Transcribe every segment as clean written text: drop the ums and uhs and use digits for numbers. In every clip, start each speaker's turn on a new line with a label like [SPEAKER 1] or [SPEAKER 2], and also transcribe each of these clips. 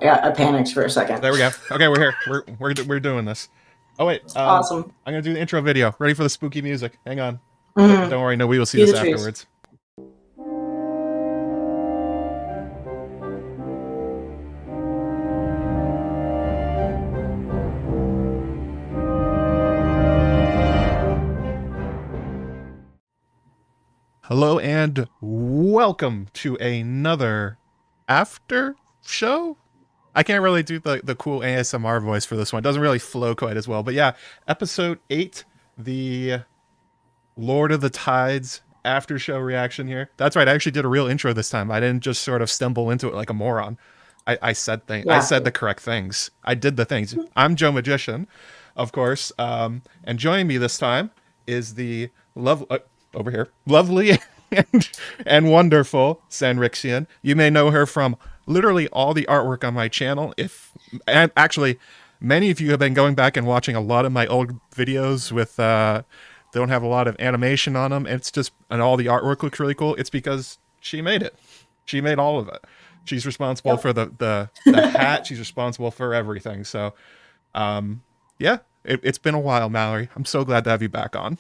[SPEAKER 1] I panicked for a second.
[SPEAKER 2] There we go. Okay, we're here. We're doing this. Oh wait,
[SPEAKER 1] Awesome.
[SPEAKER 2] I'm gonna do the intro video. Ready for the spooky music? Hang on.
[SPEAKER 1] Mm-hmm.
[SPEAKER 2] Don't worry, no, we will see
[SPEAKER 1] Cue
[SPEAKER 2] this
[SPEAKER 1] the trees.
[SPEAKER 2] afterwards. Hello and welcome to another after show. I can't really do the cool ASMR voice for this one. It doesn't really flow quite as well. But yeah, episode 8, the Lord of the Tides after show reaction here. That's right, I actually did a real intro this time. I didn't just sort of stumble into it like a moron. I said things.
[SPEAKER 1] Yeah.
[SPEAKER 2] I said the correct things. I did the things. I'm JoeMagician, of course. And joining me this time is the over here, lovely and wonderful Sanrixian. You may know her from literally all the artwork on my channel. And actually, many of you have been going back and watching a lot of my old videos with don't have a lot of animation on them. And all the artwork looks really cool. It's because she made it. She made all of it. She's responsible for the hat. She's responsible for everything. So, yeah, it's been a while, Mallory. I'm so glad to have you back on.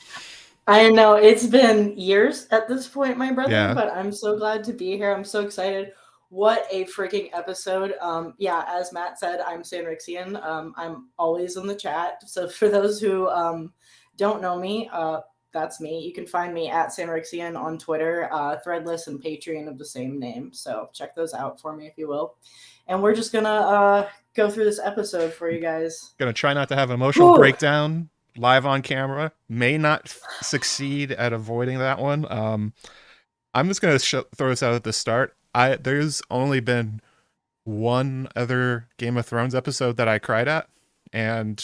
[SPEAKER 1] I know it's been years at this point, my brother,
[SPEAKER 2] Yeah.
[SPEAKER 1] but I'm so glad to be here. I'm so excited. What a freaking episode. Yeah, as Matt said, I'm Sanrixian. I'm always in the chat. So for those who don't know me, that's me. You can find me at Sanrixian on Twitter, Threadless, and Patreon of the same name. So check those out for me if you will. And we're just gonna go through this episode for you guys.
[SPEAKER 2] Gonna try not to have an emotional breakdown live on camera. May not succeed at avoiding that one. I'm just gonna throw this out at the start. There's only been one other Game of Thrones episode that I cried at, and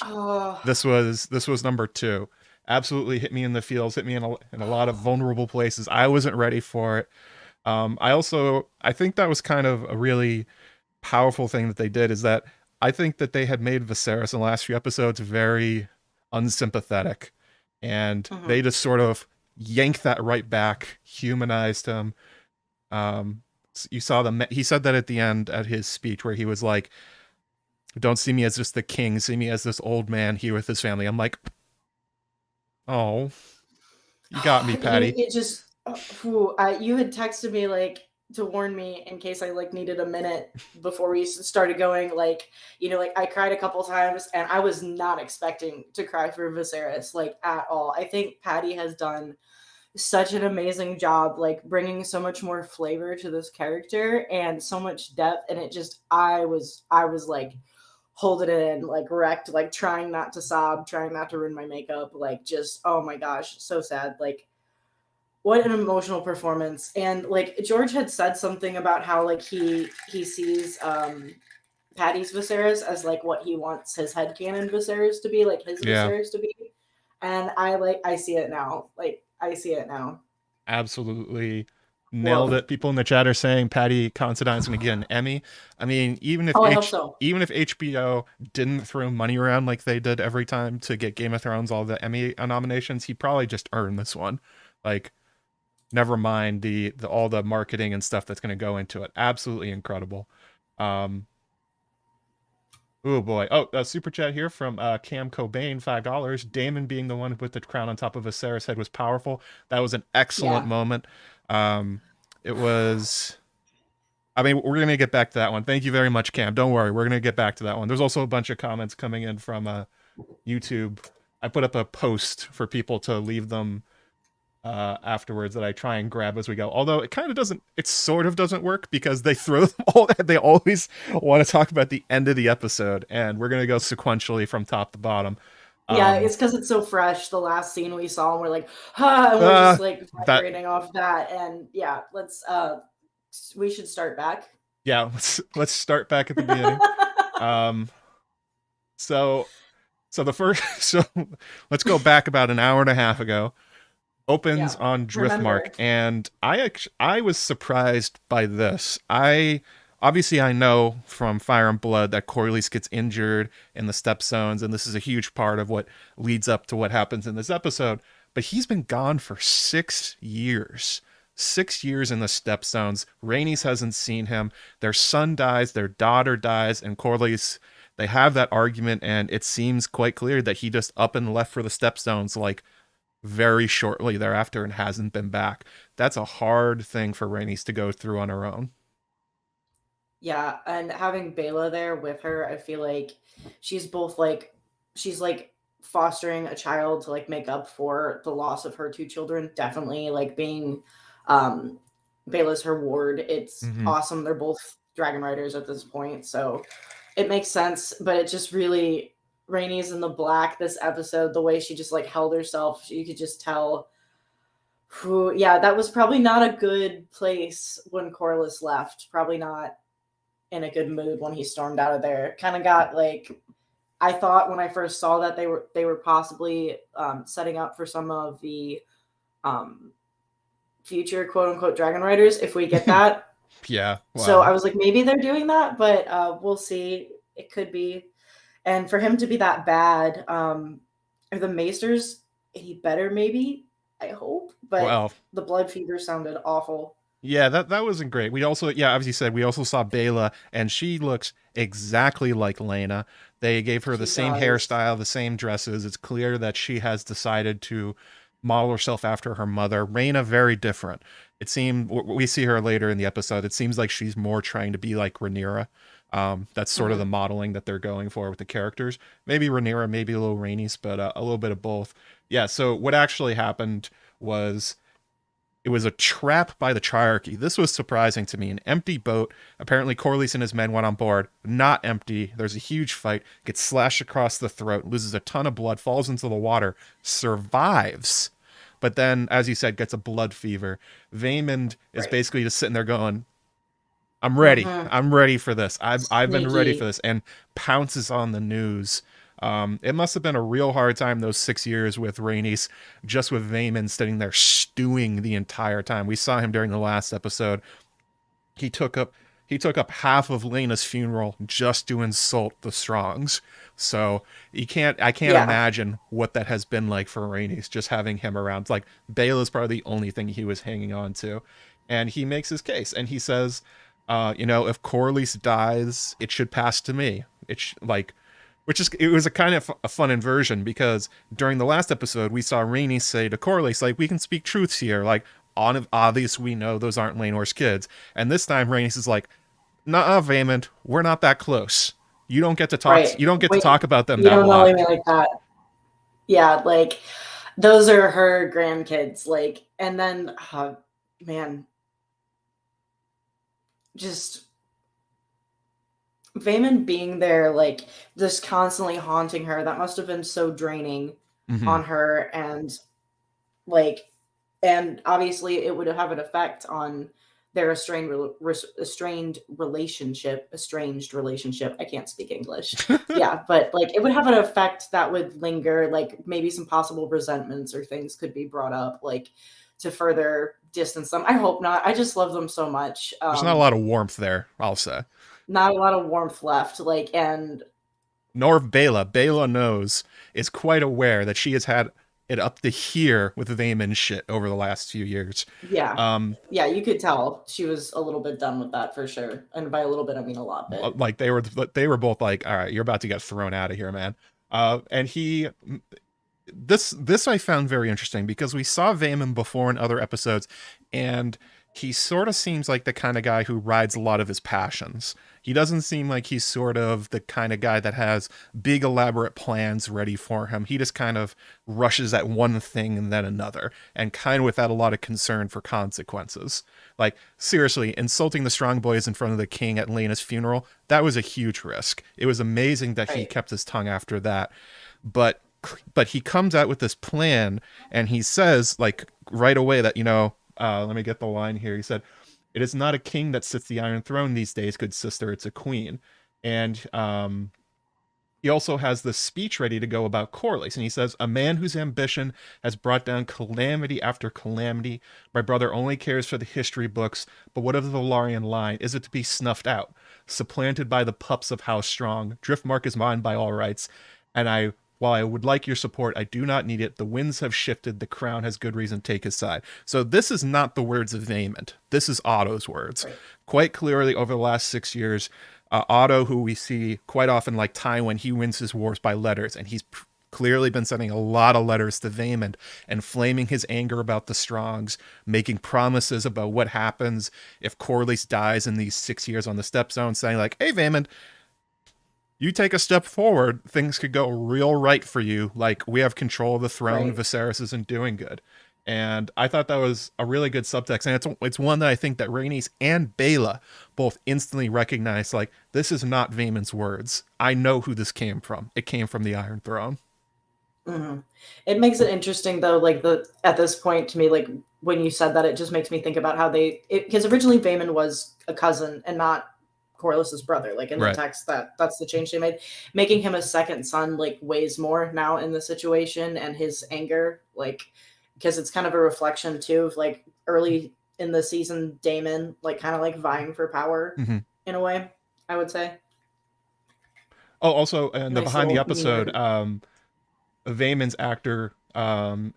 [SPEAKER 2] this was number 2. Absolutely hit me in the feels, hit me in a lot of vulnerable places. I wasn't ready for it. I think that was kind of a really powerful thing that they did, is that I think that they had made Viserys in the last few episodes very unsympathetic, and they just sort of yanked that right back, humanized him. You saw he said that at the end at his speech where he was like, "Don't see me as just the king, see me as this old man here with his family." I'm like, oh, you got me, Patty.
[SPEAKER 1] It just, you had texted me like to warn me in case I like needed a minute before we started going. Like, you know, like I cried a couple times, and I was not expecting to cry for Viserys like at all. I think Patty has done such an amazing job, like bringing so much more flavor to this character and so much depth. And it just, I was like holding it in, like wrecked, like trying not to sob, trying not to ruin my makeup, like just, oh my gosh, so sad. Like, what an emotional performance. And like George had said something about how like he sees Patty's Viserys as like what he wants his headcanon Viserys to be, like his Viserys to be. And I see it now. Like I see it now.
[SPEAKER 2] Absolutely nailed it. People in the chat are saying Patty Considine's gonna get an Emmy. I mean, even if HBO didn't throw money around like they did every time to get Game of Thrones all the Emmy nominations, he probably just earned this one. Like, never mind the all the marketing and stuff that's gonna go into it. Absolutely incredible. Oh boy. Oh, a super chat here from Cam Cobain, $5. Damon being the one who put the crown on top of Viserys' head was powerful. That was an excellent moment. It was... I mean, we're going to get back to that one. Thank you very much, Cam. Don't worry. We're going to get back to that one. There's also a bunch of comments coming in from YouTube. I put up a post for people to leave them afterwards that I try and grab as we go. Although it kind of doesn't, it sort of doesn't work because they throw them all, they always want to talk about the end of the episode, and we're going to go sequentially from top to bottom.
[SPEAKER 1] Yeah, it's because it's so fresh. The last scene we saw, and we're like, and we're just like vibrating off that. And yeah, we should start back.
[SPEAKER 2] Yeah, let's start back at the beginning. So let's go back about an hour and a half ago. Opens on Driftmark, and I was surprised by this. Obviously I know from Fire and Blood that Corlys gets injured in the step zones, and this is a huge part of what leads up to what happens in this episode. but he's been gone for 6 years. 6 years in the Stepstones. Rhaenys hasn't seen him. Their son dies, their daughter dies, and Corlys, they have that argument, and it seems quite clear that he just up and left for the Stepstones like very shortly thereafter and hasn't been back. That's a hard thing for Rhaenys to go through on her own.
[SPEAKER 1] Yeah, and having Bela there with her, I feel like she's both like she's like fostering a child to like make up for the loss of her two children. Definitely like being um Bela's her ward. It's
[SPEAKER 2] Mm-hmm.
[SPEAKER 1] awesome. They're both dragon riders at this point, so it makes sense, but it just really Rhaenys in the black this episode, the way she just like held herself, you could just tell who yeah, that was probably not a good place when Corlys left. Probably not in a good mood when he stormed out of there. Kind of got like I thought when I first saw that they were possibly setting up for some of the um, future quote unquote dragon riders if we get that.
[SPEAKER 2] Yeah. Wow.
[SPEAKER 1] So I was like, maybe they're doing that, but we'll see. It could be. And for him to be that bad, are the Maesters any better? Maybe. I hope. But
[SPEAKER 2] well,
[SPEAKER 1] the blood fever sounded awful.
[SPEAKER 2] yeah, that wasn't great. We also, yeah, as you said, we also saw Bela, and she looks exactly like Lena. They gave her the same hairstyle, the same dresses. It's clear that she has decided to model herself after her mother. Rhaena, very different. It seemed, we see her later in the episode, it seems like she's more trying to be like Rhaenyra. That's sort of the modeling that they're going for with the characters. Maybe Rhaenyra, maybe a little Rhaenys, but a little bit of both. Yeah, so what actually happened was it was a trap by the Triarchy. This was surprising to me. An empty boat. Apparently, Corlys and his men went on board. Not empty. There's a huge fight. Gets slashed across the throat. Loses a ton of blood. Falls into the water. Survives. But then, as you said, gets a blood fever. Vaemond is basically just sitting there going, I'm ready. I'm ready for this. I've been ready for this. And pounces on the news. It must have been a real hard time those 6 years with Rhaenys, just with Vaemond sitting there stewing the entire time. We saw him during the last episode. He took up half of Lena's funeral just to insult the Strongs. So I can't imagine what that has been like for Rhaenys, just having him around. It's like Bela's probably the only thing he was hanging on to. And he makes his case, and he says, if Corlys dies, it should pass to me. It was a kind of a fun inversion, because during the last episode, we saw Rhaenys say to Corlys, like, we can speak truths here. Like, obvious, we know those aren't Laenor's kids. And this time, Rhaenys is like, nah, Vaemond, we're not that close. You don't get to talk. Right. You don't get to talk about them.
[SPEAKER 1] You don't know me like that. Yeah, like those are her grandkids. Like, and then, man, just Vaemond being there, like just constantly haunting her. That must have been so draining on her, and obviously it would have an effect on their estranged relationship. I can't speak English. Yeah, but like it would have an effect that would linger. Like maybe some possible resentments or things could be brought up, like to further distance them. I hope not. I just love them so much.
[SPEAKER 2] There's not a lot of warmth there, I'll say.
[SPEAKER 1] Not a lot of warmth left. Like, and
[SPEAKER 2] nor Bela. Bela knows, is quite aware that she has had it up to here with Vaemond shit over the last few years.
[SPEAKER 1] Yeah. Yeah, you could tell she was a little bit done with that for sure. And by a little bit, I mean a lot bit.
[SPEAKER 2] Like they were both like, all right, you're about to get thrown out of here, man. And this I found very interesting, because we saw Vaemond before in other episodes, and he sort of seems like the kind of guy who rides a lot of his passions. He doesn't seem like he's sort of the kind of guy that has big elaborate plans ready for him. He just kind of rushes at one thing and then another, and kind of without a lot of concern for consequences. Like, seriously, insulting the Strong Boys in front of the king at Lena's funeral, that was a huge risk. It was amazing that he kept his tongue after that. But he comes out with this plan, and he says, like, right away that, let me get the line here. He said, "It is not a king that sits the Iron Throne these days, good sister. It's a queen." And he also has this speech ready to go about Corlys. And he says, "A man whose ambition has brought down calamity after calamity. My brother only cares for the history books. But what of the Velaryon line? Is it to be snuffed out? Supplanted by the pups of House Strong. Driftmark is mine by all rights. And I While I would like your support, I do not need it. The winds have shifted. The crown has good reason to take his side. So this is not the words of Vaemond. This is Otto's words.
[SPEAKER 1] Right.
[SPEAKER 2] Quite clearly, over the last 6 years, Otto, who we see quite often like Tywin, he wins his wars by letters, and he's clearly been sending a lot of letters to Vaemond and flaming his anger about the Strongs, making promises about what happens if Corlys dies in these 6 years on the Stepstone, saying like, hey, Vaemond, you take a step forward, things could go real right for you. Like, we have control of the throne. Right. Viserys isn't doing good. And I thought that was a really good subtext. And it's one that I think that Rhaenys and Baela both instantly recognized, like, this is not Vaemond's words. I know who this came from. It came from the Iron Throne.
[SPEAKER 1] Mm-hmm. It makes it interesting, though, like, at this point, to me, like, when you said that, it just makes me think about how because originally Vaemond was a cousin and not Corlys's brother. Like, in the text, that's the change they made. Making him a second son, like, weighs more now in the situation, and his anger, like, because it's kind of a reflection too of like early in the season Daemon, like, kind of like vying for power in a way, I would say.
[SPEAKER 2] Oh, also, and nice behind the episode, Vaemond's actor,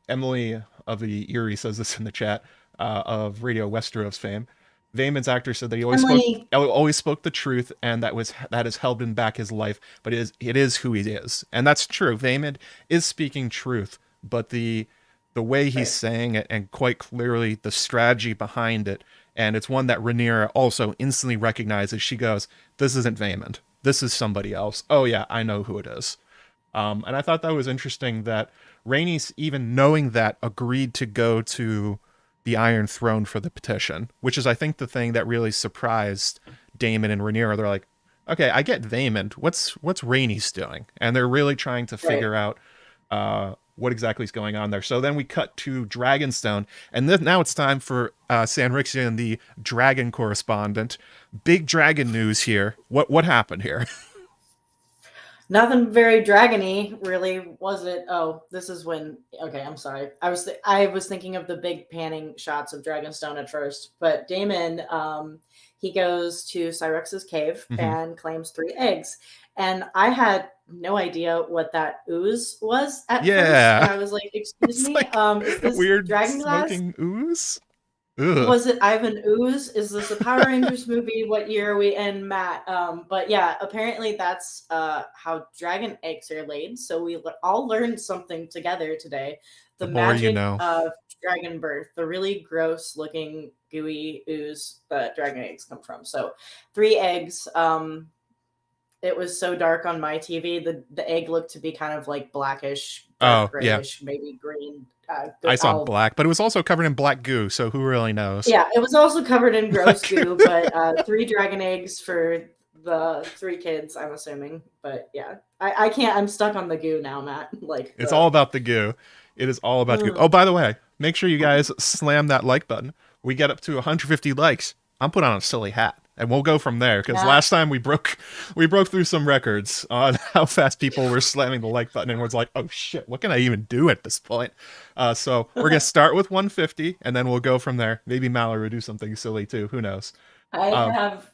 [SPEAKER 2] Emily of the Erie says this in the chat, of Radio Westeros fame. Vaemond's actor said that he always spoke the truth, and that has held him back his life, but it is who he is. And that's true. Vaemond is speaking truth, but the way he's saying it, and quite clearly the strategy behind it, and it's one that Rhaenyra also instantly recognizes. She goes, this isn't Vaemond. This is somebody else. Oh yeah, I know who it is. And I thought that was interesting that Rhaenys, even knowing that, agreed to go to the Iron Throne for the petition, which is, I think, the thing that really surprised Daemon and Rhaenyra. They're like, okay, I get Vaemond. What's Rhaenys doing? And they're really trying to figure out what exactly is going on there. So then we cut to Dragonstone, and now it's time for Sanrixian, the dragon correspondent. Big dragon news here. What happened here?
[SPEAKER 1] Nothing very dragony, really, was it? Oh, this is when. Okay, I'm sorry. I was thinking of the big panning shots of Dragonstone at first, but Daemon, he goes to Cyrex's cave and claims 3 eggs, and I had no idea what that ooze was at first. And I was like, "Excuse me, is this
[SPEAKER 2] weird
[SPEAKER 1] dragon glass?
[SPEAKER 2] Smoking ooze?
[SPEAKER 1] Ugh. Was it Ivan Ooze? Is this a Power Rangers movie? What year are we in, Matt? But yeah, apparently that's how dragon eggs are laid. So we all learned something together today. The magic of dragon birth, the really gross looking gooey ooze that dragon eggs come from. So 3 eggs. It was so dark on my TV. The egg looked to be kind of like blackish, grayish, maybe green.
[SPEAKER 2] I saw black, but it was also covered in black goo, so who really knows?
[SPEAKER 1] Yeah, it was also covered in gross goo, but 3 dragon eggs for the 3 kids, I'm assuming. But yeah, I can't. I'm stuck on the goo now, Matt. Like,
[SPEAKER 2] it's all about the goo. It is all about goo. Oh, by the way, make sure you guys slam that like button. We get up to 150 likes. I'm putting on a silly hat. And we'll go from there, because last time we broke through some records on how fast people were slamming the like button, and was like, oh shit, what can I even do at this point? So we're gonna start with 150, and then we'll go from there. Maybe Mallory will do something silly too. Who knows?
[SPEAKER 1] I have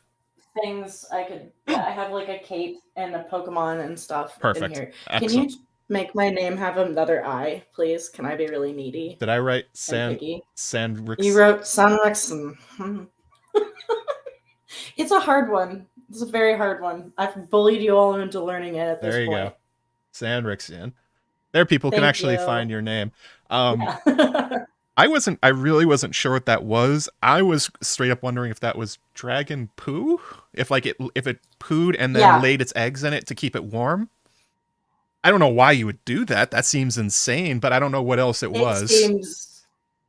[SPEAKER 1] things I could. I have like a cape and a Pokemon and stuff in here. Excellent. Can you make my name have another I, please? Can I be really needy?
[SPEAKER 2] Did I write
[SPEAKER 1] Sanrixian?
[SPEAKER 2] You
[SPEAKER 1] wrote Sanrixian. It's a hard one. It's a very hard one. I've bullied you all into learning it at this point. There you go.
[SPEAKER 2] Sanrixian. There people can actually find your name. I really wasn't sure what that was. I was straight up wondering if that was dragon poo. If it pooed and then laid its eggs in it to keep it warm. I don't know why you would do that. That seems insane, but I don't know what else it was.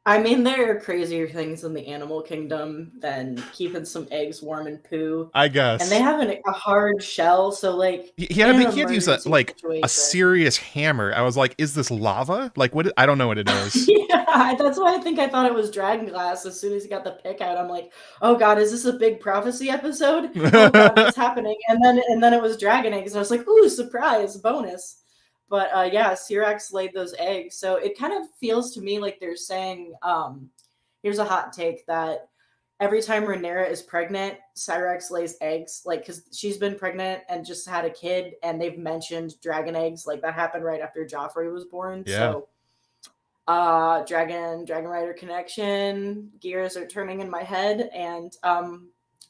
[SPEAKER 1] I mean, there are crazier things in the animal kingdom than keeping some eggs warm and poo.
[SPEAKER 2] I guess.
[SPEAKER 1] And they have a hard shell, so like
[SPEAKER 2] he had to use a serious hammer. I was like, is this lava? Like, what? I don't know what it is.
[SPEAKER 1] Yeah, that's why I thought it was dragon glass. As soon as he got the pick out, I'm like, oh god, is this a big prophecy episode? Oh god, what's happening? And then it was dragon eggs. I was like, ooh, surprise, bonus. But Syrax laid those eggs. So it kind of feels to me like they're saying, here's a hot take, that every time Rhaenyra is pregnant, Cyrex lays eggs, like because she's been pregnant and just had a kid, and they've mentioned dragon eggs, like that happened right after Joffrey was born.
[SPEAKER 2] Yeah.
[SPEAKER 1] So, Dragon Rider connection, gears are turning in my head, and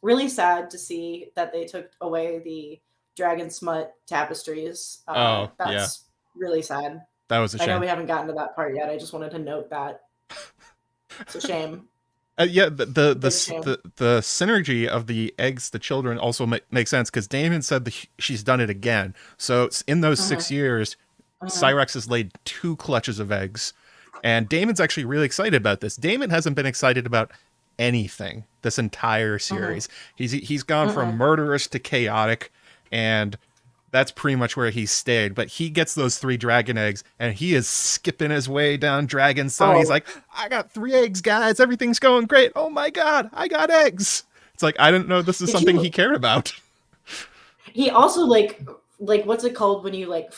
[SPEAKER 1] really sad to see that they took away the dragon smut tapestries.
[SPEAKER 2] Oh, yeah.
[SPEAKER 1] That's really sad.
[SPEAKER 2] That was a
[SPEAKER 1] I know
[SPEAKER 2] shame.
[SPEAKER 1] we haven't gotten to that part yet. I just wanted to note that it's a shame.
[SPEAKER 2] Yeah,
[SPEAKER 1] Big shame.
[SPEAKER 2] the synergy of the eggs, the children, also makes sense because Damon said she's done it again. So in those
[SPEAKER 1] Uh-huh.
[SPEAKER 2] 6 years,
[SPEAKER 1] Uh-huh.
[SPEAKER 2] Cyrex has laid 2 clutches of eggs, and Damon's actually really excited about this. Damon hasn't been excited about anything this entire
[SPEAKER 1] Uh-huh.
[SPEAKER 2] series. He's gone from
[SPEAKER 1] Uh-uh.
[SPEAKER 2] murderous to chaotic, and that's pretty much where he stayed. But he gets those 3 dragon eggs, and he is skipping his way down Dragonstone. He's
[SPEAKER 1] Oh,
[SPEAKER 2] like, I got 3 eggs, guys. Everything's going great. Oh my god, I got eggs. It's like, I didn't know this is
[SPEAKER 1] did
[SPEAKER 2] something he
[SPEAKER 1] you?
[SPEAKER 2] cared about.
[SPEAKER 1] He also like what's it called when you like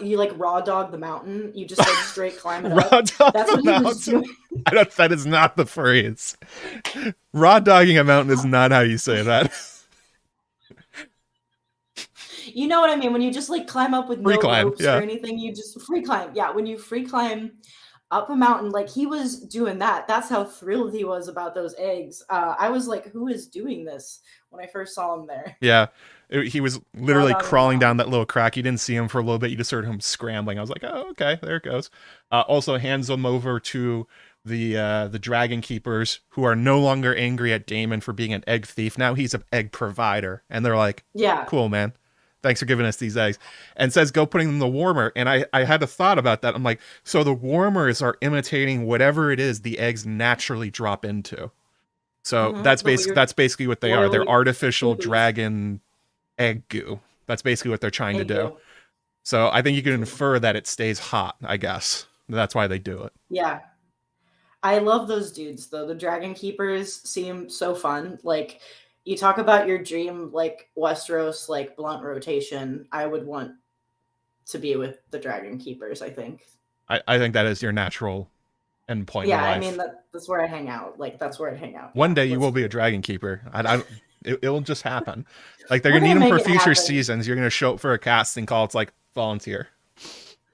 [SPEAKER 1] you like raw dog the mountain? You just like straight climb it
[SPEAKER 2] Raw
[SPEAKER 1] up.
[SPEAKER 2] dog
[SPEAKER 1] That's
[SPEAKER 2] the
[SPEAKER 1] what he was
[SPEAKER 2] mountain.
[SPEAKER 1] doing.
[SPEAKER 2] I don't. That is not the phrase. Raw dogging a mountain is not how you say that.
[SPEAKER 1] You know what I mean? When you just like climb up with
[SPEAKER 2] Free
[SPEAKER 1] no
[SPEAKER 2] climb.
[SPEAKER 1] ropes or
[SPEAKER 2] Yeah.
[SPEAKER 1] anything, you just free climb. Yeah, when you free climb up a mountain, like he was doing that. That's how thrilled he was about those eggs. I was like, who is doing this when I first saw him there?
[SPEAKER 2] Yeah. He was
[SPEAKER 1] Raw
[SPEAKER 2] literally
[SPEAKER 1] dogging the
[SPEAKER 2] crawling down
[SPEAKER 1] mountain.
[SPEAKER 2] that little crack. You didn't see him for a little bit. You just heard him scrambling. I was like, oh, okay, there it goes. Also hands him over to the dragon keepers, who are no longer angry at Damon for being an egg thief. Now he's an egg provider, and they're like,
[SPEAKER 1] Yeah.
[SPEAKER 2] cool, man. Thanks for giving us these eggs. And says, go putting them in the warmer. And I had a thought about that. I'm like, so the warmers are imitating whatever it is the eggs naturally drop into. So
[SPEAKER 1] Mm-hmm. But you're
[SPEAKER 2] that's basically what they are. They're
[SPEAKER 1] oily
[SPEAKER 2] artificial
[SPEAKER 1] poopies.
[SPEAKER 2] dragon egg goo. That's basically what they're trying to
[SPEAKER 1] Egg
[SPEAKER 2] do.
[SPEAKER 1] goo.
[SPEAKER 2] So I think you can infer that it stays hot, I guess. That's why they do it.
[SPEAKER 1] Yeah. I love those dudes though. The Dragon Keepers seem so fun. Like you talk about your dream like Westeros like blunt rotation. I would want to be with the Dragon Keepers, I think.
[SPEAKER 2] I think that is your natural end point in
[SPEAKER 1] Yeah, I mean
[SPEAKER 2] life.
[SPEAKER 1] that's where I hang out. Like that's where I hang out.
[SPEAKER 2] One
[SPEAKER 1] Yeah,
[SPEAKER 2] day you
[SPEAKER 1] let's
[SPEAKER 2] will be
[SPEAKER 1] do
[SPEAKER 2] a
[SPEAKER 1] it.
[SPEAKER 2] dragon keeper. It'll just happen. Like they're
[SPEAKER 1] We're
[SPEAKER 2] gonna need
[SPEAKER 1] gonna
[SPEAKER 2] them
[SPEAKER 1] make
[SPEAKER 2] for
[SPEAKER 1] it
[SPEAKER 2] future
[SPEAKER 1] happen.
[SPEAKER 2] seasons. You're gonna show up for a casting call. It's like volunteer.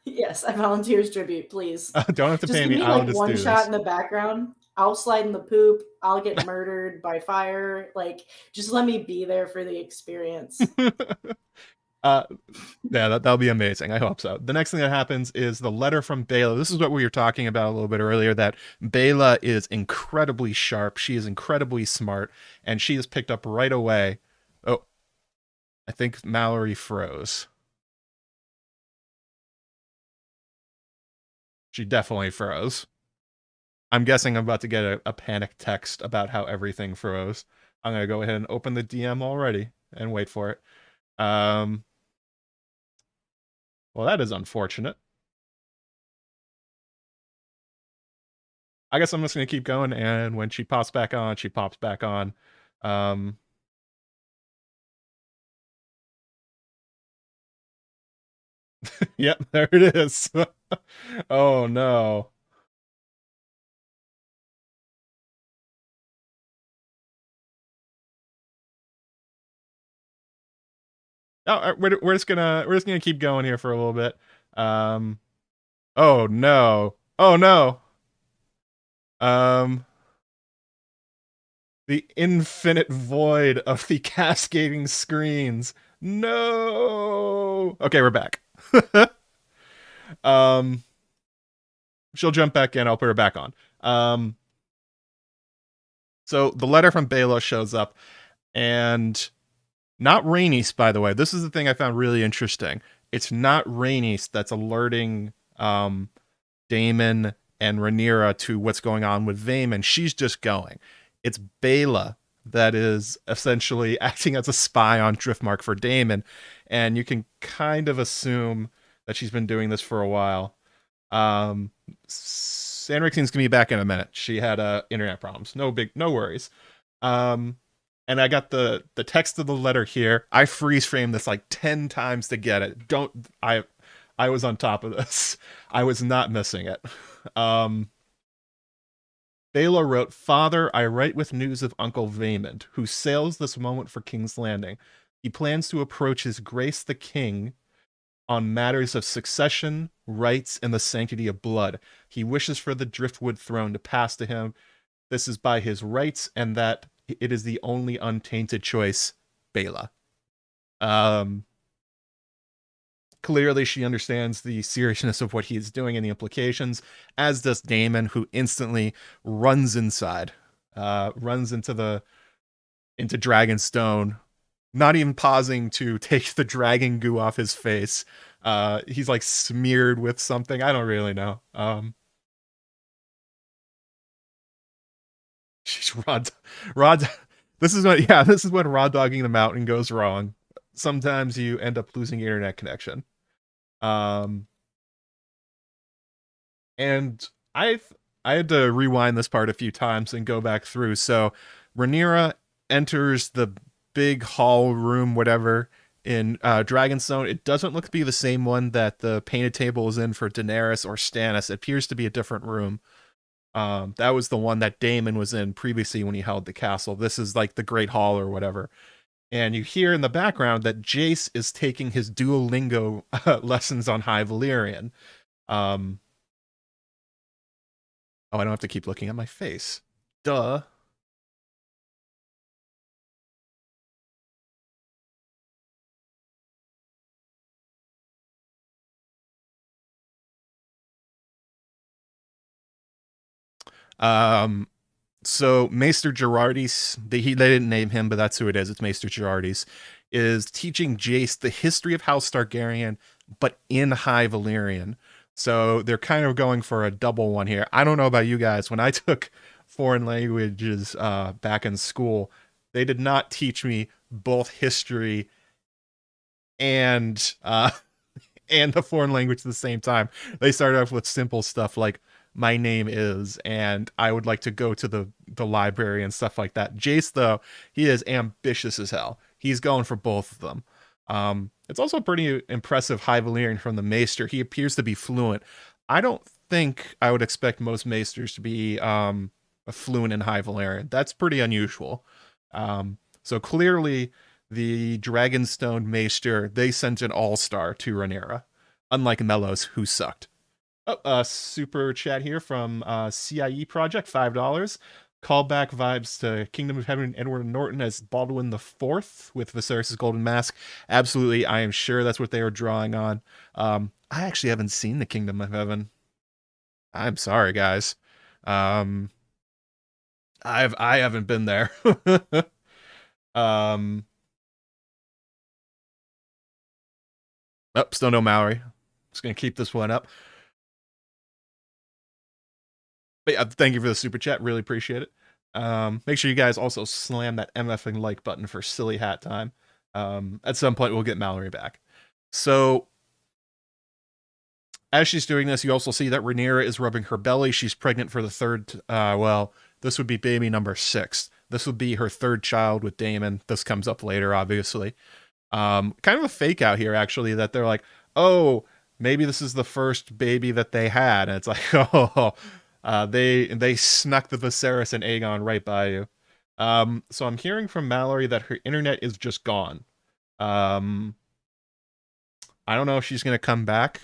[SPEAKER 1] Yes, I volunteers tribute, please.
[SPEAKER 2] Don't have to
[SPEAKER 1] Just
[SPEAKER 2] pay
[SPEAKER 1] give
[SPEAKER 2] me.
[SPEAKER 1] me
[SPEAKER 2] I'll
[SPEAKER 1] like
[SPEAKER 2] just
[SPEAKER 1] one
[SPEAKER 2] do
[SPEAKER 1] shot
[SPEAKER 2] this.
[SPEAKER 1] in the background. I'll slide in the poop. I'll get murdered by fire. Like, just let me be there for the experience.
[SPEAKER 2] uh, yeah, that'll be amazing. I hope so. The next thing that happens is the letter from Bela. This is what we were talking about a little bit earlier, that Bela is incredibly sharp. She is incredibly smart, and she is picked up right away. Oh, I think Mallory froze. She definitely froze. I'm guessing I'm about to get a panic text about how everything froze. I'm going to go ahead and open the DM already and wait for it. Well, that is unfortunate. I guess I'm just going to keep going, and when she pops back on, she pops back on. Yep, there it is. Oh, no. Oh, we're just gonna keep going here for a little bit. Um, oh no, oh no. Um, the infinite void of the cascading screens. No. Okay, we're back. um, she'll jump back in. I'll put her back on. So the letter from Bela shows up, and not Rhaenys, by the way. This is the thing I found really interesting. It's not Rhaenys that's alerting Daemon and Rhaenyra to what's going on with Vaemon. She's just going. It's Bela that is essentially acting as a spy on Driftmark for Daemon, and you can kind of assume that she's been doing this for a while. Sanrixian's gonna be back in a minute. She had internet problems. No worries. And I got the text of the letter here. I freeze framed this like 10 times to get it. I was on top of this. I was not missing it. Bela wrote, "Father, I write with news of Uncle Vaymond, who sails this moment for King's Landing. He plans to approach His Grace the King on matters of succession, rights, and the sanctity of blood. He wishes for the Driftwood throne to pass to him. This is by his rights, and that it is the only untainted choice. Bela." Um, Clearly, she understands the seriousness of what he's doing and the implications, as does Damon, who instantly runs inside, runs into Dragonstone, not even pausing to take the dragon goo off his face. He's like smeared with something. I don't really know. She's Rod. This is when raw dogging the mountain goes wrong. Sometimes you end up losing your internet connection. And I had to rewind this part a few times and go back through. So Rhaenyra enters the big hall room, whatever, in Dragonstone. It doesn't look to be the same one that the painted table is in for Daenerys or Stannis. It appears to be a different room. That was the one that Daemon was in previously when he held the castle. This is like the Great Hall or whatever. And you hear in the background that Jace is taking his Duolingo lessons on High Valyrian. Oh, I don't have to keep looking at my face. Duh. So Maester Gerardis, they didn't name him, but that's who it is. It's Maester Gerardis, is teaching Jace the history of House Targaryen, but in High Valyrian. So they're kind of going for a double one here. I don't know about you guys. When I took foreign languages back in school, they did not teach me both history and and the foreign language at the same time. They started off with simple stuff like "my name is" and "I would like to go to the library" and stuff like that. Jace, though, he is ambitious as hell. He's going for both of them. It's also pretty impressive High Valyrian from the Maester. He appears to be fluent. I don't think I would expect most Maesters to be fluent in High Valyrian. That's pretty unusual. So clearly, the Dragonstone Maester, they sent an all-star to Rhaenyra, unlike Mellos, who sucked. Oh, super chat here from CIE Project, $5. Callback vibes to Kingdom of Heaven and Edward Norton as Baldwin the Fourth with Viserys' golden mask. Absolutely, I am sure that's what they were drawing on. I actually haven't seen the Kingdom of Heaven. I'm sorry, guys. I haven't been there. Still no Mallory. Just gonna keep this one up. But yeah, thank you for the super chat. Really appreciate it. Make sure you guys also slam that MFing like button for Silly Hat Time. At some point, we'll get Mallory back. So, as she's doing this, you also see that Rhaenyra is rubbing her belly. She's pregnant for the third, this would be baby number 6. This would be her third child with Daemon. This comes up later, obviously. Kind of a fake out here, actually, that they're like, oh, maybe this is the first baby that they had. And it's like, oh, they snuck the Viserys and Aegon right by you. So I'm hearing from Mallory that her internet is just gone. I don't know if she's going to come back.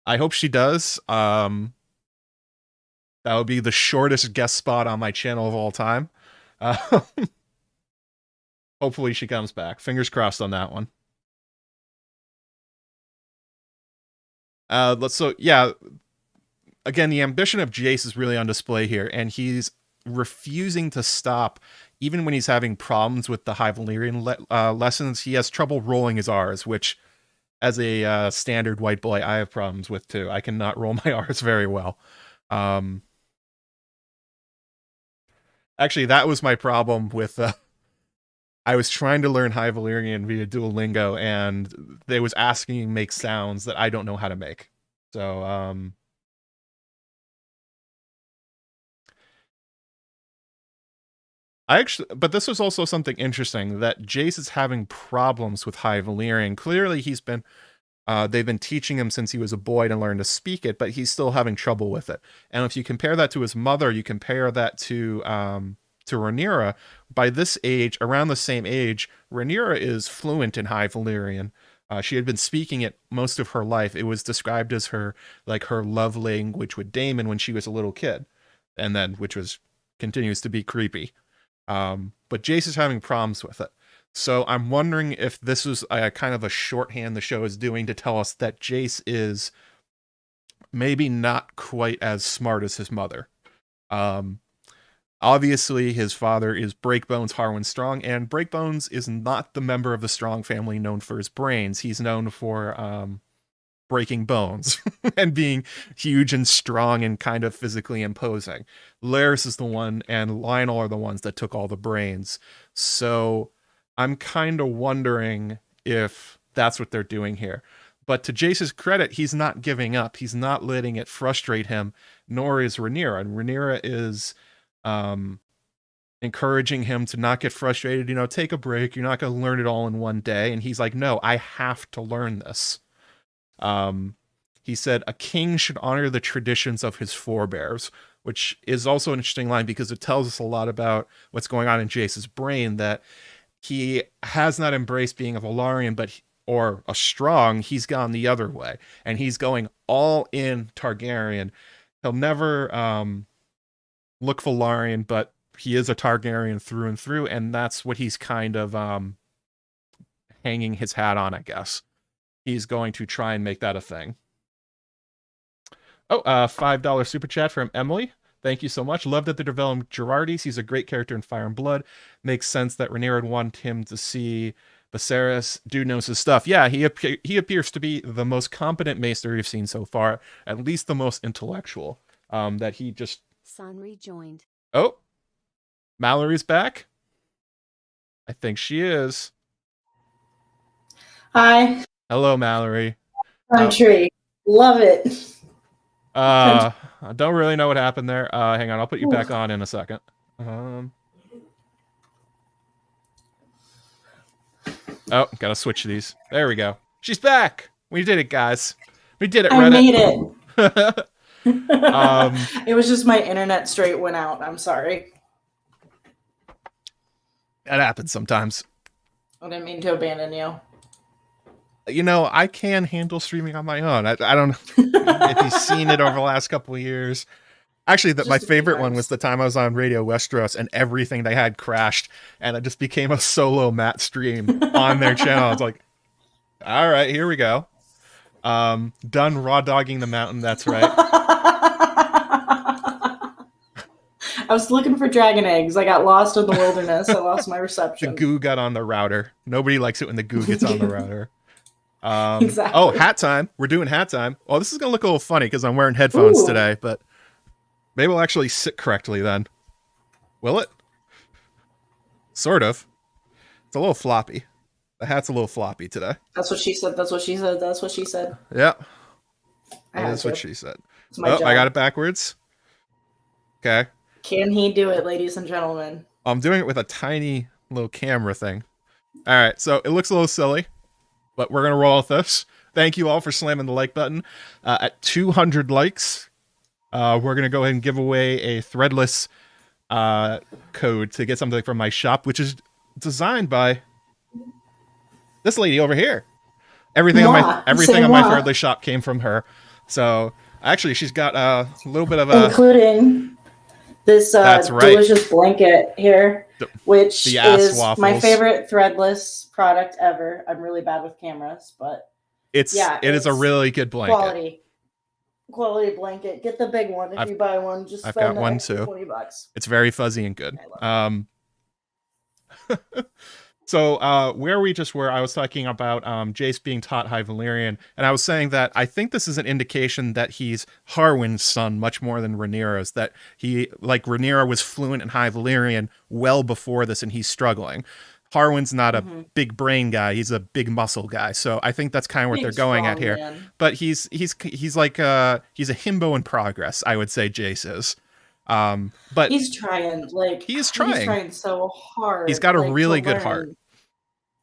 [SPEAKER 2] I hope she does. That would be the shortest guest spot on my channel of all time. Hopefully she comes back. Fingers crossed on that one. Again, the ambition of Jace is really on display here, and he's refusing to stop. Even when he's having problems with the High Valyrian lessons, he has trouble rolling his R's, which, as a standard white boy, I have problems with too. I cannot roll my R's very well. Actually, that was my problem with... I was trying to learn High Valyrian via Duolingo, and they was asking me to make sounds that I don't know how to make. So, but this was also something interesting, that Jace is having problems with High Valyrian. Clearly, he's been They've been teaching him since he was a boy to learn to speak it, but he's still having trouble with it. And if you compare that to his mother, you compare that to Rhaenyra. By this age, around the same age, Rhaenyra is fluent in High Valyrian. She had been speaking it most of her life. It was described as her love language with Daemon when she was a little kid, and then which continues to be creepy. But Jace is having problems with it. So I'm wondering if this was a kind of a shorthand the show is doing to tell us that Jace is maybe not quite as smart as his mother. Obviously, his father is Breakbones Harwin Strong, and Breakbones is not the member of the Strong family known for his brains. He's known for breaking bones and being huge and strong and kind of physically imposing. Larys is the one, and Lionel are the ones that took all the brains. So I'm kind of wondering if that's what they're doing here. But to Jace's credit, he's not giving up. He's not letting it frustrate him, nor is Rhaenyra. And Rhaenyra is encouraging him to not get frustrated. Take a break. You're not going to learn it all in one day. And he's like, no, I have to learn this. He said, a king should honor the traditions of his forebears, which is also an interesting line because it tells us a lot about what's going on in Jace's brain, that he has not embraced being a Valyrian, or a Strong. He's gone the other way, and he's going all in Targaryen. He'll never look Valyrian, but he is a Targaryen through and through, and that's what he's kind of hanging his hat on, I guess. He's going to try and make that a thing. Oh, $5 super chat from Emily. Thank you so much. Love that they're developing Gerardis. He's a great character in Fire and Blood. Makes sense that Rhaenyra would want him to see Viserys. Dude knows his stuff. Yeah, he appears to be the most competent maester we've seen so far. At least the most intellectual. That he just...
[SPEAKER 3] Son rejoined.
[SPEAKER 2] Oh, Mallory's back? I think she is.
[SPEAKER 1] Hi.
[SPEAKER 2] Hello, Mallory.
[SPEAKER 1] Country. Love it.
[SPEAKER 2] I don't really know what happened there. Hang on, I'll put you back on in a second. Oh, gotta switch these. There we go. She's back. We did it, guys. We did it, Reddit.
[SPEAKER 1] I made it. It was just my internet straight went out. I'm sorry.
[SPEAKER 2] That happens sometimes.
[SPEAKER 1] I didn't mean to abandon you.
[SPEAKER 2] I can handle streaming on my own. I don't know if you've seen it over the last couple of years. Actually, my favorite one was the time I was on Radio Westeros and everything they had crashed, and it just became a solo Matt stream on their channel. I was like, all right, here we go. Done raw dogging the mountain, that's right.
[SPEAKER 1] I was looking for dragon eggs. I got lost in the wilderness. I lost my reception.
[SPEAKER 2] The goo got on the router. Nobody likes it when the goo gets on the router.
[SPEAKER 1] Exactly.
[SPEAKER 2] Oh, hat time. We're doing hat time. Well, this is going to look a little funny because I'm wearing headphones today, but maybe we'll actually sit correctly then. Will it? Sort of. It's a little floppy. The hat's a little floppy today.
[SPEAKER 1] That's what she said. That's what she said. That's what she said.
[SPEAKER 2] Yeah. That's what she said.
[SPEAKER 1] Oh,
[SPEAKER 2] I got it backwards. Okay.
[SPEAKER 1] Can he do it, ladies and gentlemen?
[SPEAKER 2] I'm doing it with a tiny little camera thing. All right. So it looks a little silly, but we're going to roll with this. Thank you all for slamming the like button. At 200 likes, we're going to go ahead and give away a threadless code to get something from my shop, which is designed by this lady over here. Everything on my threadless shop came from her. So actually, she's got a little bit of
[SPEAKER 1] including this delicious blanket here, which is my favorite threadless product ever. I'm really bad with cameras, but
[SPEAKER 2] it is a really good blanket.
[SPEAKER 1] Quality blanket. Get the big one if you buy one. Just
[SPEAKER 2] I've
[SPEAKER 1] spend
[SPEAKER 2] got one too.
[SPEAKER 1] $20.
[SPEAKER 2] It's very fuzzy and good. So where we just were, I was talking about Jace being taught High Valyrian, and I was saying that I think this is an indication that he's Harwin's son much more than Rhaenyra's, that he, like Rhaenyra, was fluent in High Valyrian well before this, and he's struggling. Harwin's not a big brain guy; he's a big muscle guy. So I think that's kind of what they're going at here. Man. But he's like he's a himbo in progress, I would say. Jace is. But
[SPEAKER 1] he's trying.
[SPEAKER 2] He's trying
[SPEAKER 1] so hard.
[SPEAKER 2] He's got a really good heart.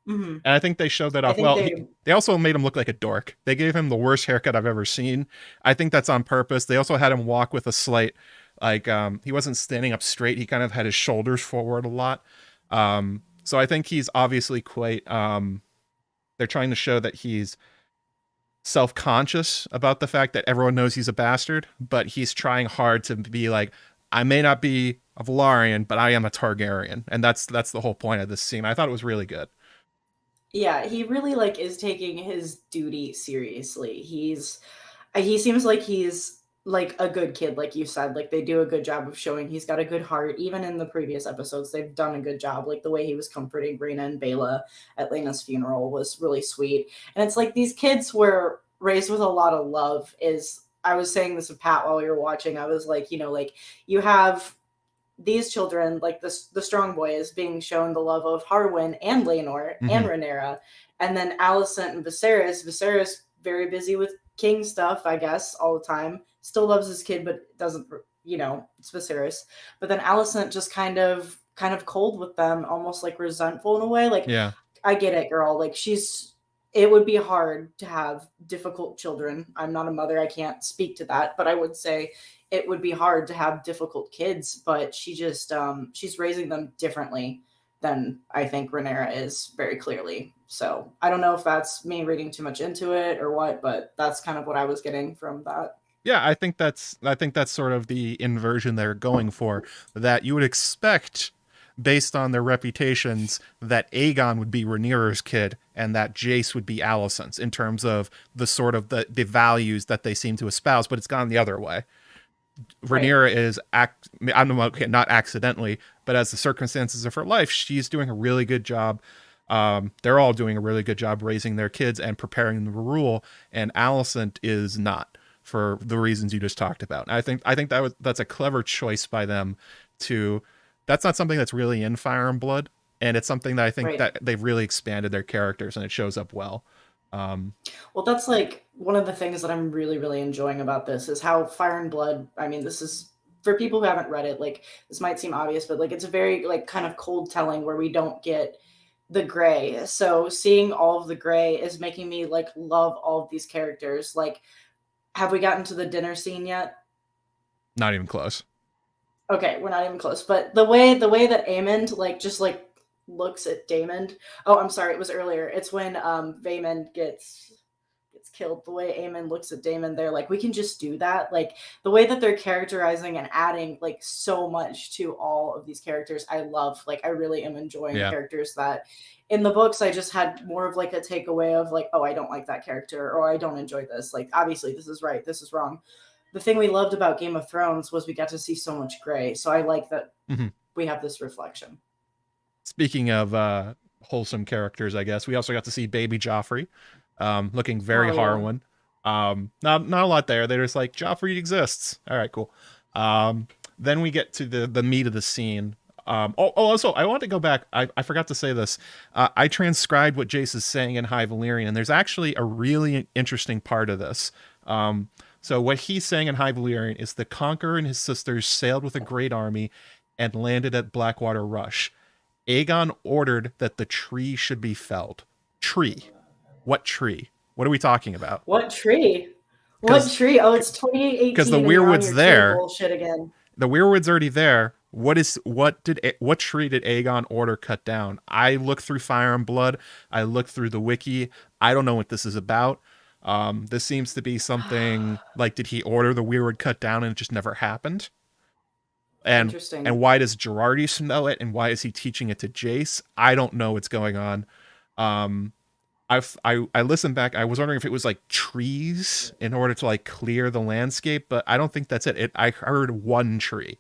[SPEAKER 1] Hmm.
[SPEAKER 2] And I think they showed that
[SPEAKER 1] I
[SPEAKER 2] off
[SPEAKER 1] think
[SPEAKER 2] well.
[SPEAKER 1] they,
[SPEAKER 2] They also made him look like a dork. They gave him the worst haircut I've ever seen. I think that's on purpose. They also had him walk with a slight, like, he wasn't standing up straight. He kind of had his shoulders forward a lot. So I think he's obviously quite, they're trying to show that he's self-conscious about the fact that everyone knows he's a bastard, but he's trying hard to be like, I may not be a Valarian, but I am a Targaryen. And that's the whole point of this scene. I thought it was really good.
[SPEAKER 1] yeah, he really like is taking his duty seriously. He seems like he's like a good kid, like you said. Like they do a good job of showing he's got a good heart. Even in the previous episodes, they've done a good job. Like the way he was comforting Rhaena and Bela at Lena's funeral was really sweet. And it's like these kids were raised with a lot of love. Is I was saying this to Pat while we were watching. I was like, like you have these children, like the strong boy, is being shown the love of Harwin and Laenor and
[SPEAKER 2] Mm-hmm.
[SPEAKER 1] Rhaenyra, and then Alicent and Viserys. Viserys very busy with king stuff, I guess, all the time. Still loves his kid, but doesn't, it's Viserys. But then Alicent just kind of cold with them, almost like resentful in a way. Like,
[SPEAKER 2] Yeah.
[SPEAKER 1] I get it, girl. Like it would be hard to have difficult children. I'm not a mother. I can't speak to that, but I would say it would be hard to have difficult kids, but she's raising them differently than I think Rhaenyra is, very clearly. So I don't know if that's me reading too much into it or what, but that's kind of what I was getting from that.
[SPEAKER 2] Yeah, I think that's sort of the inversion they're going for, that you would expect based on their reputations that Aegon would be Rhaenyra's kid and that Jace would be Alicent's in terms of the sort of the values that they seem to espouse, but it's gone the other way.
[SPEAKER 1] Right.
[SPEAKER 2] Rhaenyra is I'm okay, not accidentally, but as the circumstances of her life, she's doing a really good job. They're all doing a really good job raising their kids and preparing them to rule, and Alicent is not, for the reasons you just talked about. And I think that's a clever choice by them to. That's not something that's really in Fire and Blood, and it's something that I think
[SPEAKER 1] Right.
[SPEAKER 2] that they've really expanded their characters, and it shows up well.
[SPEAKER 1] Well, that's like one of the things that I'm really, really enjoying about this is how Fire and Blood. I mean, this is for people who haven't read it. Like this might seem obvious, but like it's a very like kind of cold telling where we don't get the gray. So seeing all of the gray is making me like love all of these characters. Like, have we gotten to the dinner scene yet?
[SPEAKER 2] Not even close.
[SPEAKER 1] Okay, we're not even close. But the way that Aemond like just like looks at Daemon. Oh, I'm sorry, it was earlier. It's when Vaemond gets killed. The way Aemon looks at Daemon, they're like, we can just do that. Like the way that they're characterizing and adding like so much to all of these characters, I love. Like I really am enjoying
[SPEAKER 2] Yeah.
[SPEAKER 1] characters that in the books I just had more of like a takeaway of like, oh, I don't like that character or I don't enjoy this. Like obviously this is right, this is wrong. The thing we loved about Game of Thrones was we got to see so much gray. So I like that
[SPEAKER 2] Mhm.
[SPEAKER 1] we have this reflection.
[SPEAKER 2] Speaking of wholesome characters, I guess we also got to see Baby Joffrey, looking very
[SPEAKER 1] Oh yeah.
[SPEAKER 2] Harwin. Not a lot there. They're just like Joffrey exists. All right, cool. Then we get to the meat of the scene. Also, I want to go back. I forgot to say this. I transcribed what Jace is saying in High Valyrian, and there's actually a really interesting part of this. So what he's saying in High Valyrian is the Conqueror and his sisters sailed with a great army and landed at Blackwater Rush. Aegon ordered that the tree should be felled. Tree. What tree? What are we talking about?
[SPEAKER 1] What tree? What
[SPEAKER 2] Because
[SPEAKER 1] tree? Oh, it's
[SPEAKER 2] the
[SPEAKER 1] 2818 and you're on
[SPEAKER 2] weirwood's
[SPEAKER 1] your tree
[SPEAKER 2] there.
[SPEAKER 1] bullshit again.
[SPEAKER 2] The weirwood's already there. What tree did Aegon order cut down? I looked through Fire and Blood. I looked through the wiki. I don't know what this is about. This seems to be something like, did he order the weirwood cut down and it just never happened? And
[SPEAKER 1] Interesting.
[SPEAKER 2] why does Tagirijus know it, and why is he teaching it to Jace? I don't know what's going on. Um, I listened back. I was wondering if it was like trees in order to like clear the landscape, but I don't think that's it. I heard one tree.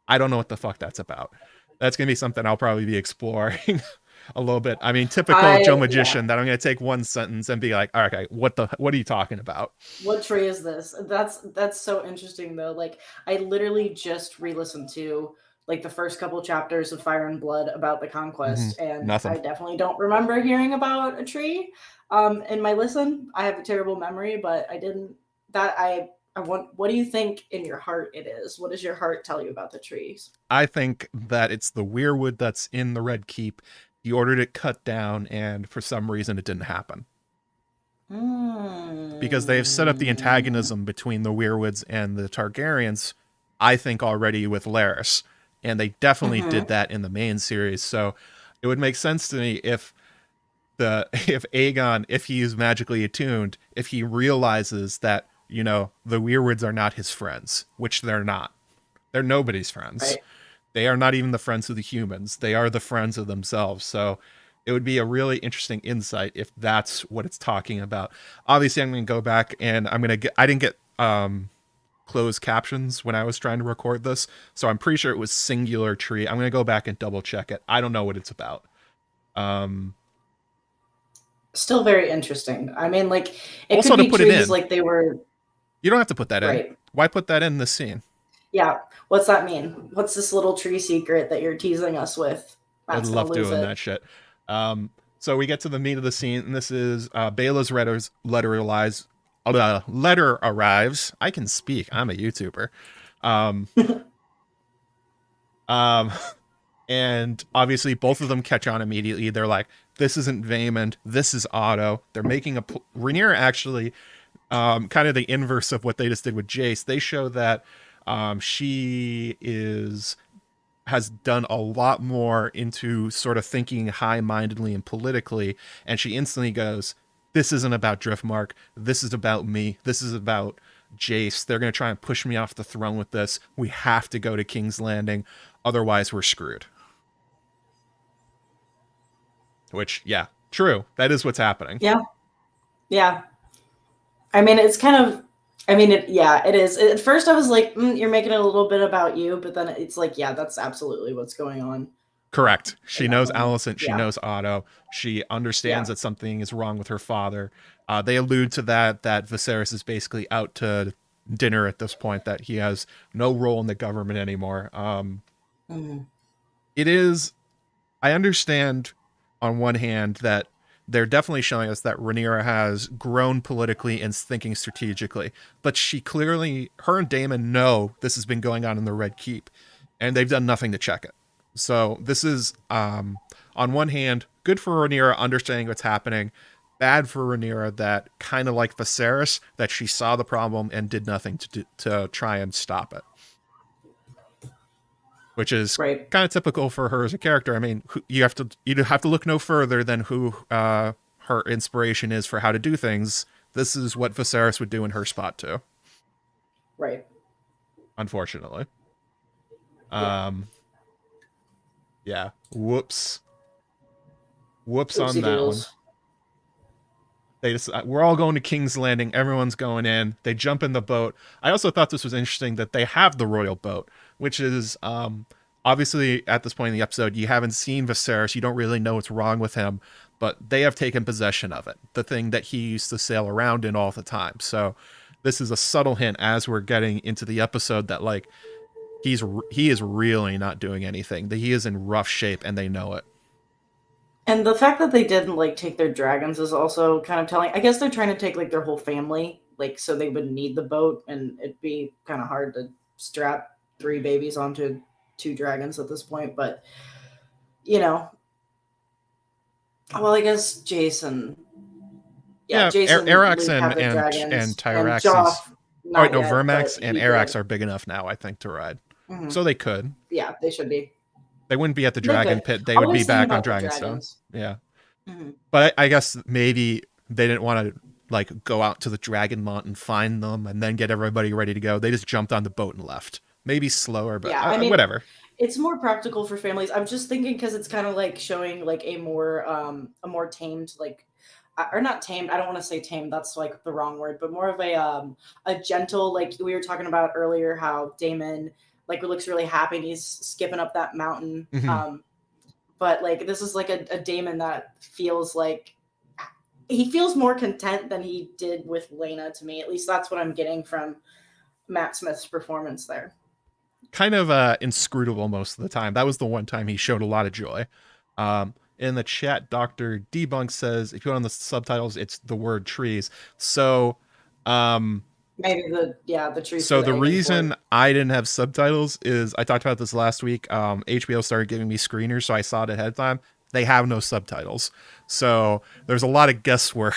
[SPEAKER 2] I don't know what the fuck that's about. That's gonna be something I'll probably be exploring a little bit. I mean, typical Joe
[SPEAKER 1] Yeah.
[SPEAKER 2] Magician that I'm gonna take one sentence and be like, all right, okay, what are you talking about?
[SPEAKER 1] What tree is this? That's so interesting though. Like I literally just re-listened to like the first couple chapters of Fire and Blood about the
[SPEAKER 2] Mm-hmm.
[SPEAKER 1] conquest, and I
[SPEAKER 2] Nothing.
[SPEAKER 1] definitely don't remember hearing about a tree. In my listen, I have a terrible memory, but I didn't. That I want. What do you think in your heart it is? What does your heart tell you about the trees?
[SPEAKER 2] I think that it's the weirwood that's in the Red Keep, He ordered it cut down, and for some reason it didn't happen. Because they have set up the antagonism between the Weirwoods and the Targaryens, I think, already with Larys. And they definitely did that in the main series. So it would make sense to me if Aegon, if he is magically attuned, if he realizes that, you know, the Weirwoods are not his friends, which they're not. They're nobody's friends.
[SPEAKER 1] Right.
[SPEAKER 2] They are not even the friends of the humans. They are the friends of themselves. So it would be a really interesting insight if that's what it's talking about. Obviously, I'm going to go back and I didn't get closed captions when I was trying to record this, so I'm pretty sure it was singular tree. I'm going to go back and double check it. I don't know what it's about.
[SPEAKER 1] Still very interesting. I mean, like, it
[SPEAKER 2] also,
[SPEAKER 1] could
[SPEAKER 2] to
[SPEAKER 1] be
[SPEAKER 2] put
[SPEAKER 1] trees
[SPEAKER 2] it in,
[SPEAKER 1] like they were.
[SPEAKER 2] You don't have to put that
[SPEAKER 1] right.
[SPEAKER 2] in. Why put that in this scene?
[SPEAKER 1] Yeah. What's that mean? What's this little tree secret that you're teasing us with?
[SPEAKER 2] I'd love doing that shit. So we get to the meat of the scene, and this is Bela's letter arrives. I can speak. I'm a YouTuber. And obviously both of them catch on immediately. They're like, this isn't Vaemond, this is Otto. They're making Rhaenyra actually, kind of the inverse of what they just did with Jace. They show that she has done a lot more into sort of thinking high-mindedly and politically, and she instantly goes, this isn't about Driftmark, this is about me, this is about Jace. They're going to try and push me off the throne with this. We have to go to King's Landing, otherwise we're screwed. Which, yeah, true. That is what's happening.
[SPEAKER 1] Yeah. Yeah. I mean, it's kind of, it is. At first I was like, you're making it a little bit about you, but then it's like, yeah, that's absolutely what's going on.
[SPEAKER 2] Correct. She knows Alicent. She knows Otto. She understands that something is wrong with her father. They allude to that Viserys is basically out to dinner at this point, that he has no role in the government anymore. It is, I understand on one hand that they're definitely showing us that Rhaenyra has grown politically and thinking strategically, but her and Daemon know this has been going on in the Red Keep, and they've done nothing to check it. So this is, on one hand, good for Rhaenyra understanding what's happening, bad for Rhaenyra that, kind of like Viserys, that she saw the problem and did nothing to try and stop it. Which is kind of typical for her as a character. I mean, you have to look no further than who her inspiration is for how to do things. This is what Viserys would do in her spot too.
[SPEAKER 1] Right.
[SPEAKER 2] Unfortunately. Yeah. Whoops
[SPEAKER 1] Oopsie
[SPEAKER 2] on that
[SPEAKER 1] doodles.
[SPEAKER 2] one. They just, we're all going to King's Landing. Everyone's going in. They jump in the boat. I also thought this was interesting that they have the royal boat, which is obviously at this point in the episode, you haven't seen Viserys. You don't really know what's wrong with him, but they have taken possession of it, the thing that he used to sail around in all the time. So this is a subtle hint as we're getting into the episode that, like, he is really not doing anything. That he is in rough shape, and they know it.
[SPEAKER 1] And the fact that they didn't, like, take their dragons is also kind of telling. I guess they're trying to take, like, their whole family, like, so they would need the boat, and it'd be kind of hard to strap 3 babies onto 2 dragons at this point. But, you know, well, I guess Jason.
[SPEAKER 2] Yeah,
[SPEAKER 1] Jason,
[SPEAKER 2] Arax and Tagirijus. Oh, no,
[SPEAKER 1] yet,
[SPEAKER 2] Vermax and Arax are big enough now, I think, to ride. So they could.
[SPEAKER 1] Yeah, they should be.
[SPEAKER 2] They wouldn't be at the Dragon Pit. They would be back on Dragonstone. Yeah. But I guess maybe they didn't want to, like, go out to the Dragon Mont and find them and then get everybody ready to go. They just jumped on the boat and left. Maybe slower, but yeah, I mean, whatever.
[SPEAKER 1] It's more practical for families. I'm just thinking because it's kind of like showing, like, a more tamed, like, or not tamed. I don't want to say tamed. That's, like, the wrong word, but more of a gentle, like we were talking about earlier, how Daemon, like, looks really happy and he's skipping up that mountain. But, like, this is like a Daemon that feels like he feels more content than he did with Laena, to me. At least that's what I'm getting from Matt Smith's performance there.
[SPEAKER 2] Kind of inscrutable most of the time. That was the one time he showed a lot of joy. In the chat, Dr. Debunk says, if you go on the subtitles, it's the word trees. So
[SPEAKER 1] maybe the trees.
[SPEAKER 2] So the reason I didn't have subtitles is, I talked about this last week. HBO started giving me screeners, so I saw it ahead of time. they have no subtitles. So there's a lot of guesswork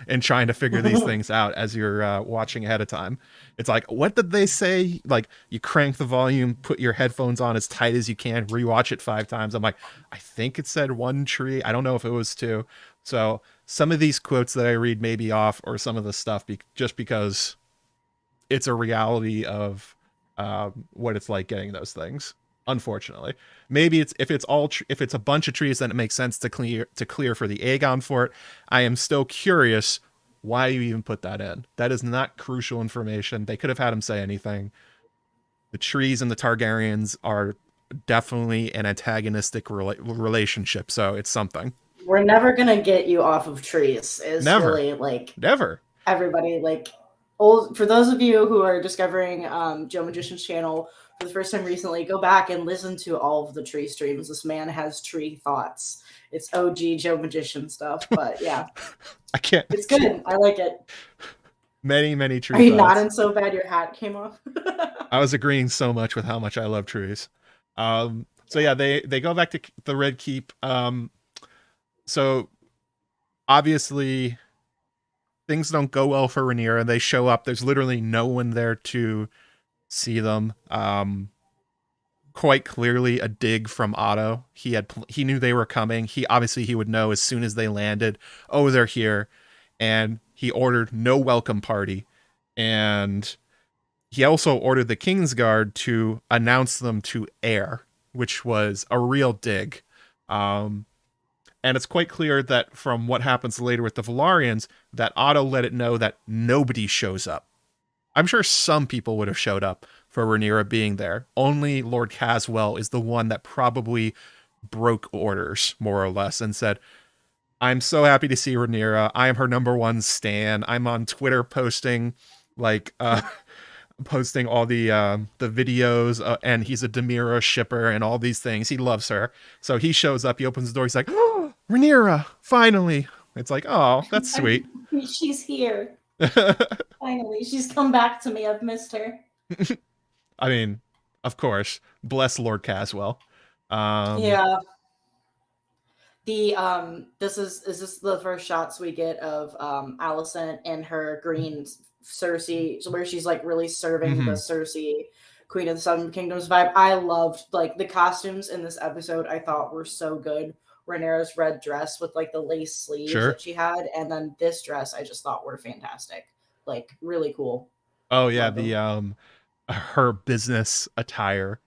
[SPEAKER 2] in trying to figure these things out as you're watching ahead of time. It's like, what did they say? Like, you crank the volume, put your headphones on as tight as you can, rewatch it 5 times. I'm like, I think it said 1 tree. I don't know if it was 2. So some of these quotes that I read may be off, or some of the stuff just because it's a reality of what it's like getting those things. Unfortunately, maybe if it's a bunch of trees, then it makes sense to clear for the Aegon fort. I am still curious why you even put that in. That is not crucial information. They could have had him say anything. The trees and the Targaryens are definitely an antagonistic relationship, so it's something.
[SPEAKER 1] We're never gonna get you off of trees. Is
[SPEAKER 2] Never,
[SPEAKER 1] really like
[SPEAKER 2] never.
[SPEAKER 1] everybody like old. For those of you who are discovering Joe Magician's channel for the first time recently, go back and listen to all of the tree streams. This man has tree thoughts. It's OG Joe Magician stuff, but yeah,
[SPEAKER 2] I can't.
[SPEAKER 1] it's good. I like it.
[SPEAKER 2] Many tree
[SPEAKER 1] Are you
[SPEAKER 2] thoughts.
[SPEAKER 1] nodding so bad your hat came off?
[SPEAKER 2] I was agreeing so much with how much I love trees. So yeah, they go back to the Red Keep. So obviously things don't go well for Rhaenyra. They show up. There's literally no one there to see them. Quite clearly a dig from Otto. He knew they were coming. He would know as soon as they landed, oh, they're here. And he ordered no welcome party. And he also ordered the Kingsguard to announce them to air, which was a real dig. And it's quite clear that from what happens later with the Velaryons, that Otto let it know that nobody shows up. I'm sure some people would have showed up for Rhaenyra being there. Only Lord Caswell is the one that probably broke orders, more or less, and said, I'm so happy to see Rhaenyra. I am her number one stan. I'm on Twitter posting posting all the videos, and he's a Demira shipper and all these things. He loves her. So he shows up, he opens the door, he's like, oh, Rhaenyra, finally. It's like, oh, that's sweet.
[SPEAKER 1] She's here. Finally, she's come back to me. I've missed her.
[SPEAKER 2] I mean, of course, bless Lord Caswell.
[SPEAKER 1] Yeah. The this is the first shots we get of Alicent and her green Cersei, where she's like really serving the Cersei Queen of the Seven Kingdoms vibe. I loved like the costumes in this episode. I thought were so good. Rhaenyra's red dress with like the lace sleeves that she had, and then this dress I just thought were fantastic. Like really cool.
[SPEAKER 2] Oh yeah, the her business attire.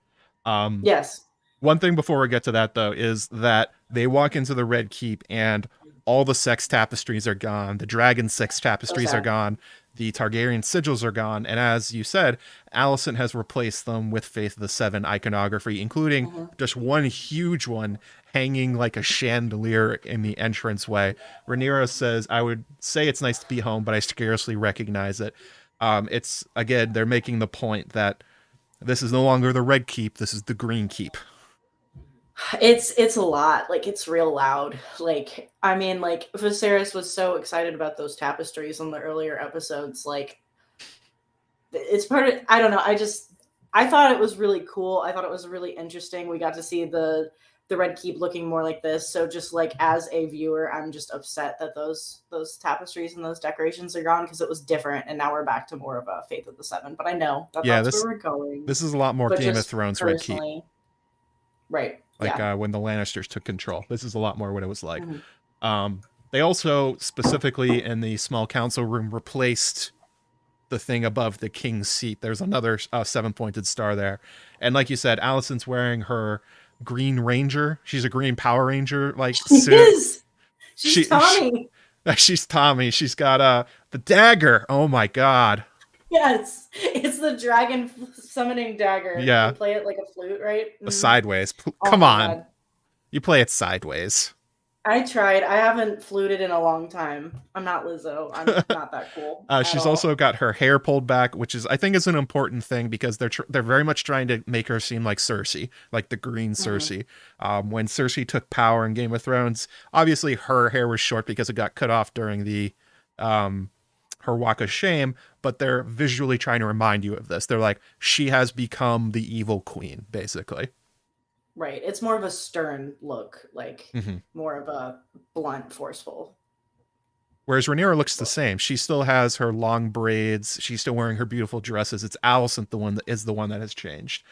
[SPEAKER 1] Yes.
[SPEAKER 2] One thing before we get to that though is that they walk into the Red Keep and all the sex tapestries are gone. The dragon sex tapestries are gone. The Targaryen sigils are gone. And as you said, Alicent has replaced them with Faith of the Seven iconography, including just one huge one hanging like a chandelier in the entranceway. Rhaenyra says, I would say it's nice to be home, but I scarcely recognize it. It's, again, they're making the point that this is no longer the Red Keep, this is the Green Keep.
[SPEAKER 1] It's a lot. Like, it's real loud. Like, I mean, like, Viserys was so excited about those tapestries in the earlier episodes. Like, it's part of, I don't know. I thought it was really cool. I thought it was really interesting. We got to see the Red Keep looking more like this. So just like as a viewer, I'm just upset that those tapestries and those decorations are gone because it was different. And now we're back to more of a Faith of the Seven. But I know that's where we're going.
[SPEAKER 2] This is a lot more Game of Thrones Red Keep.
[SPEAKER 1] Right.
[SPEAKER 2] Like when the Lannisters took control. This is a lot more what it was like. They also specifically in the small council room replaced the thing above the king's seat. There's another 7-pointed star there. And like you said, Alicent's wearing her Green Ranger. She's a Green Power Ranger. Like
[SPEAKER 1] she is. She's Tommy.
[SPEAKER 2] She's Tommy. She's got the dagger. Oh my god.
[SPEAKER 1] Yes, it's the dragon summoning dagger.
[SPEAKER 2] Yeah.
[SPEAKER 1] You play it like a flute, right?
[SPEAKER 2] Sideways. Come on. God. You play it sideways.
[SPEAKER 1] I tried. I haven't fluted in a long time. I'm not Lizzo. I'm not that cool.
[SPEAKER 2] She's also got her hair pulled back, which is, I think, is an important thing because they're very much trying to make her seem like Cersei, like the green Cersei. When Cersei took power in Game of Thrones, obviously her hair was short because it got cut off during the her Walk of Shame, but they're visually trying to remind you of this. They're like, she has become the evil queen, basically.
[SPEAKER 1] Right. It's more of a stern look, like
[SPEAKER 2] Mm-hmm.
[SPEAKER 1] more of a blunt, forceful
[SPEAKER 2] Whereas Rhaenyra looks the
[SPEAKER 1] look.
[SPEAKER 2] same. She still has her long braids. She's still wearing her beautiful dresses. It's Alicent the one that has changed.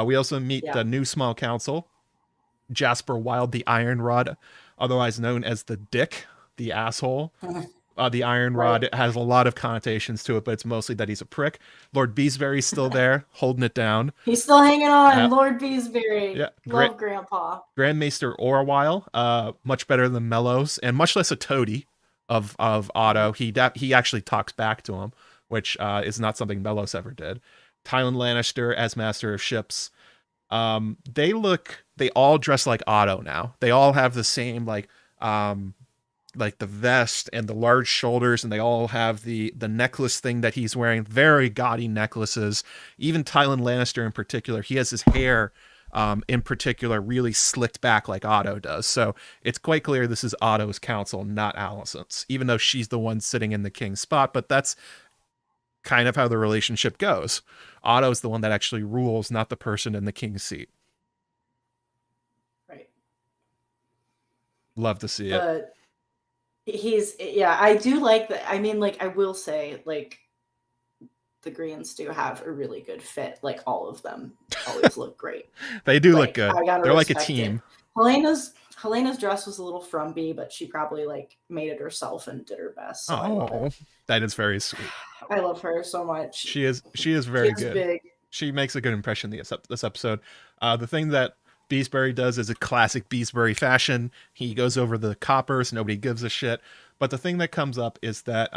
[SPEAKER 2] We also meet
[SPEAKER 1] Yeah.
[SPEAKER 2] the new small council, Jasper Wild, the Iron Rod, otherwise known as the Dick, the asshole. The Iron
[SPEAKER 1] Right.
[SPEAKER 2] Rod has a lot of connotations to it, but it's mostly that he's a prick. Lord Beesbury's still there, holding it down.
[SPEAKER 1] He's still hanging on,
[SPEAKER 2] Uh,
[SPEAKER 1] Lord Beesbury.
[SPEAKER 2] yeah,
[SPEAKER 1] Love Grandpa.
[SPEAKER 2] Grand Maester Orwyle, much better than Mellows, and much less a toady of Otto. He actually talks back to him, which is not something Mellows ever did. Tywin Lannister as Master of Ships. They all dress like Otto now. They all have the same like the vest and the large shoulders, and they all have the necklace thing that he's wearing, very gaudy necklaces. Even Tywin Lannister in particular, he has his hair in particular really slicked back like Otto does. So it's quite clear this is Otto's council, not Alicent's, even though she's the one sitting in the king's spot. But that's kind of how the relationship goes. Otto's the one that actually rules, not the person in the king's seat.
[SPEAKER 1] Right.
[SPEAKER 2] Love to see it.
[SPEAKER 1] But I do like that. I mean, like, I will say, like, the Greens do have a really good fit. Like, all of them always look great.
[SPEAKER 2] They do look
[SPEAKER 1] Like,
[SPEAKER 2] good.
[SPEAKER 1] I gotta
[SPEAKER 2] They're like a
[SPEAKER 1] respect
[SPEAKER 2] team.
[SPEAKER 1] it. Helena's dress was a little frumpy, but she probably like made it herself and did her best. So I love it.
[SPEAKER 2] That is very sweet.
[SPEAKER 1] I love her so much.
[SPEAKER 2] She is very good.
[SPEAKER 1] Big.
[SPEAKER 2] She makes a good impression this episode. The thing that Beesbury does is a classic Beesbury fashion. He goes over the coppers, nobody gives a shit. But the thing that comes up is that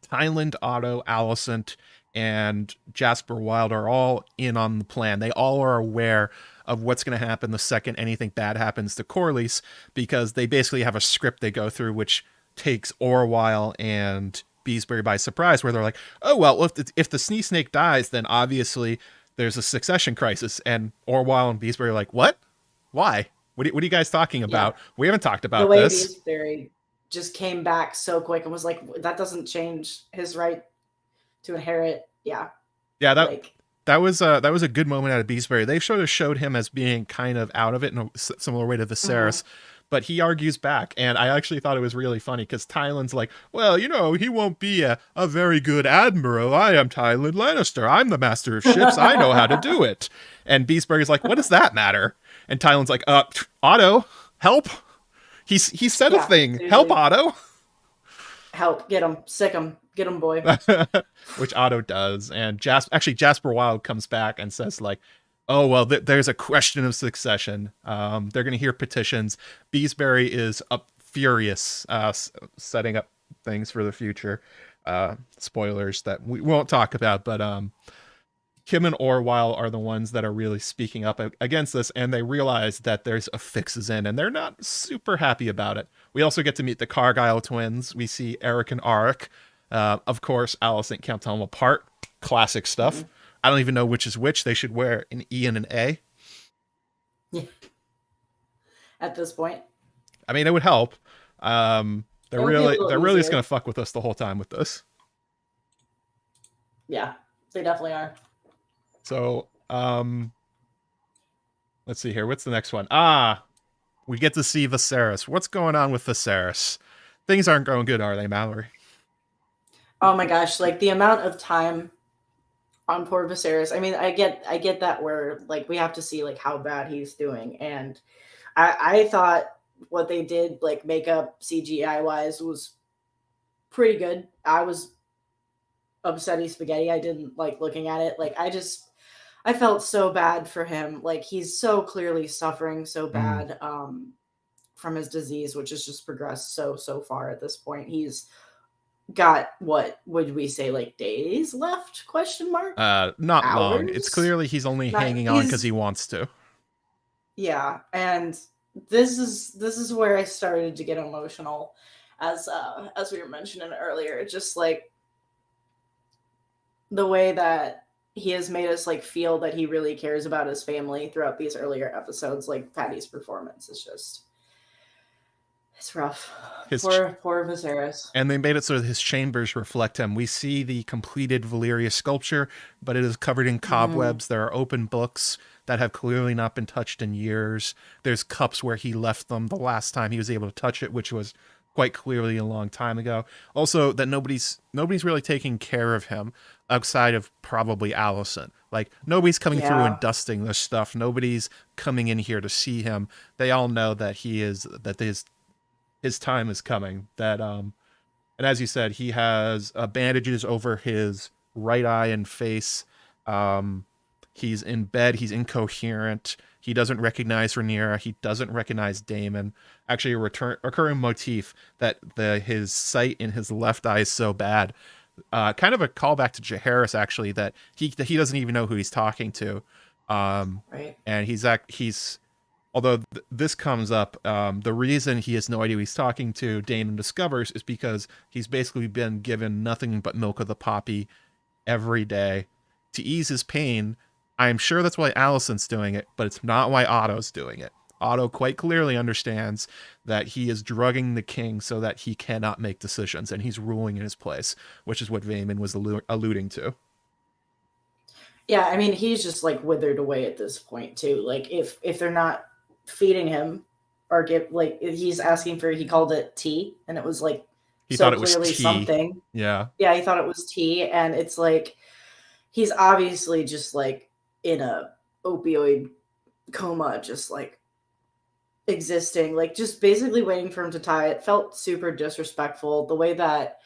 [SPEAKER 2] Tyland, Otto, Alicent, and Jasper Wild are all in on the plan. They all are aware of what's going to happen the second anything bad happens to Corlys, because they basically have a script they go through, which takes Orwyle and Beesbury by surprise, where they're like, oh, well, if the Snee Snake dies, then obviously there's a succession crisis. And Orwyle and Beesbury are like, what? Why? What are you guys talking about? Yeah. We haven't talked about this.
[SPEAKER 1] Beesbury just came back so quick and was like, that doesn't change his right to inherit. Yeah.
[SPEAKER 2] That was a good moment out of Beesbury. They sort of showed him as being kind of out of it in a similar way to Viserys, but he argues back, and I actually thought it was really funny because Tyland's like, well, he won't be a very good admiral. I am Tyland Lannister. I'm the master of ships. I know how to do it. And Beesbury's like, what does that matter? And Tyland's like, Otto, help. He said a thing. Seriously. Help, Otto.
[SPEAKER 1] Help. Get him. Sick him. Get him, boy.
[SPEAKER 2] Which Otto does. And Jasper Wild comes back and says, like, oh, well, there's a question of succession. They're going to hear petitions. Beesbury is furious, setting up things for the future. Spoilers that we won't talk about, but Kim and Orwyle are the ones that are really speaking up against this, and they realize that there's a fixes in, and they're not super happy about it. We also get to meet the Cargyle twins. We see Eric and Arik. Of course, Alicent can't tell them apart. Classic stuff. Mm-hmm. I don't even know which is which. They should wear an E and an A.
[SPEAKER 1] Yeah. At this point.
[SPEAKER 2] I mean, it would help. They're really just going to fuck with us the whole time with this.
[SPEAKER 1] Yeah, they definitely are.
[SPEAKER 2] So, let's see here. What's the next one? We get to see Viserys. What's going on with Viserys? Things aren't going good, are they, Mallory?
[SPEAKER 1] Oh my gosh, like the amount of time on poor Viserys. I mean, I get that where like we have to see like how bad he's doing, and I thought what they did like makeup CGI wise was pretty good. I was upsetty spaghetti. I didn't like looking at it. Like I felt so bad for him. Like he's so clearly suffering so bad from his disease, which has just progressed so far at this point. He's got, what would we say, like days left? Question mark?
[SPEAKER 2] Not hours? Long. It's clearly he's only hanging on because he wants to.
[SPEAKER 1] Yeah, and this is where I started to get emotional, as we were mentioning earlier. Just like the way that he has made us like feel that he really cares about his family throughout these earlier episodes. Like Patty's performance is just It's rough.
[SPEAKER 2] His
[SPEAKER 1] Poor Viserys.
[SPEAKER 2] and they made it so that his chambers reflect him. We see the completed Valyria sculpture, but it is covered in cobwebs. There are open books that have clearly not been touched in years. There's cups where he left them the last time he was able to touch it, which was quite clearly a long time ago. Also, that nobody's really taking care of him outside of probably Allison. Like, nobody's coming through and dusting this stuff. Nobody's coming in here to see him. They all know that his time is coming. And as you said, he has bandages over his right eye and face. He's in bed. He's incoherent. He doesn't recognize Rhaenyra. He doesn't recognize Daemon. Actually, a recurring motif that his sight in his left eye is so bad. Kind of a callback to Jaehaerys, actually, that he doesn't even know who he's talking to.
[SPEAKER 1] Right.
[SPEAKER 2] And he's although this comes up, the reason he has no idea who he's talking to, Daemon discovers, is because he's basically been given nothing but milk of the poppy every day to ease his pain. I'm sure that's why Alicent's doing it, but it's not why Otto's doing it. Otto quite clearly understands that he is drugging the king so that he cannot make decisions, and he's ruling in his place, which is what Vaemon was alluding to.
[SPEAKER 1] Yeah, I mean, he's just like withered away at this point too. Like if they're not feeding him or he's asking for, he called it tea, and it was like
[SPEAKER 2] he
[SPEAKER 1] so
[SPEAKER 2] thought it was
[SPEAKER 1] clearly
[SPEAKER 2] tea.
[SPEAKER 1] something.
[SPEAKER 2] Yeah,
[SPEAKER 1] he thought it was tea, and it's like he's obviously just like in a opioid coma, just like existing, like just basically waiting for him to die. It felt super disrespectful the way that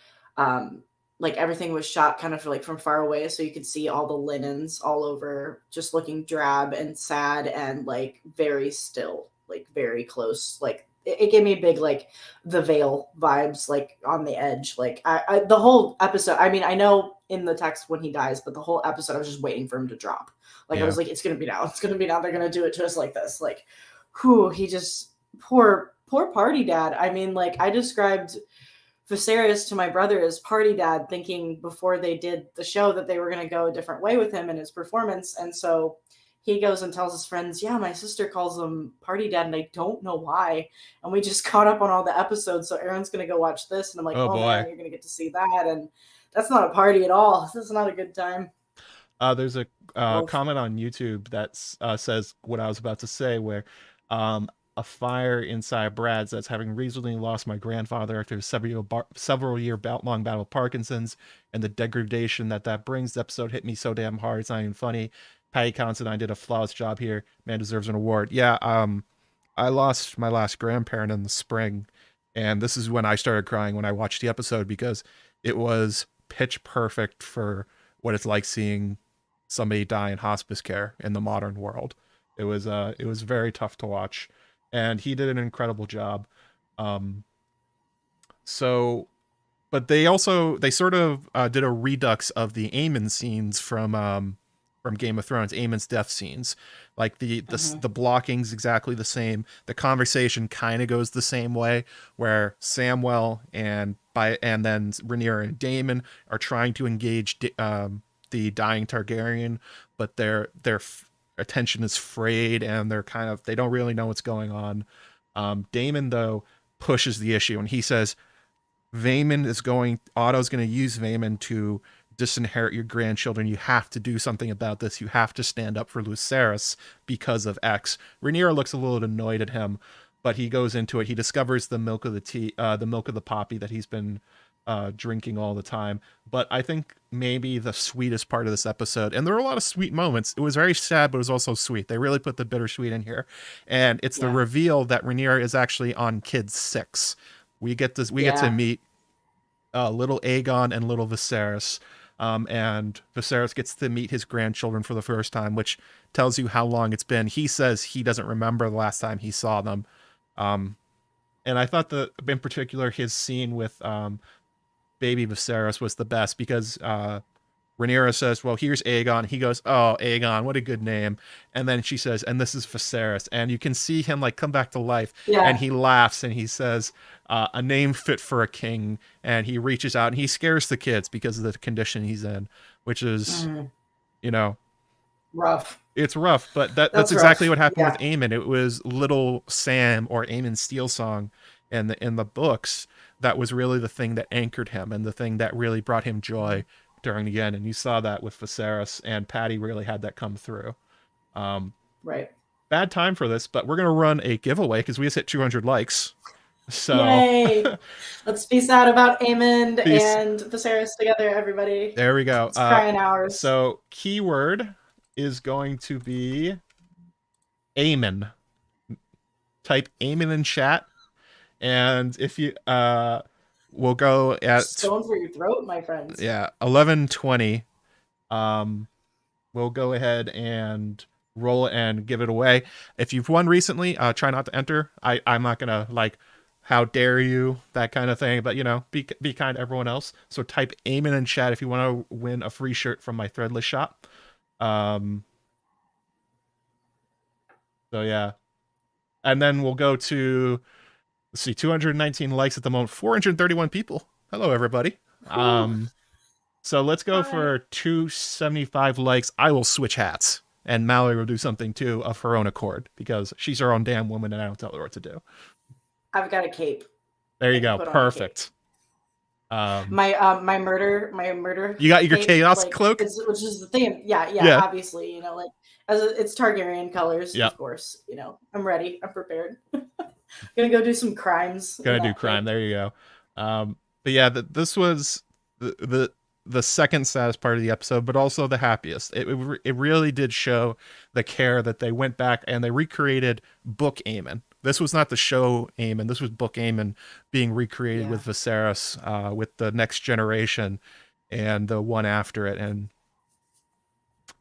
[SPEAKER 1] like everything was shot kind of like from far away, so you could see all the linens all over, just looking drab and sad and like very still, like very close. Like it gave me a big like The Veil vibes, like on the edge. Like I the whole episode, I mean, I know in the text when he dies, but the whole episode I was just waiting for him to drop. Like I was like, it's gonna be now, it's gonna be now. They're gonna do it to us like this. Like, whew, he just poor party dad. I mean, like I described Viserys to my brother as party dad, thinking before they did the show that they were going to go a different way with him and his performance. And so he goes and tells his friends, yeah, my sister calls him party dad, and I don't know why. And we just caught up on all the episodes, so Aaron's going to go watch this. And I'm like, oh man, you're going to get to see that. And that's not a party at all. This is not a good time.
[SPEAKER 2] There's a comment on YouTube that says what I was about to say, where a fire inside Brad's that's having recently lost my grandfather after a several year long battle with Parkinson's, and the degradation that brings. The episode hit me so damn hard, it's not even funny. Patty Considine did a flawless job here. Man deserves an award. Yeah, I lost my last grandparent in the spring, and this is when I started crying when I watched the episode, because it was pitch perfect for what it's like seeing somebody die in hospice care in the modern world. It was very tough to watch, and he did an incredible job. But they sort of did a redux of the Aemon scenes from Game of Thrones, Aemon's death scenes. Like the blocking's exactly the same. The conversation kind of goes the same way, where Samwell and then Rhaenyra and Daemon are trying to engage the dying Targaryen, but their attention is frayed, and they don't really know what's going on. Daemon, though, pushes the issue, and he says Otto's going to use Vaemon to disinherit your grandchildren. You have to do something about this. You have to stand up for Lucerys because of X. Rhaenyra looks a little annoyed at him, but he goes into it. He discovers the milk of the poppy that he's been drinking all the time. But I think maybe the sweetest part of this episode, and there are a lot of sweet moments. It was very sad, but it was also sweet. They really put the bittersweet in here, and it's the reveal that Rhaenyra is actually on kid 6. We get to meet little Aegon and little Viserys. And Viserys gets to meet his grandchildren for the first time, which tells you how long it's been. He says he doesn't remember the last time he saw them. And I thought that, in particular, his scene with baby Viserys was the best, because Rhaenyra says, well, here's Aegon. He goes, oh, Aegon, what a good name. And then she says, and this is Viserys. And you can see him like come back to life. Yeah. And he laughs and he says, a name fit for a king. And he reaches out and he scares the kids because of the condition he's in, which is,
[SPEAKER 1] rough.
[SPEAKER 2] It's rough, but that's exactly what happened with Aemon. It was little Sam, or Aemon Steelsong, And in the books, that was really the thing that anchored him and the thing that really brought him joy during the end. And you saw that with Viserys, and Patty really had that come through.
[SPEAKER 1] Right.
[SPEAKER 2] Bad time for this, but we're going to run a giveaway because we just hit 200 likes. So
[SPEAKER 1] Yay! Let's be sad about Aemond
[SPEAKER 2] peace.
[SPEAKER 1] and Viserys together, everybody.
[SPEAKER 2] There we go.
[SPEAKER 1] It's crying hours.
[SPEAKER 2] So keyword is going to be Aemon. Type Aemon in chat, and if you we'll go at
[SPEAKER 1] stone for your throat, my friends.
[SPEAKER 2] Yeah, 11:20. We'll go ahead and roll it and give it away. If you've won recently, try not to enter. I'm not gonna like, how dare you, that kind of thing. But be kind to everyone else. So type Aemon in chat if you want to win a free shirt from my Threadless shop. So yeah, and then we'll go to, let's see, 219 likes at the moment, 431 people. Hello, everybody. So let's go for 275 likes. I will switch hats, and Mallory will do something too of her own accord because she's her own damn woman, and I don't tell her what to do.
[SPEAKER 1] I've got a cape.
[SPEAKER 2] There you go. Perfect.
[SPEAKER 1] My murder.
[SPEAKER 2] You got your chaos cloak,
[SPEAKER 1] which is the thing. Yeah. Obviously, like, as it's Targaryen colors, of course. I'm ready. I'm prepared. Gonna go do some crimes.
[SPEAKER 2] Gonna do crime. There you go. But yeah, this was the second saddest part of the episode, but also the happiest. It really did show the care that they went back and they recreated Book Aemon. This was not the show Aemon. This was Book Aemon being recreated with Viserys, with the next generation and the one after it. And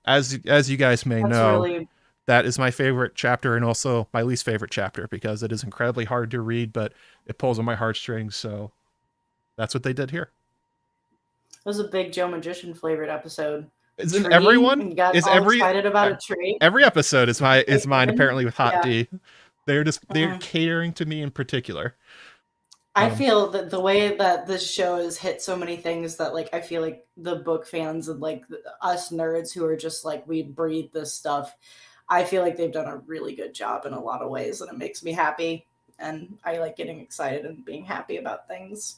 [SPEAKER 2] as you guys may know, that is my favorite chapter and also my least favorite chapter because it is incredibly hard to read, but it pulls on my heartstrings. So that's what they did here.
[SPEAKER 1] It was a big Joe Magician flavored episode.
[SPEAKER 2] Isn't everyone?
[SPEAKER 1] And got excited about a tree.
[SPEAKER 2] Every episode is mine apparently with Hot D. They're catering to me in particular.
[SPEAKER 1] I feel that the way that this show has hit so many things that, like, I feel like the book fans and like us nerds who are just like, we breathe this stuff, I feel like they've done a really good job in a lot of ways, and it makes me happy. And I like getting excited and being happy about things.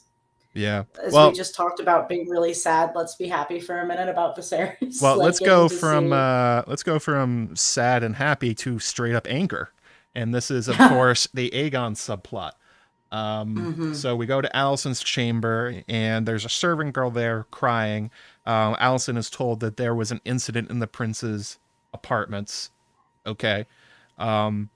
[SPEAKER 2] Yeah.
[SPEAKER 1] As we just talked about being really sad, let's be happy for a minute about Viserys.
[SPEAKER 2] Well, let's go from sad and happy to straight up anger. And this is, of course, the Aegon subplot. So we go to Alicent's chamber, and there's a servant girl there crying. Alicent is told that there was an incident in the prince's apartments. Okay. I'm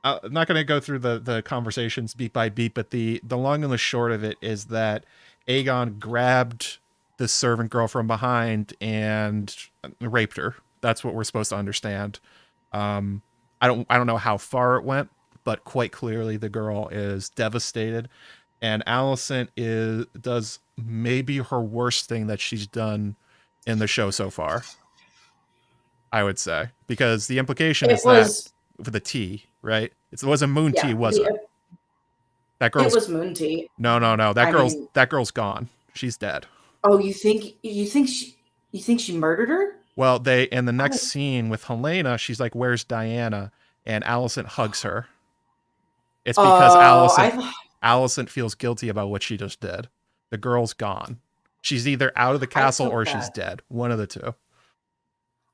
[SPEAKER 2] not going to go through the conversations beat by beat, but the long and the short of it is that Aegon grabbed the servant girl from behind and raped her. That's what we're supposed to understand. I don't know how far it went, but quite clearly the girl is devastated, and Alicent does maybe her worst thing that she's done in the show so far, I would say, because the implication is that for the tea, right? It wasn't Moon Tea, was it? It
[SPEAKER 1] was Moon Tea.
[SPEAKER 2] No. That girl's gone. She's dead.
[SPEAKER 1] Oh, you think she murdered her?
[SPEAKER 2] Well, in the next scene with Helena, she's like, "Where's Diana?" And Alicent hugs her. It's because Alicent feels guilty about what she just did. The girl's gone. She's either out of the castle or she's dead. One of the two.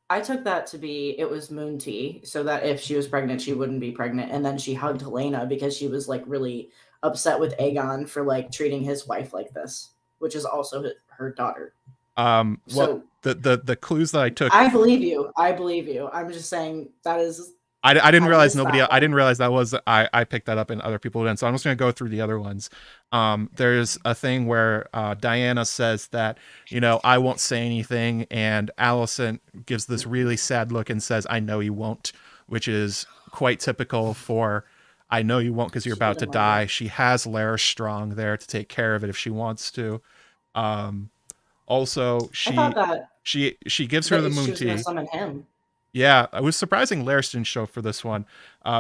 [SPEAKER 1] I took that to be it was Moon Tea, so that if she was pregnant, she wouldn't be pregnant. And then she hugged Helena because she was like really upset with Aegon for like treating his wife like this, which is also her daughter.
[SPEAKER 2] Well, the clues that I took,
[SPEAKER 1] I believe you. I'm just saying that is.
[SPEAKER 2] I didn't realize I didn't realize that was. I picked that up and other people didn't. So I'm just going to go through the other ones. There's a thing where Diana says that, I won't say anything, and Alicent gives this really sad look and says, "I know you won't," which is quite typical for "I know you won't" because you're about to die. She has Larys Strong there to take care of it if she wants to. Also, she gives her the Moon Tea.
[SPEAKER 1] Summon him.
[SPEAKER 2] Yeah, it was surprising Larys didn't show for this one.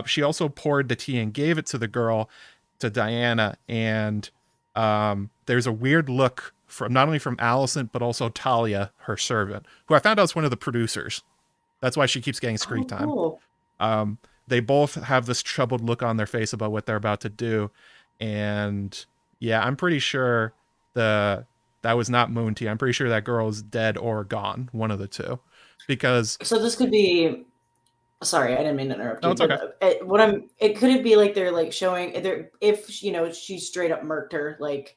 [SPEAKER 2] She also poured the tea and gave it to the girl, to Diana, and there's a weird look from not only from Alicent but also Talia, her servant, who I found out is one of the producers. That's why she keeps getting screen time. Cool. They both have this troubled look on their face about what they're about to do, And yeah, I'm pretty sure the that was not Moon Tea. I'm pretty sure that girl is dead or gone, one of the two. Because
[SPEAKER 1] So this could be. Sorry, I didn't mean to interrupt
[SPEAKER 2] no,
[SPEAKER 1] you,
[SPEAKER 2] it's okay.
[SPEAKER 1] but what I'm. It could it be like they're like showing there if she straight up murked her like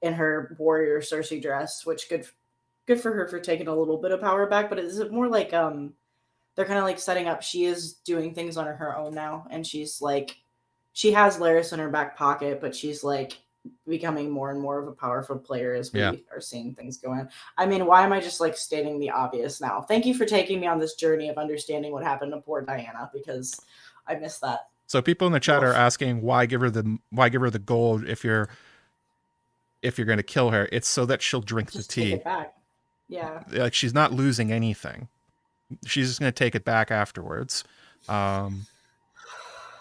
[SPEAKER 1] in her warrior Cersei dress, which good for her for taking a little bit of power back. But is it more like they're kind of like setting up she is doing things on her own now, and she's like she has Laris in her back pocket, but she's like becoming more and more of a powerful player as
[SPEAKER 2] Yeah.
[SPEAKER 1] we are seeing things go in. I mean, why am I just like stating the obvious now? Thank you for taking me on this journey of understanding what happened to poor Diana, because I missed that.
[SPEAKER 2] So people in the chat are asking why give her the gold if you're going to kill her. It's so that she'll drink
[SPEAKER 1] Just
[SPEAKER 2] the
[SPEAKER 1] take
[SPEAKER 2] tea.
[SPEAKER 1] it back. Yeah.
[SPEAKER 2] Like she's not losing anything. She's just going to take it back afterwards.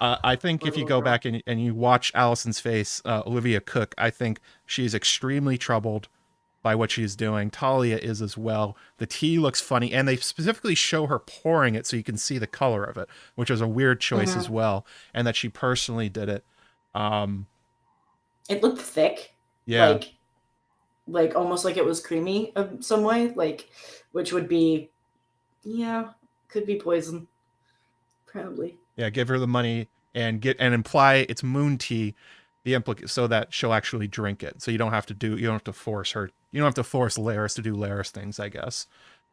[SPEAKER 2] I think if you go back and you watch Allison's face, Olivia Cook, I think she's extremely troubled by what she's doing. Talia is as well. The tea looks funny, and they specifically show her pouring it so you can see the color of it, which is a weird choice as well, and that she personally did it.
[SPEAKER 1] It looked thick.
[SPEAKER 2] Yeah.
[SPEAKER 1] Like almost like it was creamy in some way, like which would be could be poison. Probably.
[SPEAKER 2] Yeah, give her the money and imply it's moon tea, so that she'll actually drink it. So you don't have to force her. You don't have to force Laris to do Laris things, I guess.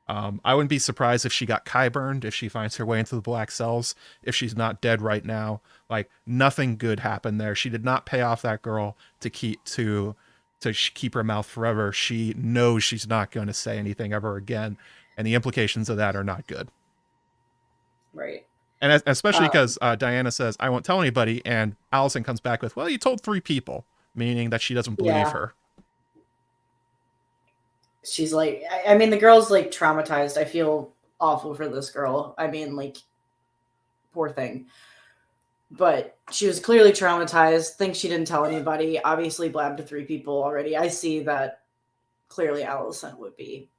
[SPEAKER 2] I wouldn't be surprised if she got Kai burned, if she finds her way into the black cells, if she's not dead right now. Like nothing good happened there. She did not pay off that girl to keep her mouth forever. She knows she's not going to say anything ever again, and the implications of that are not good.
[SPEAKER 1] Right.
[SPEAKER 2] And especially because Diana says, I won't tell anybody. And Allison comes back with, well, you told 3 people, meaning that she doesn't believe her.
[SPEAKER 1] She's like, I mean, the girl's like traumatized. I feel awful for this girl. I mean, like, poor thing. But she was clearly traumatized. Thinks she didn't tell anybody. Obviously blabbed to 3 people already. I see that clearly Allison would be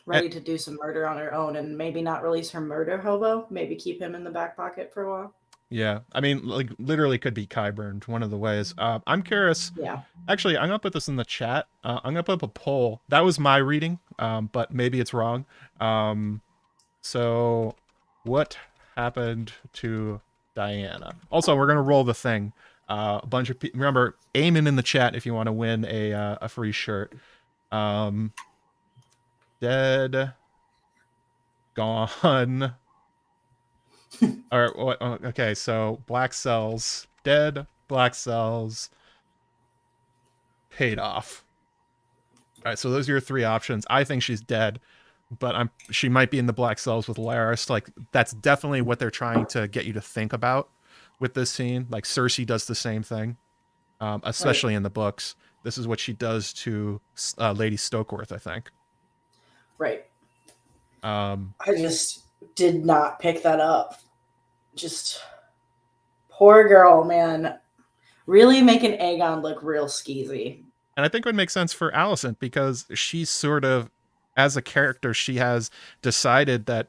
[SPEAKER 1] ready to do some murder on her own, and maybe not release her murder hobo. Maybe keep him in the back pocket for a while.
[SPEAKER 2] Yeah, I mean, like literally could be Kai burned, one of the ways. I'm curious.
[SPEAKER 1] Yeah.
[SPEAKER 2] Actually, I'm gonna put this in the chat. I'm gonna put up a poll. That was my reading, but maybe it's wrong. So, what happened to Diana? Also, we're gonna roll the thing. A bunch of people. Remember, aim in the chat if you want to win a free shirt. Dead, gone. Or what? Okay, so black cells, dead, black cells, paid off. All right, so those are your 3 options. I think she's dead, but she might be in the black cells with Laris. Like that's definitely what they're trying to get you to think about with this scene. Like Cersei does the same thing, especially in the books. This is what she does to Lady Stokeworth, I think.
[SPEAKER 1] Right. I just did not pick that up. Just poor girl, man. Really making Aegon look real skeezy.
[SPEAKER 2] And I think it would make sense for Alicent because she's sort of, as a character, she has decided that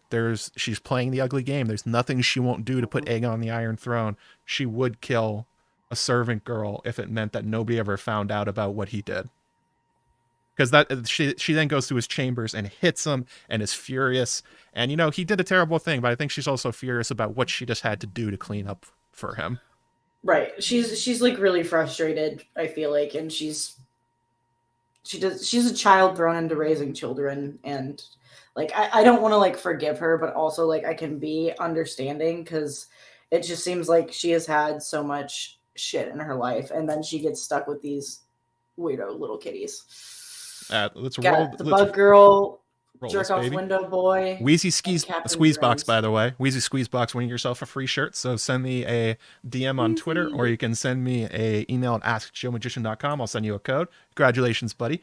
[SPEAKER 2] she's playing the ugly game. There's nothing she won't do to put Aegon on the Iron Throne. She would kill a servant girl if it meant that nobody ever found out about what he did. Because she then goes to his chambers and hits him and is furious. And, he did a terrible thing, but I think she's also furious about what she just had to do to clean up for him.
[SPEAKER 1] Right. She's like really frustrated, I feel like, and she's a child thrown into raising children, and like I don't want to like forgive her, but also like I can be understanding because it just seems like she has had so much shit in her life, and then she gets stuck with these weirdo little kitties.
[SPEAKER 2] Let's roll
[SPEAKER 1] the bug girl, jerk off
[SPEAKER 2] baby.
[SPEAKER 1] window boy,
[SPEAKER 2] Wheezy squeeze box, by the way. Wheezy squeeze box winning yourself a free shirt. So send me a DM on Twitter, or you can send me a email at AskJoeMagician.com. I'll send you a code. Congratulations, buddy.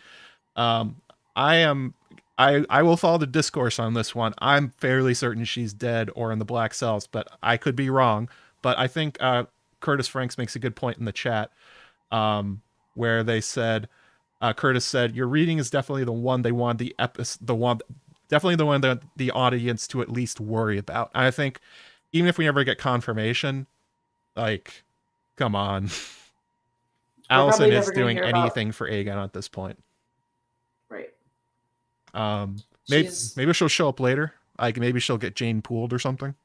[SPEAKER 2] I will follow the discourse on this one. I'm fairly certain she's dead or in the black cells, but I could be wrong. But I think Curtis Franks makes a good point in the chat, where they said, Curtis said, your reading is definitely the one they want definitely the one that the audience to at least worry about. And I think even if we never get confirmation, like, Come on.
[SPEAKER 1] We're
[SPEAKER 2] Alicent
[SPEAKER 1] probably
[SPEAKER 2] is
[SPEAKER 1] never going to
[SPEAKER 2] doing
[SPEAKER 1] hear
[SPEAKER 2] anything
[SPEAKER 1] about.
[SPEAKER 2] for Aegon at this point.
[SPEAKER 1] Right.
[SPEAKER 2] Maybe
[SPEAKER 1] She's.
[SPEAKER 2] maybe she'll show up later. Like maybe she'll get Jane pooled or something.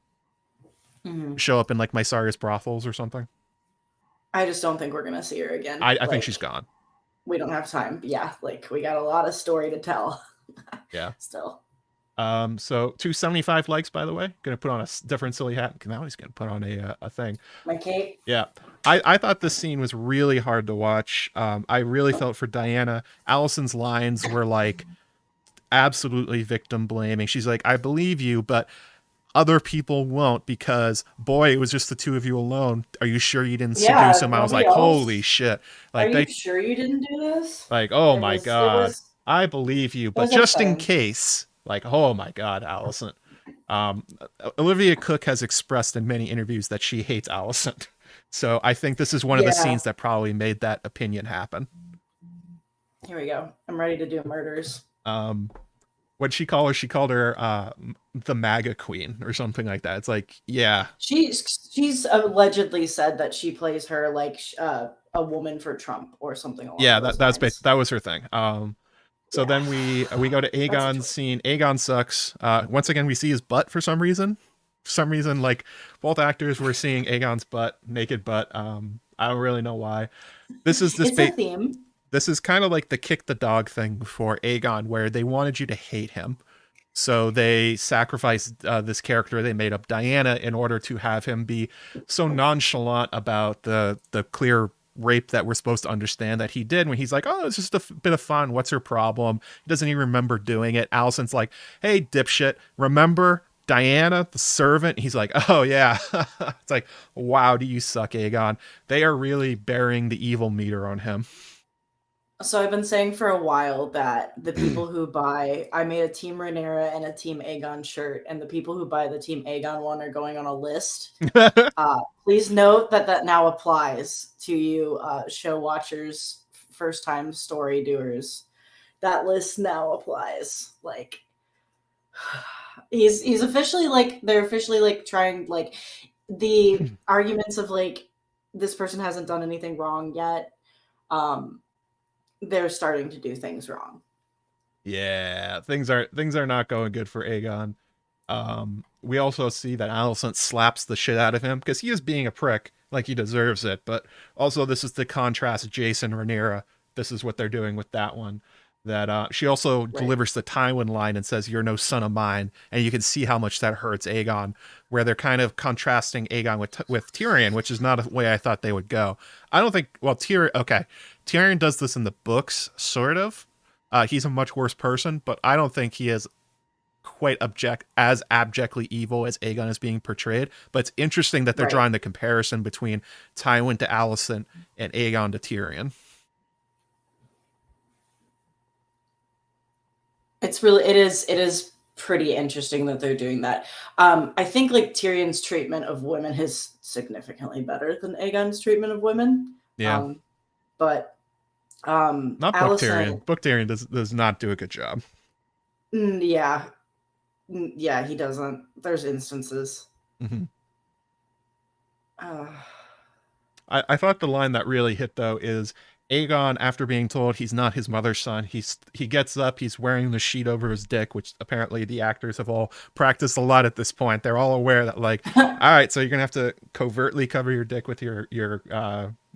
[SPEAKER 1] Mhm.
[SPEAKER 2] Show up in like Mysarius brothels or something.
[SPEAKER 1] I just don't think we're going to see her again.
[SPEAKER 2] I think
[SPEAKER 1] Like,
[SPEAKER 2] she's gone.
[SPEAKER 1] we don't have time. Yeah, like we got a lot of story to tell.
[SPEAKER 2] Yeah.
[SPEAKER 1] Still.
[SPEAKER 2] So 275 likes, by the way. Gonna put on a different silly hat. Now he's gonna put on a thing.
[SPEAKER 1] My cape.
[SPEAKER 2] Yeah. I thought this scene was really hard to watch. I really felt for Diana. Allison's lines were like absolutely victim blaming. She's like, I believe you, but other people won't because boy, it was just the two of you alone. Are you sure you didn't seduce
[SPEAKER 1] Yeah,
[SPEAKER 2] him? I was
[SPEAKER 1] nobody
[SPEAKER 2] like, holy
[SPEAKER 1] else.
[SPEAKER 2] shit.
[SPEAKER 1] Are
[SPEAKER 2] Like
[SPEAKER 1] you sure you didn't do this?
[SPEAKER 2] like, oh
[SPEAKER 1] It
[SPEAKER 2] my
[SPEAKER 1] was. It
[SPEAKER 2] god.
[SPEAKER 1] was.
[SPEAKER 2] I believe you,
[SPEAKER 1] It
[SPEAKER 2] but
[SPEAKER 1] was
[SPEAKER 2] just in
[SPEAKER 1] upsetting.
[SPEAKER 2] case, like, oh my god, Alicent. Um, Olivia Cook has expressed in many interviews that she hates Alicent. So I think this is one of the
[SPEAKER 1] Yeah.
[SPEAKER 2] scenes that probably made that opinion happen.
[SPEAKER 1] Here we go. I'm ready to do murders.
[SPEAKER 2] What'd she call her? She called her the MAGA queen or something like that. It's like, yeah.
[SPEAKER 1] She's allegedly said that she plays her like a woman for Trump or something along
[SPEAKER 2] Yeah,
[SPEAKER 1] those
[SPEAKER 2] that
[SPEAKER 1] lines.
[SPEAKER 2] was her thing. So
[SPEAKER 1] Yeah.
[SPEAKER 2] then we go to
[SPEAKER 1] That's a
[SPEAKER 2] Aegon's
[SPEAKER 1] choice.
[SPEAKER 2] scene. Aegon sucks. Once again, we see his butt for some reason. For some reason, like both actors were seeing Aegon's butt, naked butt. I don't really know why. This is
[SPEAKER 1] It's a theme.
[SPEAKER 2] this is kind of like the kick the dog thing for Aegon, where they wanted you to hate him. So they sacrificed this character they made up, Diana, in order to have him be so nonchalant about the clear rape that we're supposed to understand that he did when he's like, oh, it's just a bit of fun. What's her problem? He doesn't even remember doing it. Allison's like, hey, dipshit, remember Diana, the servant? He's like, oh, yeah. It's like, wow, do you suck, Aegon? They are really burying the evil meter on him.
[SPEAKER 1] So I've been saying for a while that the people who buy, I made a Team Rhaenyra and a Team Aegon shirt, and the people who buy the Team Aegon one are going on a list. Please note that now applies to you, show watchers, first time story doers. That list now applies. Like, he's officially like, they're officially like trying, like, the arguments of like this person hasn't done anything wrong yet. They're starting to do things wrong.
[SPEAKER 2] Yeah, things are not going good for Aegon. We also see that Alicent slaps the shit out of him because he is being a prick, like he deserves it. But also, this is the contrast Jason Rhaenyra. This is what they're doing with that one. That she also delivers the Tywin line and says, "You're no son of mine," and you can see how much that hurts Aegon. Where they're kind of contrasting Aegon with Tyrion, which is not a way I thought they would go. I don't think. Well, Tyrion does this in the books, sort of. He's a much worse person, but I don't think he is quite as abjectly evil as Aegon is being portrayed. But it's interesting that they're drawing the comparison between Tywin to Alicent and Aegon to Tyrion.
[SPEAKER 1] It is pretty interesting that they're doing that. I think like Tyrion's treatment of women is significantly better than Aegon's treatment of women.
[SPEAKER 2] Yeah.
[SPEAKER 1] But
[SPEAKER 2] not Book Tyrion. Book Tyrion does not do a good job.
[SPEAKER 1] Yeah. Yeah, he doesn't. There's instances.
[SPEAKER 2] Mm-hmm. I thought the line that really hit though is Aegon, after being told he's not his mother's son, he gets up, he's wearing the sheet over his dick, which apparently the actors have all practiced a lot at this point. They're all aware that like, all right, so you're gonna have to covertly cover your dick with your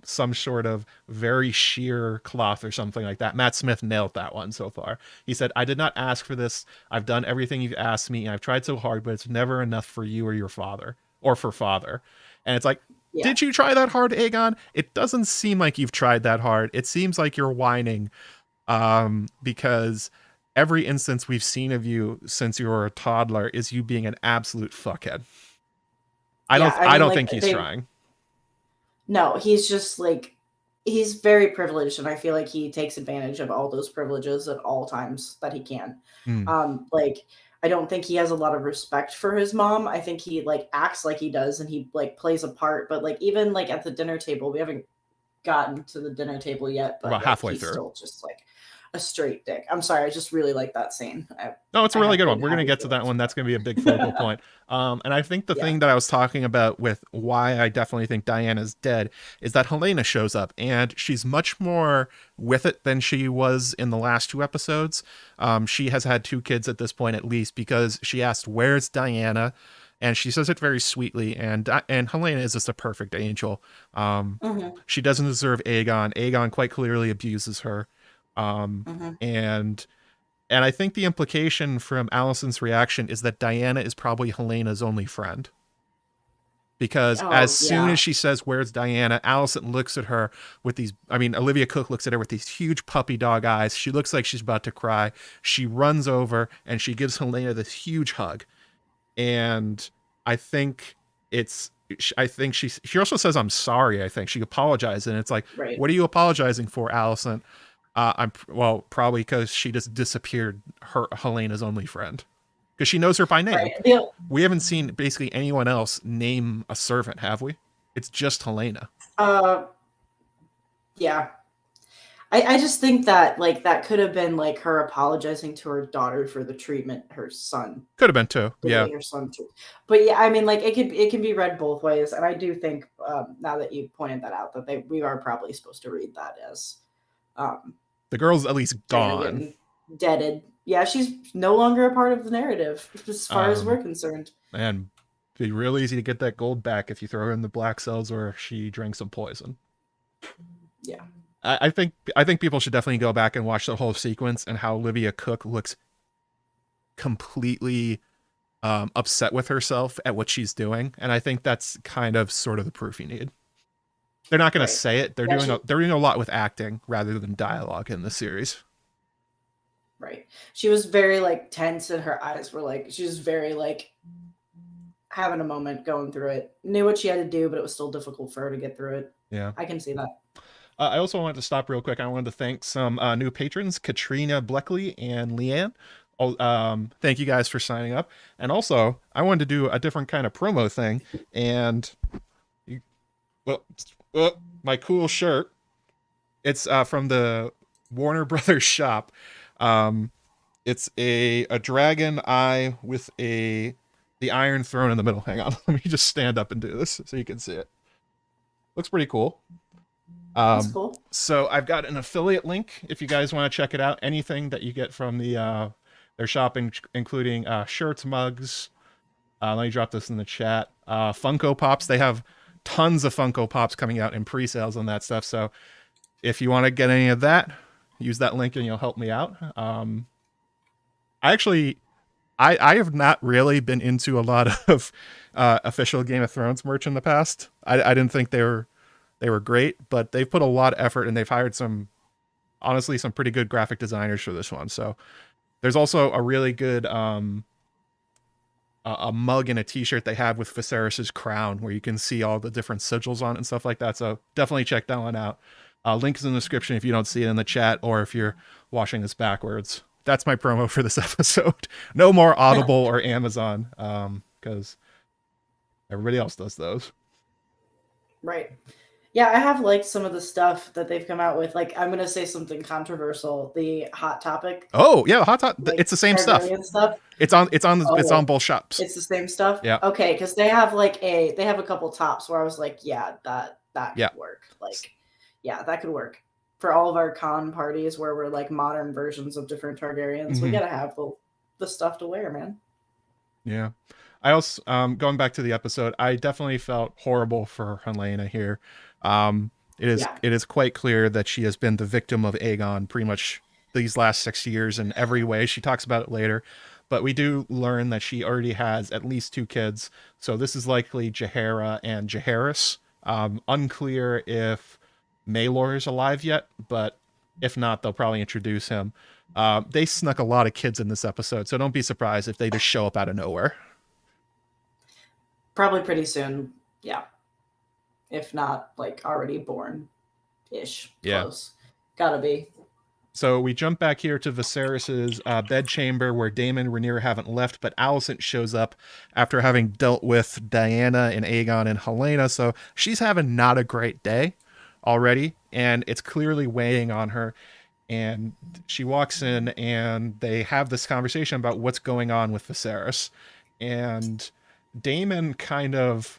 [SPEAKER 2] some sort of very sheer cloth or something like that. Matt Smith nailed that one so far. He said, I did not ask for this. I've done everything you've asked me, and I've tried so hard, but it's never enough for you or your father, or for father. And it's like, yeah. Did you try that hard, Aegon? It doesn't seem like you've tried that hard. It seems like you're whining because every instance we've seen of you since you were a toddler is you being an absolute fuckhead. I don't think he's trying.
[SPEAKER 1] No, he's just like, he's very privileged, and I feel like he takes advantage of all those privileges at all times that he can. Like, I don't think he has a lot of respect for his mom. I think he like acts like he does, and he like plays a part. But like even like at the dinner table, we haven't gotten to the dinner table yet. But
[SPEAKER 2] about
[SPEAKER 1] like,
[SPEAKER 2] halfway
[SPEAKER 1] he's
[SPEAKER 2] through.
[SPEAKER 1] Still just like, a straight dick. I'm sorry, I just really like that scene.
[SPEAKER 2] No, it's a really good one.
[SPEAKER 1] been
[SPEAKER 2] We're going to
[SPEAKER 1] having
[SPEAKER 2] get to that
[SPEAKER 1] feelings
[SPEAKER 2] one.
[SPEAKER 1] for
[SPEAKER 2] That's going to be a big focal point. And I think the thing that I was talking about with why I definitely think Diana's dead is that Helena shows up, and she's much more with it than she was in the last 2 episodes. She has had 2 kids at this point, at least, because she asked, "Where's Diana?" And she says it very sweetly, and Helena is just a perfect angel. She doesn't deserve Aegon. Aegon quite clearly abuses her. And I think the implication from Alicent's reaction is that Diana is probably Helena's only friend. Because as soon as she says, "Where's Diana?" Alicent looks at her with these, Olivia Cook looks at her with these huge puppy dog eyes. She looks like she's about to cry. She runs over and she gives Helena this huge hug. And I think she also says, "I'm sorry." I think she apologizes, and it's like, What are you apologizing for, Alicent? Probably because she just disappeared Helena's only friend, because she knows her by name.
[SPEAKER 1] Right.
[SPEAKER 2] We haven't seen basically anyone else name a servant, have we? It's just Helena.
[SPEAKER 1] Yeah. I just think that that could have been her apologizing to her daughter for the treatment her son
[SPEAKER 2] could have been too. Yeah,
[SPEAKER 1] her son too. But yeah, it can be read both ways, and I do think now that you pointed that out, that we are probably supposed to read that as
[SPEAKER 2] the girl's at least gone,
[SPEAKER 1] deaded. Yeah, she's no longer a part of the narrative as far as we're concerned.
[SPEAKER 2] And it'd be real easy to get that gold back if you throw her in the black cells or if she drank some poison.
[SPEAKER 1] Yeah.
[SPEAKER 2] I think people should definitely go back and watch the whole sequence and how Olivia Cook looks completely upset with herself at what she's doing, and I think that's kind of sort of the proof you need. They're not going to say it. They're doing a lot with acting rather than dialogue in the series.
[SPEAKER 1] Right. She was very tense, and her eyes were she was very having a moment going through it. Knew what she had to do, but it was still difficult for her to get through it.
[SPEAKER 2] Yeah,
[SPEAKER 1] I can see that.
[SPEAKER 2] I also wanted to stop real quick. I wanted to thank some new patrons, Katrina Bleckley and Leanne. Thank you guys for signing up. And also, I wanted to do a different kind of promo thing. And my cool shirt. It's from the Warner Brothers shop. It's a dragon eye with the Iron Throne in the middle. Hang on, let me just stand up and do this so you can see it. Looks pretty cool.
[SPEAKER 1] That's cool.
[SPEAKER 2] So I've got an affiliate link if you guys want to check it out. Anything that you get from their shopping, including shirts, mugs. Let me drop this in the chat. Funko Pops. They have tons of Funko Pops coming out in pre-sales on that stuff. So if you want to get any of that, use that link and you'll help me out. I have not really been into a lot of official Game of Thrones merch in the past. I didn't think they were great, but they've put a lot of effort and they've hired some pretty good graphic designers for this one. So there's also a really good a mug and a t-shirt they have with Viserys's crown where you can see all the different sigils on it and stuff like that. So definitely check that one out. Link is in the description if you don't see it in the chat or if you're watching this backwards. That's my promo for this episode. No more Audible or Amazon because everybody else does those.
[SPEAKER 1] Right. Yeah, I have some of the stuff that they've come out with. I'm going to say something controversial. The Hot Topic.
[SPEAKER 2] Oh yeah, Hot Topic. It's the same stuff. It's on both shops.
[SPEAKER 1] It's the same stuff.
[SPEAKER 2] Yeah.
[SPEAKER 1] Okay, because they have they have a couple tops where I was like, yeah, that could work. Yeah, that could work for all of our con parties where we're modern versions of different Targaryens. We gotta have the stuff to wear, man.
[SPEAKER 2] Yeah. I also, going back to the episode, I definitely felt horrible for Helena here. It is quite clear that she has been the victim of Aegon pretty much these last 6 years in every way. She talks about it later, but we do learn that she already has at least 2 kids. So this is likely Jaehaera and Jaehaerys. Unclear if Maelor is alive yet, but if not, they'll probably introduce him. They snuck a lot of kids in this episode, so don't be surprised if they just show up out of nowhere.
[SPEAKER 1] Probably pretty soon, yeah. If not, already born-ish.
[SPEAKER 2] Yeah.
[SPEAKER 1] Close. Gotta be.
[SPEAKER 2] So we jump back here to Viserys's bedchamber where Daemon and Rhaenyra haven't left, but Alicent shows up after having dealt with Diana and Aegon and Helena, so she's having not a great day already, and it's clearly weighing on her. and she walks in and they have this conversation about what's going on with Viserys. And Daemon kind of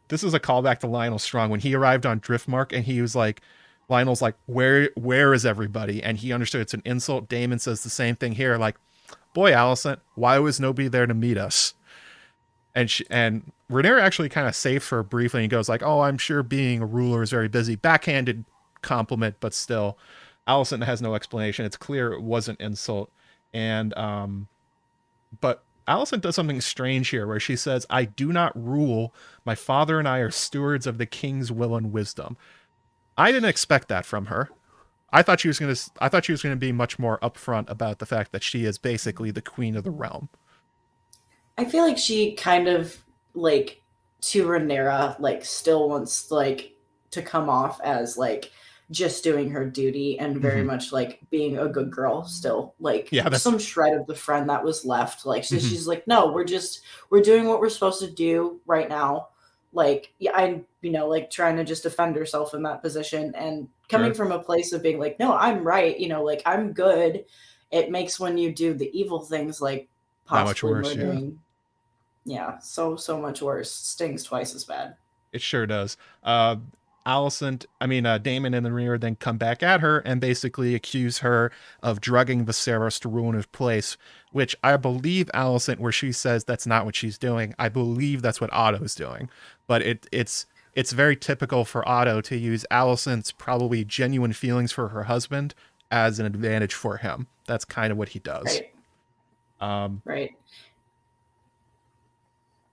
[SPEAKER 2] this is a callback to Lionel Strong when he arrived on Driftmark and he was like, Lionel's like, where is everybody? And he understood it's an insult. Daemon says the same thing here, like, boy, Alicent, why was nobody there to meet us? And Rhaenyra actually kind of saves her briefly and goes like, oh, I'm sure being a ruler is very busy. Backhanded compliment, but still, Alicent has no explanation. It's clear it was an insult. And but Alicent does something strange here where she says, I do not rule. My father and I are stewards of the king's will and wisdom. I didn't expect that from her. I thought she was gonna be much more upfront about the fact that she is basically the queen of the realm.
[SPEAKER 1] I feel like she kind of like to Rhaenyra like still wants like to come off as like just doing her duty and very much like being a good girl still, like some shred of the friend that was left, like so she's like, no, we're doing what we're supposed to do right now, like I like trying to just defend herself in that position and coming from a place of being like, no, I'm right, like I'm good. It makes when you do the evil things like possibly
[SPEAKER 2] worse,
[SPEAKER 1] murdering so much worse, stings twice as bad.
[SPEAKER 2] It sure does. Alicent, Daemon and the Rhaenyra then come back at her and basically accuse her of drugging Viserys to ruin his place, which I believe Alicent, where she says that's not what she's doing. I believe that's what Otto's doing, but it's very typical for Otto to use Alicent's probably genuine feelings for her husband as an advantage for him. That's kind of what he does.
[SPEAKER 1] Right.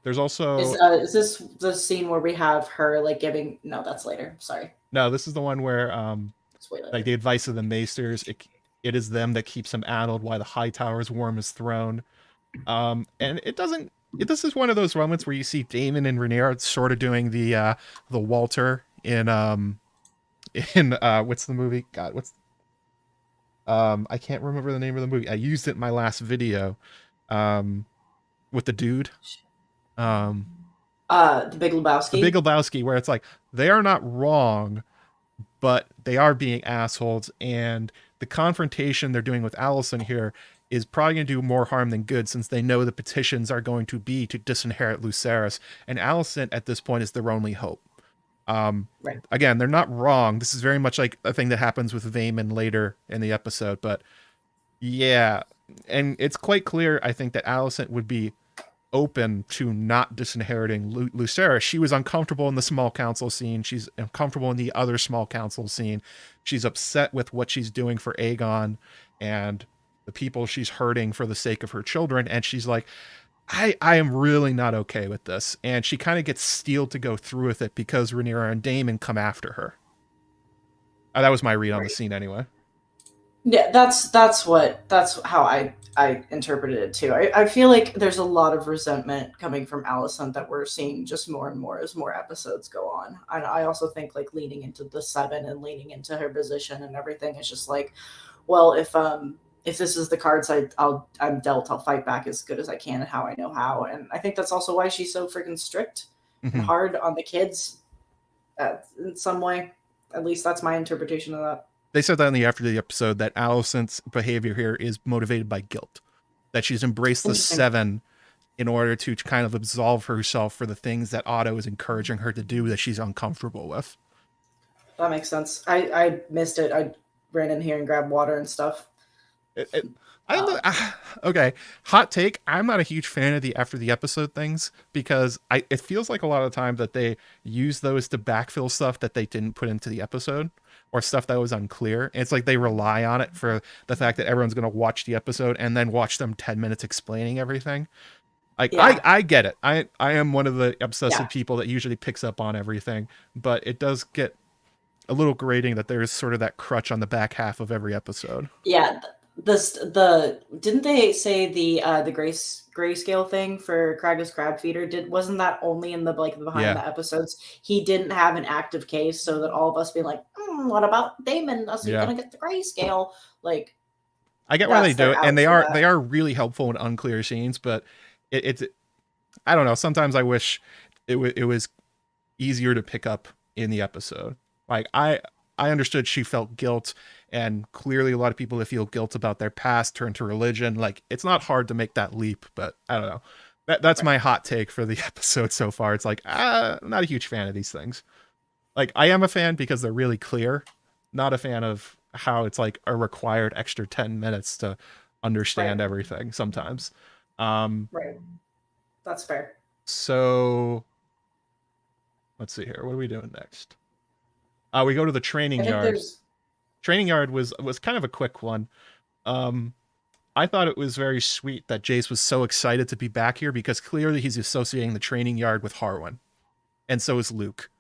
[SPEAKER 2] There's also
[SPEAKER 1] is this the scene where we have her like giving? No, that's later. Sorry.
[SPEAKER 2] No, this is the one where like the advice of the maesters, it is them that keeps him addled while the high tower's warm his throne. And it doesn't. This is one of those moments where you see Daemon and Rhaenyra sort of doing the Walter in what's the movie? God, what's I can't remember the name of the movie. I used it in my last video with the dude.
[SPEAKER 1] The Big Lebowski.
[SPEAKER 2] The Big Lebowski, where it's like they are not wrong, but they are being assholes, and the confrontation they're doing with Alicent here is probably going to do more harm than good, since they know the petitions are going to be to disinherit Lucerys, and Alicent at this point is their only hope.
[SPEAKER 1] Right.
[SPEAKER 2] Again, they're not wrong. This is very much like a thing that happens with Vaemon later in the episode, but yeah, and it's quite clear, I think, that Alicent would be open to not disinheriting Lucerys. She was uncomfortable in the small council scene. She's uncomfortable in the other small council scene. She's upset with what she's doing for Aegon and the people she's hurting for the sake of her children. And she's like, I am really not okay with this. And she kind of gets steeled to go through with it because Rhaenyra and Daemon come after her. That was my read on the scene anyway.
[SPEAKER 1] Yeah, that's how I interpreted it too. I feel like there's a lot of resentment coming from Alicent that we're seeing just more and more as more episodes go on. And I also think like leaning into the 7 and leaning into her position and everything is just like, well, if this is the cards I'm dealt, I'll fight back as good as I can and how I know how. And I think that's also why she's so freaking strict and hard on the kids in some way. At least that's my interpretation of that.
[SPEAKER 2] They said that in the after the episode that Alicent's behavior here is motivated by guilt, that she's embraced the 7 in order to kind of absolve herself for the things that Otto is encouraging her to do that she's uncomfortable with.
[SPEAKER 1] That makes sense. I missed it. I ran in here and grabbed water and stuff.
[SPEAKER 2] Okay, hot take. I'm not a huge fan of the after the episode things because it feels like a lot of the time that they use those to backfill stuff that they didn't put into the episode or stuff that was unclear. And it's like they rely on it for the fact that everyone's going to watch the episode and then watch them 10 minutes explaining everything. Like I get it. I am one of the obsessive people that usually picks up on everything, but it does get a little grating that there's sort of that crutch on the back half of every episode.
[SPEAKER 1] Yeah. Didn't they say the grayscale thing for Kragus Crab Feeder? Wasn't that only in the behind the episodes? He didn't have an active case, so that all of us being like, what about Daemon? Is he gonna get the grayscale? Like,
[SPEAKER 2] I get why they do it, and they are really helpful in unclear scenes, but it's I don't know. Sometimes I wish it was easier to pick up in the episode. Like I understood she felt guilt and clearly a lot of people that feel guilt about their past turn to religion. Like, it's not hard to make that leap, but I don't know. That's my hot take for the episode so far. It's like, I'm not a huge fan of these things. Like, I am a fan because they're really clear, not a fan of how it's like a required extra 10 minutes to understand everything sometimes.
[SPEAKER 1] Right. That's fair.
[SPEAKER 2] So let's see here. What are we doing next? We go to the training yard. Training yard was kind of a quick one. I thought it was very sweet that Jace was so excited to be back here because clearly he's associating the training yard with Harwin. And so is Luke.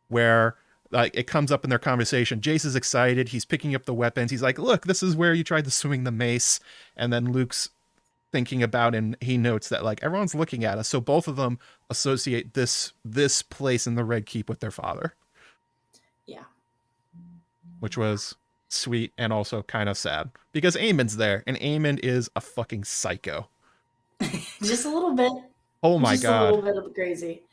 [SPEAKER 2] Where like it comes up in their conversation. Jace is excited. He's picking up the weapons. He's like, look, this is where you tried to swing the mace. And then Luke's thinking about, and he notes that like everyone's looking at us. So both of them associate this place in the Red Keep with their father.
[SPEAKER 1] Yeah.
[SPEAKER 2] Which was sweet and also kind of sad because Eamon's there, and Aemon is a fucking psycho.
[SPEAKER 1] Just a little bit.
[SPEAKER 2] Oh my god.
[SPEAKER 1] A little bit of crazy.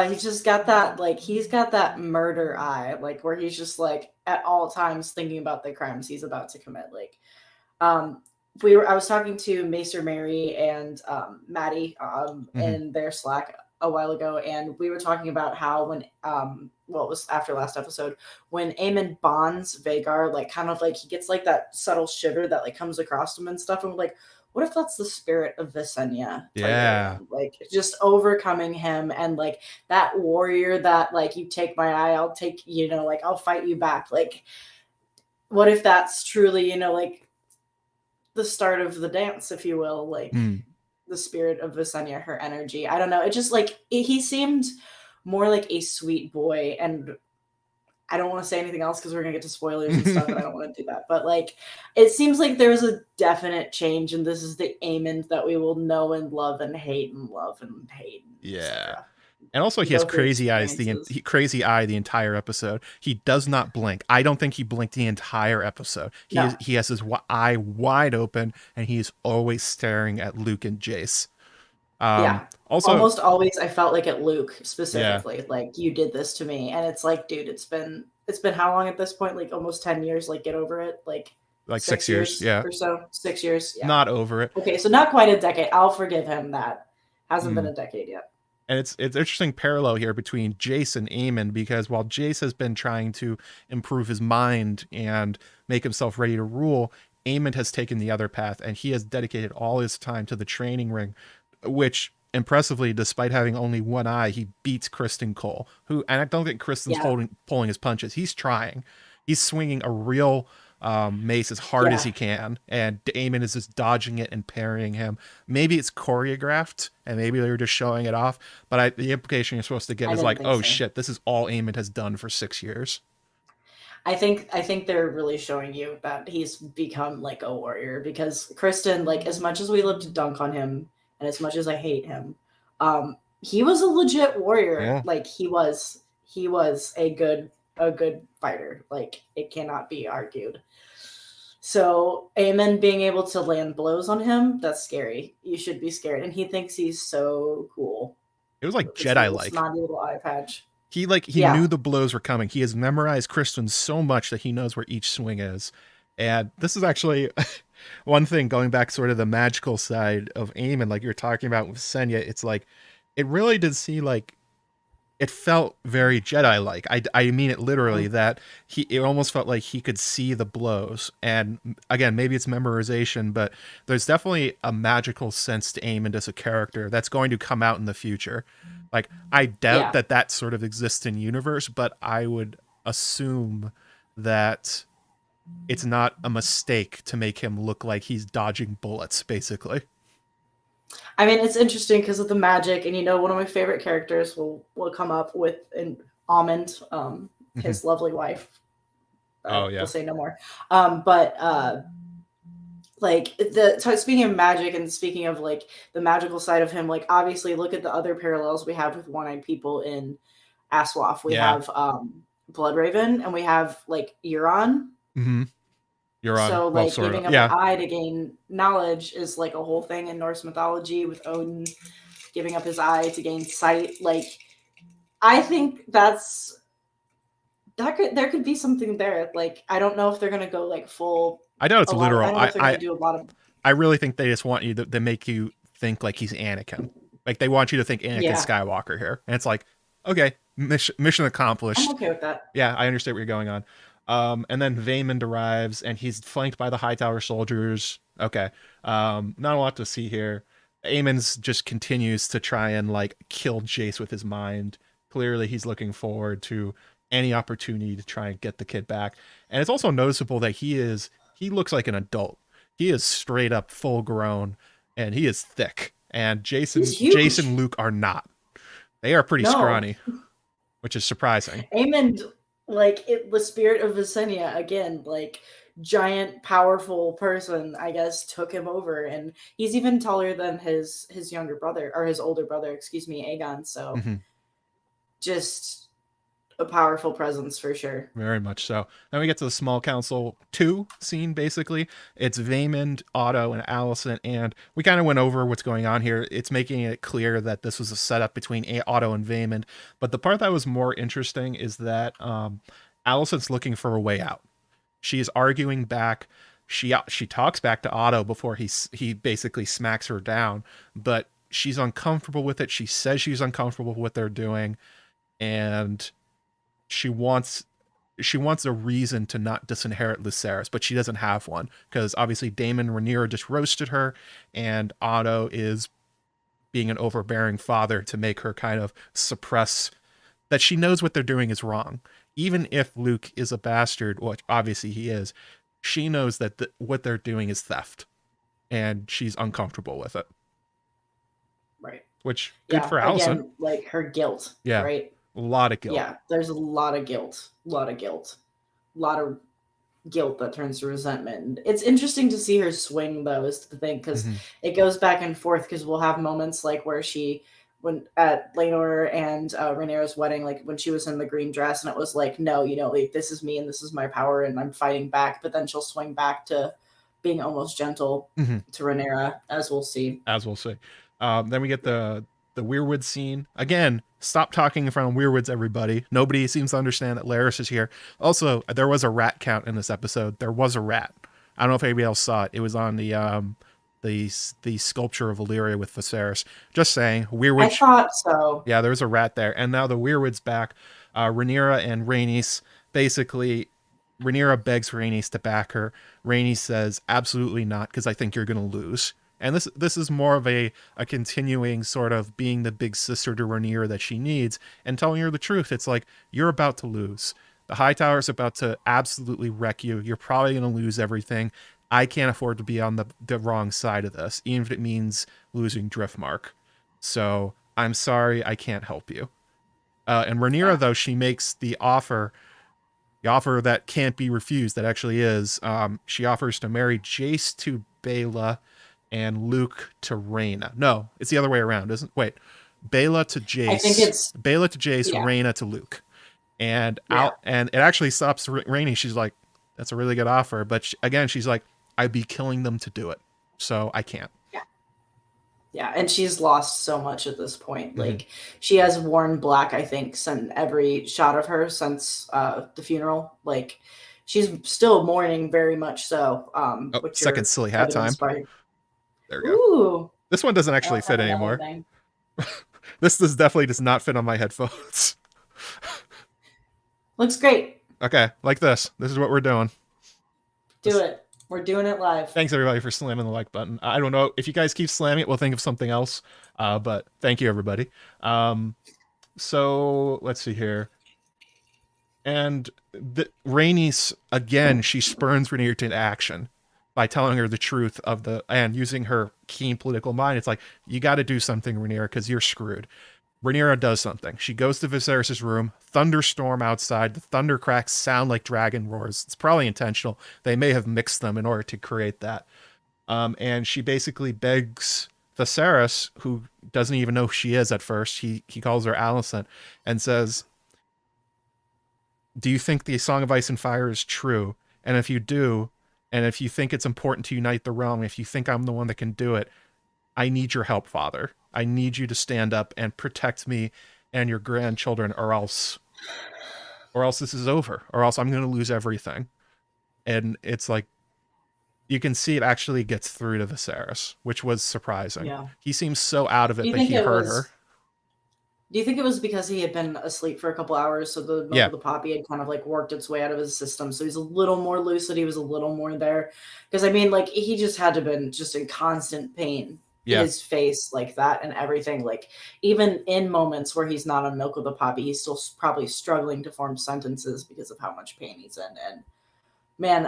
[SPEAKER 1] He's just got that, like, he's got that murder eye, like, where he's just, like, at all times thinking about the crimes he's about to commit. Like, I was talking to Maester Mary and Maddie in their Slack a while ago, and we were talking about how when, well, it was after last episode, when Aemon bonds Vhagar, like, kind of, like, he gets, like, that subtle shiver that, like, comes across him and stuff, and we're like, what if that's the spirit of Visenya?
[SPEAKER 2] Yeah.
[SPEAKER 1] Like, just overcoming him, and like that warrior that like, you take my eye, I'll take, you know, like I'll fight you back. Like, what if that's truly, you know, like the start of the dance, if you will, like the spirit of Visenya, her energy. I don't know. It just like, he seemed more like a sweet boy, and I don't want to say anything else because we're going to get to spoilers and stuff, and I don't want to do that. But, like, it seems like there's a definite change, and this is the Aemon that we will know and love and hate and love and hate.
[SPEAKER 2] Yeah. And also he has crazy eyes, crazy eye the entire episode. He does not blink. I don't think he blinked the entire episode. He has his eye wide open, and he's always staring at Luke and Jace. Also,
[SPEAKER 1] almost always I felt like at Luke specifically, like, you did this to me, and it's like, dude, it's been how long at this point? Like almost 10 years. Like, get over it. Like
[SPEAKER 2] 6 years, yeah,
[SPEAKER 1] or so. 6 years, yeah.
[SPEAKER 2] Not over it.
[SPEAKER 1] Okay, so not quite a decade. I'll forgive him that. Hasn't been a decade yet.
[SPEAKER 2] And it's interesting parallel here between Jace and Aemon, because while Jace has been trying to improve his mind and make himself ready to rule, Aemon has taken the other path, and he has dedicated all his time to the training ring, which impressively, despite having only one eye, he beats Criston Cole, who, and I don't think Criston's pulling his punches. He's trying. He's swinging a real mace as hard as he can, and Aemon is just dodging it and parrying him. Maybe it's choreographed, and maybe they're just showing it off, but the implication you're supposed to get is like, oh shit, this is all Aemon has done for 6 years.
[SPEAKER 1] I think they're really showing you that he's become like a warrior, because Criston, like, as much as we love to dunk on him, and as much as I hate him, he was a legit warrior.
[SPEAKER 2] Yeah.
[SPEAKER 1] Like, he was a good fighter. Like, it cannot be argued. So Aemon being able to land blows on him, that's scary. You should be scared. And he thinks he's so cool.
[SPEAKER 2] It was like Jedi-like.
[SPEAKER 1] Snotty little eye patch.
[SPEAKER 2] He knew the blows were coming. He has memorized Criston so much that he knows where each swing is. And this is actually one thing, going back sort of the magical side of Aemon, like you're talking about with Senya, it's like, it really did see like, it felt very Jedi-like. I mean it literally, that it almost felt like he could see the blows. And again, maybe it's memorization, but there's definitely a magical sense to Aemon as a character that's going to come out in the future. Like, I doubt that sort of exists in universe, but I would assume that it's not a mistake to make him look like he's dodging bullets, basically.
[SPEAKER 1] I mean, it's interesting because of the magic, and, you know, one of my favorite characters will come up with an Almond, his lovely wife. We'll say no more. Like, speaking of magic, and speaking of like the magical side of him, like, obviously look at the other parallels we have with one-eyed people in Aswath. We have Bloodraven, and we have like Euron.
[SPEAKER 2] Euron.
[SPEAKER 1] So like, giving up an eye to gain knowledge is like a whole thing in Norse mythology, with Odin giving up his eye to gain sight. Like, I think that's there could be something there. Like, I don't know if they're gonna go like full.
[SPEAKER 2] I doubt it's
[SPEAKER 1] A lot. I
[SPEAKER 2] literal.
[SPEAKER 1] don't know if they're gonna do a lot of.
[SPEAKER 2] I really think they just want you to, they make you think like he's Anakin. Like they want you to think Anakin
[SPEAKER 1] Yeah,
[SPEAKER 2] Skywalker here. And it's like, okay, mission
[SPEAKER 1] I'm
[SPEAKER 2] accomplished.
[SPEAKER 1] okay with that.
[SPEAKER 2] Yeah, I understand where you're going on. And then Vaymond arrives and he's flanked by the Hightower soldiers. Okay. Not a lot to see here. Aemon's just continues to try and like kill Jace with his mind. Clearly he's looking forward to any opportunity to try and get the kid back. And it's also noticeable that he looks like an adult. He is straight up full grown and he is thick. And
[SPEAKER 1] He's huge.
[SPEAKER 2] Jason Luke are not. They are pretty
[SPEAKER 1] No,
[SPEAKER 2] scrawny, which is surprising.
[SPEAKER 1] Aemond, like the spirit of Visenya again, like giant, powerful person, I guess, took him over, and he's even taller than his younger brother or his older brother, excuse me, Aegon. So
[SPEAKER 2] Mm-hmm.
[SPEAKER 1] just a powerful presence for sure.
[SPEAKER 2] Very much so. Then we get to the Small Council 2 scene, basically. It's Vaymond, Otto, and Alicent, and we kind of went over what's going on here. It's making it clear that this was a setup between Otto and Vaymond, but the part that was more interesting is that Alicent's looking for a way out. She is arguing back. She talks back to Otto before he basically smacks her down, but she's uncomfortable with it. She says she's uncomfortable with what they're doing, and she wants a reason to not disinherit Lucerys, but she doesn't have one because obviously Daemon Rhaenyra just roasted her, and Otto is being an overbearing father to make her kind of suppress that she knows what they're doing is wrong. Even if Luke is a bastard, which obviously he is, she knows that what they're doing is theft, and she's uncomfortable with it.
[SPEAKER 1] Right.
[SPEAKER 2] Which good for Alicent.
[SPEAKER 1] Again, like her guilt.
[SPEAKER 2] Yeah.
[SPEAKER 1] Right.
[SPEAKER 2] A lot of guilt.
[SPEAKER 1] Yeah, there's a lot of guilt. A lot of guilt. A lot of guilt that turns to resentment. And it's interesting to see her swing, though, is the thing, because it goes back and forth, because we'll have moments like where when at Laenor and Rhaenyra's wedding, like when she was in the green dress, and it was like, no, like, this is me and this is my power and I'm fighting back, but then she'll swing back to being almost gentle to Rhaenyra, as we'll see.
[SPEAKER 2] Then we get the Weirwood scene. Again, stop talking in front of Weirwoods, everybody. Nobody seems to understand that Larys is here. Also, there was a rat count in this episode. There was a rat. I don't know if anybody else saw it. It was on the sculpture of Valyria with Viserys. Just saying. Weirwood.
[SPEAKER 1] I thought so.
[SPEAKER 2] Yeah, there's a rat there. And now the Weirwood's back. Rhaenyra and Rhaenys, basically, Rhaenyra begs Rhaenys to back her. Rhaenys says, absolutely not, because I think you're going to lose. And this is more of a continuing sort of being the big sister to Rhaenyra that she needs and telling her the truth. It's like, you're about to lose. The Hightower's about to absolutely wreck you. You're probably going to lose everything. I can't afford to be on the wrong side of this, even if it means losing Driftmark. So I'm sorry, I can't help you. And Rhaenyra, though, she makes the offer that can't be refused, that actually is. She offers to marry Jace to Baela and Luke to Rhaena. No, it's the other way around, isn't it? Wait. Baela to Jace. I think it's Baela to Jace, yeah. Rhaena to Luke. And and it actually stops Rhaenys. She's like, that's a really good offer. But again, she's like, I'd be killing them to do it. So I can't.
[SPEAKER 1] Yeah. Yeah. And she's lost so much at this point. Like, she has worn black, I think, since every shot of her since the funeral. Like, she's still mourning very much so.
[SPEAKER 2] Second silly hat time. There we go.
[SPEAKER 1] Ooh.
[SPEAKER 2] This one doesn't actually fit anymore. This definitely does not fit on my headphones.
[SPEAKER 1] Looks great.
[SPEAKER 2] Okay, like this. This is what we're doing.
[SPEAKER 1] Do it. We're doing it live.
[SPEAKER 2] Thanks, everybody, for slamming the like button. I don't know. If you guys keep slamming it, we'll think of something else. But thank you, everybody. So let's see here. And Rhaenys, again, she spurns Rhaenyra to action by telling her the truth and using her keen political mind. It's like, you got to do something, Rhaenyra, because you're screwed. Rhaenyra does something. She goes to Viserys' room, thunderstorm outside, the thunder cracks sound like dragon roars. It's probably intentional. They may have mixed them in order to create that. And she basically begs Viserys, who doesn't even know who she is at first, he calls her Alicent, and says, do you think the Song of Ice and Fire is true? And if you do, and if you think it's important to unite the realm, if you think I'm the one that can do it, I need your help, Father. I need you to stand up and protect me and your grandchildren, or else or else this is over, or else I'm going to lose everything. And it's like, you can see it actually gets through to Viserys, which was surprising.
[SPEAKER 1] Yeah.
[SPEAKER 2] He seems so out of
[SPEAKER 1] Do
[SPEAKER 2] it
[SPEAKER 1] you
[SPEAKER 2] that
[SPEAKER 1] think
[SPEAKER 2] he
[SPEAKER 1] it
[SPEAKER 2] heard her.
[SPEAKER 1] was? Do you think it was because he had been asleep for a couple hours, so the milk
[SPEAKER 2] Yeah.
[SPEAKER 1] of the poppy had kind of like worked its way out of his system, so he's a little more lucid, he was a little more there? Because I mean, like he just had to have been just in constant pain,
[SPEAKER 2] Yeah.
[SPEAKER 1] his face like that and everything. Like even in moments where he's not on milk of the poppy, he's still probably struggling to form sentences because of how much pain he's in. And man,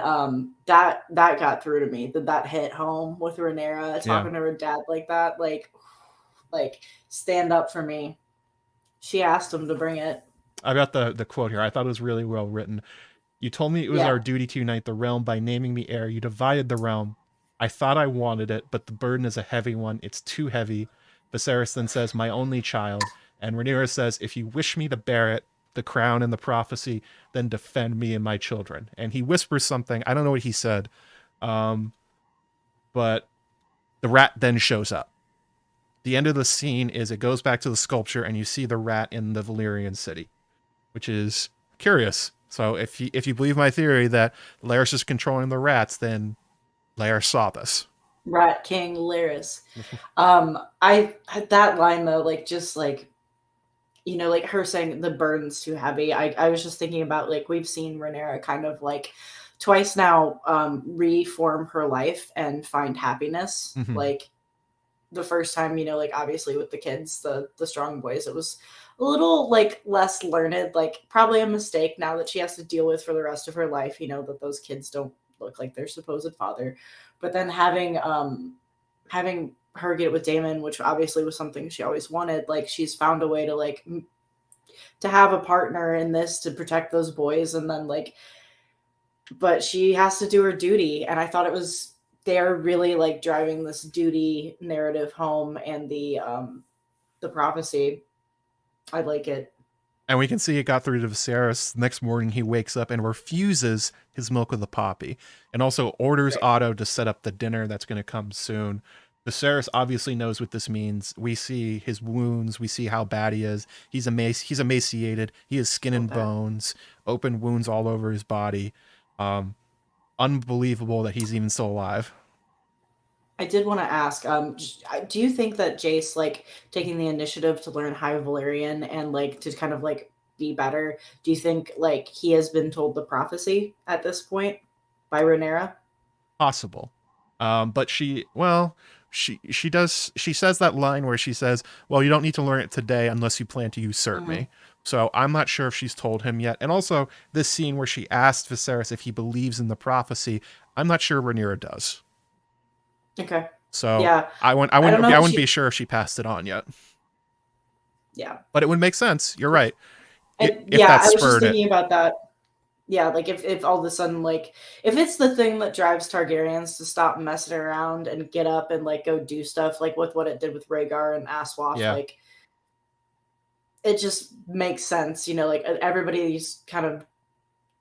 [SPEAKER 1] that got through to me. That hit home with Rhaenyra
[SPEAKER 2] Yeah.
[SPEAKER 1] talking to her dad like that, like stand up for me. She asked him to bring it.
[SPEAKER 2] I got the quote here. I thought it was really well written. You told me it was our
[SPEAKER 1] Yeah.
[SPEAKER 2] duty to unite the realm by naming me heir. You divided the realm. I thought I wanted it, but the burden is a heavy one. It's too heavy. Viserys then says, my only child. And Rhaenyra says, if you wish me to bear it, the crown and the prophecy, then defend me and my children. And he whispers something. I don't know what he said. But the rat then shows up. The end of the scene is it goes back to the sculpture and you see the rat in the Valyrian city, which is curious. So if you believe my theory that Larys is controlling the rats, then Larys saw this.
[SPEAKER 1] Rat King Larys. I that line though, like just like like her saying the burden's too heavy. I was just thinking about like we've seen Rhaenyra kind of like twice now reform her life and find happiness.
[SPEAKER 2] Mm-hmm.
[SPEAKER 1] Like the first time, like obviously with the kids, the strong boys, it was a little like less learned, like probably a mistake now that she has to deal with for the rest of her life, that those kids don't look like their supposed father. But then having her get it with Daemon, which obviously was something she always wanted, like she's found a way to like to have a partner in this to protect those boys. And then like, but she has to do her duty. And I thought they're really like driving this duty narrative home, and the prophecy. I like it.
[SPEAKER 2] And we can see it got through to Viserys. Next morning, he wakes up and refuses his milk of the poppy, and also orders
[SPEAKER 1] Right.
[SPEAKER 2] Otto to set up the dinner that's going to come soon. Viserys obviously knows what this means. We see his wounds. We see how bad he is. He's emaciated. He has skin and bones, open wounds all over his body. Unbelievable that he's even still alive.
[SPEAKER 1] I did want to ask, do you think that Jace, like, taking the initiative to learn High Valyrian and, like, to kind of, like, be better, do you think, like, he has been told the prophecy at this point by Rhaenyra?
[SPEAKER 2] Possible. But she says that line where she says, well, you don't need to learn it today unless you plan to usurp me. So I'm not sure if she's told him yet. And also this scene where she asked Viserys if he believes in the prophecy, I'm not sure Rhaenyra does.
[SPEAKER 1] Okay.
[SPEAKER 2] So
[SPEAKER 1] yeah,
[SPEAKER 2] I wouldn't be sure if she passed it on yet.
[SPEAKER 1] Yeah.
[SPEAKER 2] But it would make sense. You're right.
[SPEAKER 1] I was just thinking about that. Yeah, like if all of a sudden, like, if it's the thing that drives Targaryens to stop messing around and get up and, like, go do stuff, like with what it did with Rhaegar and Aswath, like, it just makes sense, like, everybody's kind of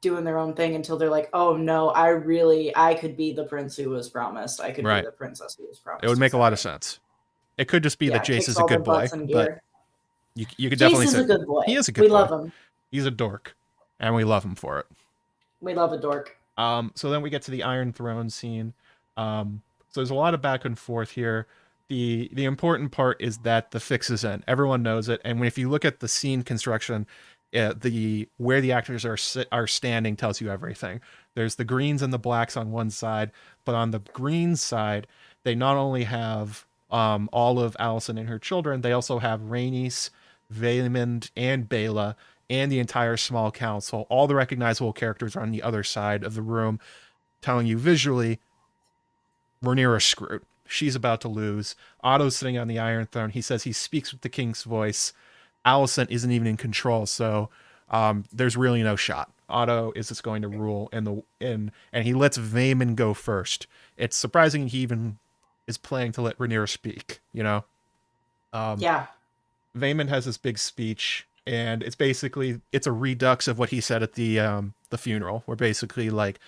[SPEAKER 1] doing their own thing until they're like, oh no, I could be the prince who was promised. I could be the princess who was promised.
[SPEAKER 2] It would make a lot of sense. It could just be that Jace is a good boy, but you could definitely say
[SPEAKER 1] Jace is a good boy.
[SPEAKER 2] He is a good boy.
[SPEAKER 1] We love him.
[SPEAKER 2] He's a dork, and we love him for it.
[SPEAKER 1] We love a dork.
[SPEAKER 2] So then we get to the Iron Throne scene. So there's a lot of back and forth here. The important part is that the fix is in. Everyone knows it, and if you look at the scene construction, where the actors are standing tells you everything. There's the greens and the blacks on one side, but on the green side, they not only have all of Alicent and her children, they also have Rhaenys, Vaemond, and Baela, and the entire small council. All the recognizable characters are on the other side of the room, telling you visually, Rhaenyra's screwed. She's about to lose. Otto's sitting on the Iron Throne. He says he speaks with the king's voice. Alicent isn't even in control, so there's really no shot. Otto is just going to rule, and he lets Vaemond go first. It's surprising he even is planning to let Rhaenyra speak.
[SPEAKER 1] Yeah.
[SPEAKER 2] Vaemond has this big speech, and it's a redux of what he said at the funeral, where basically like,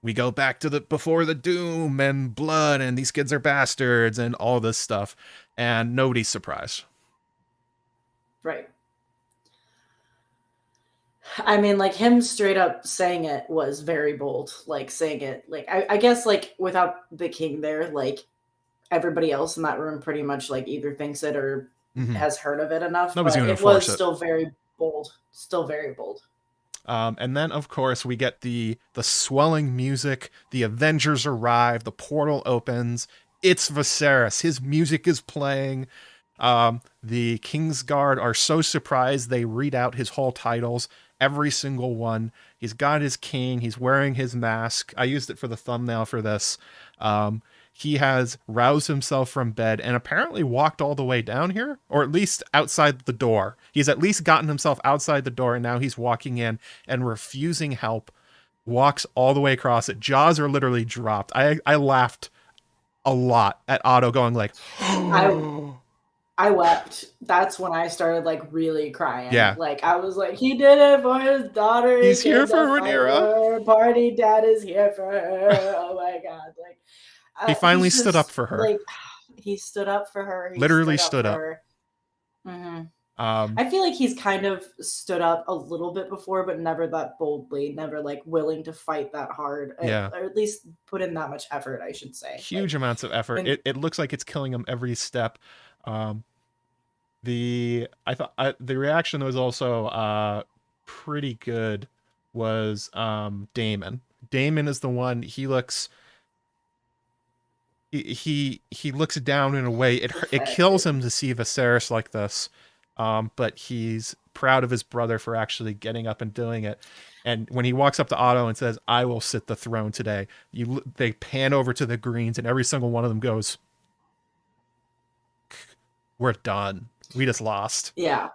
[SPEAKER 2] we go back to before the doom and blood, and these kids are bastards, and all this stuff, and nobody's surprised.
[SPEAKER 1] Right. I mean, like him straight up saying it was very bold. Like saying it, like I guess like without the king there, like everybody else in that room pretty much like either thinks it or
[SPEAKER 2] Mm-hmm.
[SPEAKER 1] has heard of it enough.
[SPEAKER 2] Nobody's
[SPEAKER 1] But
[SPEAKER 2] going to
[SPEAKER 1] it
[SPEAKER 2] enforce
[SPEAKER 1] was
[SPEAKER 2] it.
[SPEAKER 1] still very bold. Still very bold.
[SPEAKER 2] And then, of course, we get the swelling music. The Avengers arrive. The portal opens. It's Viserys. His music is playing. The Kingsguard are so surprised they read out his whole titles, every single one. He's got his cane. He's wearing his mask. I used it for the thumbnail for this. Um, he has roused himself from bed and apparently walked all the way down here, or at least outside the door. He's at least gotten himself outside the door, and now he's walking in and refusing help. Walks all the way across it. Jaws are literally dropped. I laughed a lot at Otto going like,
[SPEAKER 1] I I wept. That's when I started like really crying.
[SPEAKER 2] yeah,
[SPEAKER 1] Like I was like, he did it for his daughter. He
[SPEAKER 2] he's here
[SPEAKER 1] came
[SPEAKER 2] for
[SPEAKER 1] to fight for
[SPEAKER 2] Rhaenyra.
[SPEAKER 1] her. Party dad is here for her. Oh my god! Like
[SPEAKER 2] He finally
[SPEAKER 1] he's
[SPEAKER 2] stood up
[SPEAKER 1] just
[SPEAKER 2] for her.
[SPEAKER 1] like he stood up for her. He
[SPEAKER 2] Literally
[SPEAKER 1] stood up
[SPEAKER 2] stood
[SPEAKER 1] for
[SPEAKER 2] up.
[SPEAKER 1] her. Mm-hmm.
[SPEAKER 2] Um,
[SPEAKER 1] I feel like he's kind of stood up a little bit before, but never that boldly. Never like willing to fight that hard,
[SPEAKER 2] yeah,
[SPEAKER 1] or at least put in that much effort. I should say.
[SPEAKER 2] huge
[SPEAKER 1] Like
[SPEAKER 2] amounts of effort.
[SPEAKER 1] when
[SPEAKER 2] It looks like it's killing him every step. Um, the reaction was also pretty good. Was Damon? Damon is the one. He looks down in a way. It kills him to see Viserys like this, but he's proud of his brother for actually getting up and doing it. And when he walks up to Otto and says, "I will sit the throne today," they pan over to the Greens, and every single one of them goes, "We're done. We just lost."
[SPEAKER 1] yeah.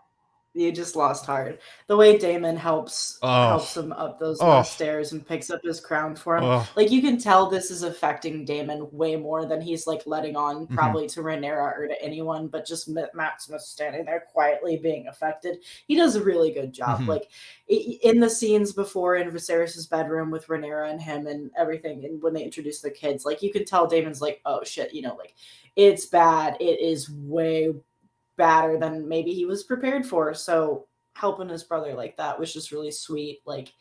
[SPEAKER 1] You just lost hard. The way Damon
[SPEAKER 2] Oh,
[SPEAKER 1] helps him up those last
[SPEAKER 2] oh,
[SPEAKER 1] stairs and picks up his crown for him.
[SPEAKER 2] oh.
[SPEAKER 1] Like you can tell this is affecting Damon way more than he's like letting on
[SPEAKER 2] Mm-hmm.
[SPEAKER 1] probably to Rhaenyra or to anyone, but just Matt Smith standing there quietly being affected. He does a really good job.
[SPEAKER 2] Mm-hmm.
[SPEAKER 1] Like in the scenes before in Viserys's bedroom with Rhaenyra and him and everything, and when they introduce the kids, like you can tell Damon's like, oh shit, like it's bad. It is way badder than maybe he was prepared for. So helping his brother like that was just really sweet. Like,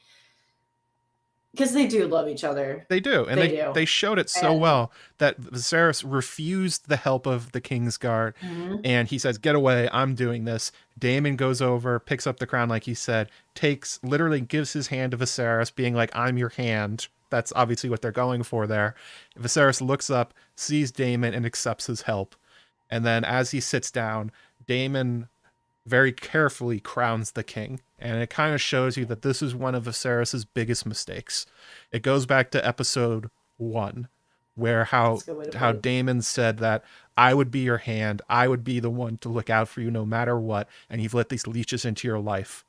[SPEAKER 1] because they do love each other.
[SPEAKER 2] They do, and
[SPEAKER 1] They
[SPEAKER 2] they
[SPEAKER 1] do.
[SPEAKER 2] showed it so
[SPEAKER 1] And
[SPEAKER 2] well that Viserys refused the help of the Kingsguard,
[SPEAKER 1] mhm.
[SPEAKER 2] and he says, "Get away! I'm doing this." Daemon goes over, picks up the crown, like he said, literally gives his hand to Viserys, being like, "I'm your hand." That's obviously what they're going for there. Viserys looks up, sees Daemon, and accepts his help. And then as he sits down, Daemon very carefully crowns the king. And it kind of shows you that this is one of Viserys's biggest mistakes. It goes back to episode 1, where
[SPEAKER 1] That's a good way to
[SPEAKER 2] how
[SPEAKER 1] put it.
[SPEAKER 2] Daemon said that I would be your hand, I would be the one to look out for you no matter what, and you've let these leeches into your life.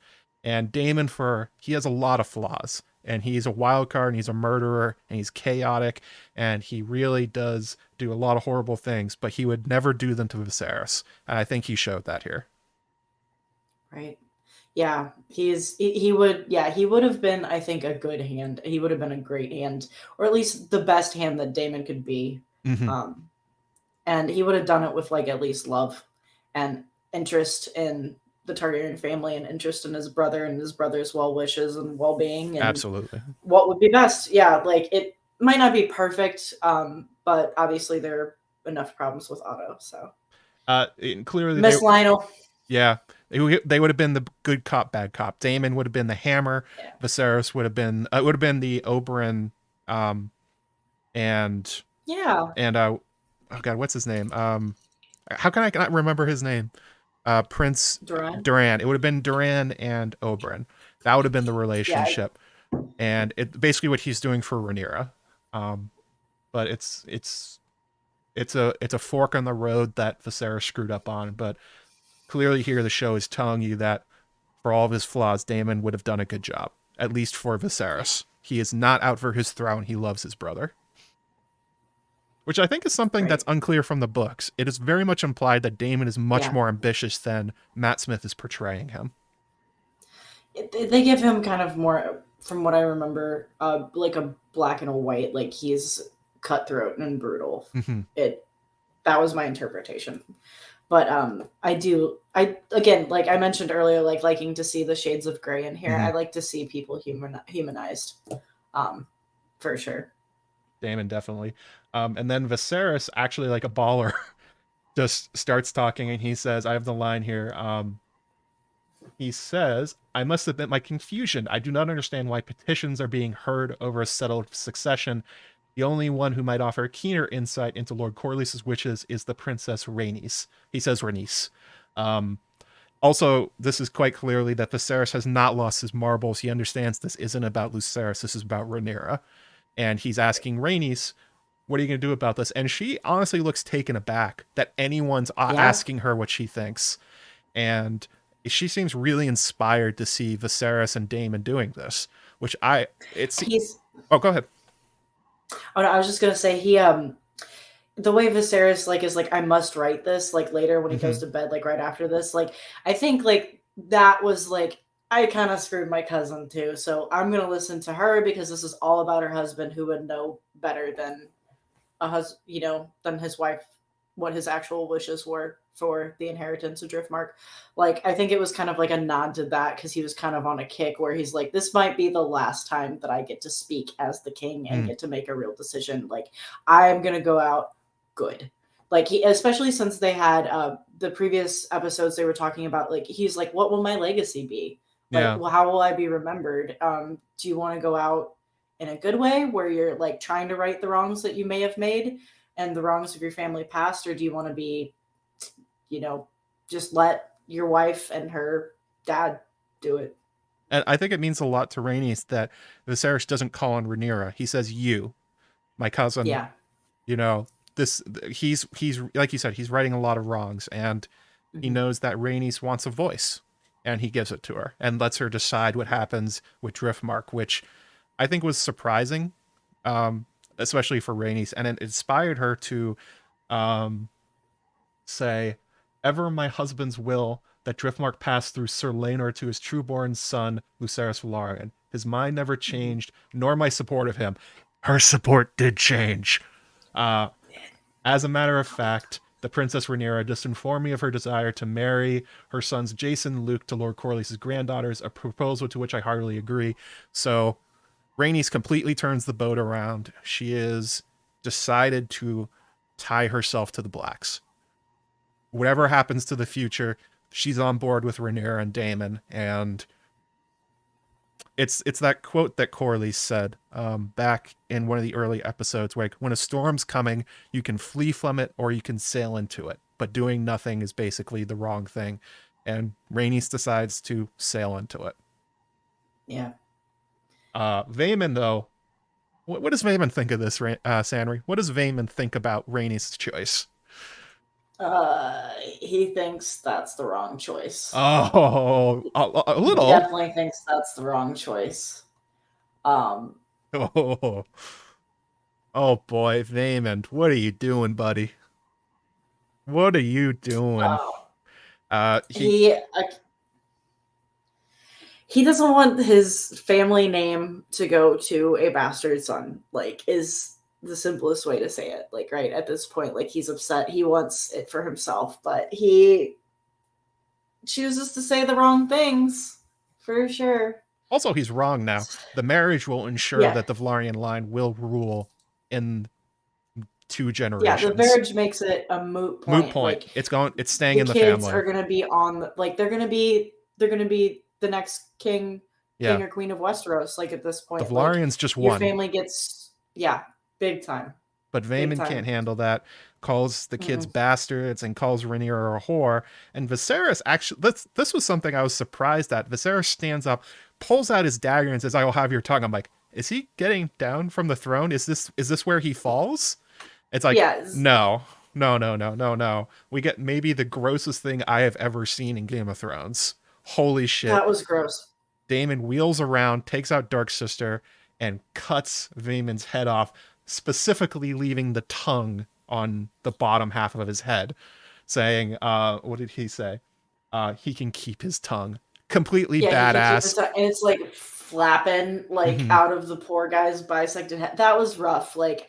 [SPEAKER 2] And Daemon, he has a lot of flaws, and he's a wild card, and he's a murderer, and he's chaotic, and he really does do a lot of horrible things, but he would never do them to Viserys, and I think he showed that here.
[SPEAKER 1] Right. Yeah, he would, yeah, he would have been, I think, a good hand. He would have been a great hand, or at least the best hand that Damon could be.
[SPEAKER 2] Mm-hmm.
[SPEAKER 1] Um, and he would have done it with like at least love and interest in the Targaryen family and interest in his brother and his brother's well wishes and well being and
[SPEAKER 2] Absolutely.
[SPEAKER 1] what would be best. Yeah, like it might not be perfect, but obviously there are enough problems with Otto. So
[SPEAKER 2] Clearly,
[SPEAKER 1] Miss Lionel.
[SPEAKER 2] yeah, they would have been the good cop, bad cop. Daemon would have been the hammer.
[SPEAKER 1] Yeah.
[SPEAKER 2] Viserys would have been the Oberyn, and
[SPEAKER 1] Yeah.
[SPEAKER 2] oh god, what's his name? How can I not remember his name? Prince Duran. It would have been Duran and Oberyn. That would have been the relationship, and it basically what he's doing for Rhaenyra. But it's a fork on the road that Viserys screwed up on. But clearly, here the show is telling you that for all of his flaws, Daemon would have done a good job, at least for Viserys. He is not out for his throne. He loves his brother. Which I think is something that's unclear from the books. It is very much implied that Daemon is much more ambitious than Matt Smith is portraying him.
[SPEAKER 1] They give him kind of more, from what I remember, like a black and a white. Like he's cutthroat and brutal.
[SPEAKER 2] Mm-hmm.
[SPEAKER 1] that was my interpretation. But I again, like I mentioned earlier, like liking to see the shades of gray in here. I like to see people humanized, for sure.
[SPEAKER 2] Daemon, definitely. And then Viserys, actually like a baller, just starts talking, and he says, I have the line here. He says, I must admit my confusion. I do not understand why petitions are being heard over a settled succession. The only one who might offer a keener insight into Lord Corlys's wishes is the Princess Rhaenys. He says Rhaenys. Also, this is quite clearly that Viserys has not lost his marbles. He understands this isn't about Lucerys. This is about Rhaenyra. And he's asking Rhaenys, what are you going to do about this? And she honestly looks taken aback that anyone's asking her what she thinks. And she seems really inspired to see Viserys and Daemon doing this, which oh, go ahead.
[SPEAKER 1] Oh, no, I was just gonna say the way Viserys like is like I must write this like later when he goes to bed, like right after this, like I think like that was like I kind of screwed my cousin too, so I'm gonna listen to her because this is all about her husband, who would know better than than his wife what his actual wishes were for the inheritance of Driftmark. Like, I think it was kind of like a nod to that because he was kind of on a kick where he's like, this might be the last time that I get to speak as the king and get to make a real decision. Like, I'm going to go out good. Like, especially since they had the previous episodes, they were talking about, like, he's like, what will my legacy be? Like, well, how will I be remembered? Do you want to go out in a good way where you're like trying to right the wrongs that you may have made and the wrongs of your family past, or do you want to be, just let your wife and her dad do it?
[SPEAKER 2] And I think it means a lot to Rhaenys that Viserys doesn't call on Rhaenyra. He says, you, my cousin.
[SPEAKER 1] Yeah.
[SPEAKER 2] This he's like you said, he's righting a lot of wrongs, and he knows that Rhaenys wants a voice, and he gives it to her and lets her decide what happens with Driftmark, which I think was surprising, especially for Rhaenys, and it inspired her to say, ever my husband's will that Driftmark pass through Sir Laenor to his trueborn son, Lucerys Velaryon. His mind never changed, nor my support of him. Her support did change. As a matter of fact, the Princess Rhaenyra just informed me of her desire to marry her sons Jason and Luke to Lord Corlys's granddaughters, a proposal to which I heartily agree. So Rhaenys completely turns the boat around. She is decided to tie herself to the Blacks. Whatever happens to the future, she's on board with Rhaenyra and Daemon, and it's that quote that Corlys said back in one of the early episodes, where like, when a storm's coming, you can flee from it or you can sail into it, but doing nothing is basically the wrong thing. And Rhaenys decides to sail into it.
[SPEAKER 1] Yeah.
[SPEAKER 2] Vaemon, though, what does Vaemon think of this, Sanri? What does Vaemon think about Rhaenys' choice?
[SPEAKER 1] He thinks that's the wrong choice.
[SPEAKER 2] Oh, a little.
[SPEAKER 1] He definitely thinks that's the wrong choice.
[SPEAKER 2] Oh boy, Vaemon, what are you doing, buddy? What are you doing?
[SPEAKER 1] He doesn't want his family name to go to a bastard son. Like, is the simplest way to say it. Like, right at this point, like, he's upset. He wants it for himself, but he chooses to say the wrong things for sure.
[SPEAKER 2] Also, he's wrong now. The marriage will ensure that the Velaryon line will rule in 2 generations.
[SPEAKER 1] Yeah, the marriage makes it a moot point.
[SPEAKER 2] Moot point. Like, it's staying in the family. The
[SPEAKER 1] kids are going to be on, like, they're going to be the next king or queen of Westeros. Like, at this point,
[SPEAKER 2] the Velaryons just
[SPEAKER 1] your
[SPEAKER 2] won.
[SPEAKER 1] Your family gets big time.
[SPEAKER 2] But Vaemon can't handle that. Calls the kids bastards and calls Rhaenyra a whore. And Viserys actually, this was something I was surprised at. Viserys stands up, pulls out his dagger, and says, "I will have your tongue." I'm like, is he getting down from the throne? Is this where he falls? It's like, no. We get maybe the grossest thing I have ever seen in Game of Thrones. Holy shit.
[SPEAKER 1] That was gross.
[SPEAKER 2] Daemon wheels around, takes out Dark Sister, and cuts Vaemon's head off, specifically leaving the tongue on the bottom half of his head, saying, what did he say? He can keep his tongue. Completely badass.
[SPEAKER 1] And it's like flapping like out of the poor guy's bisected head. That was rough. Like,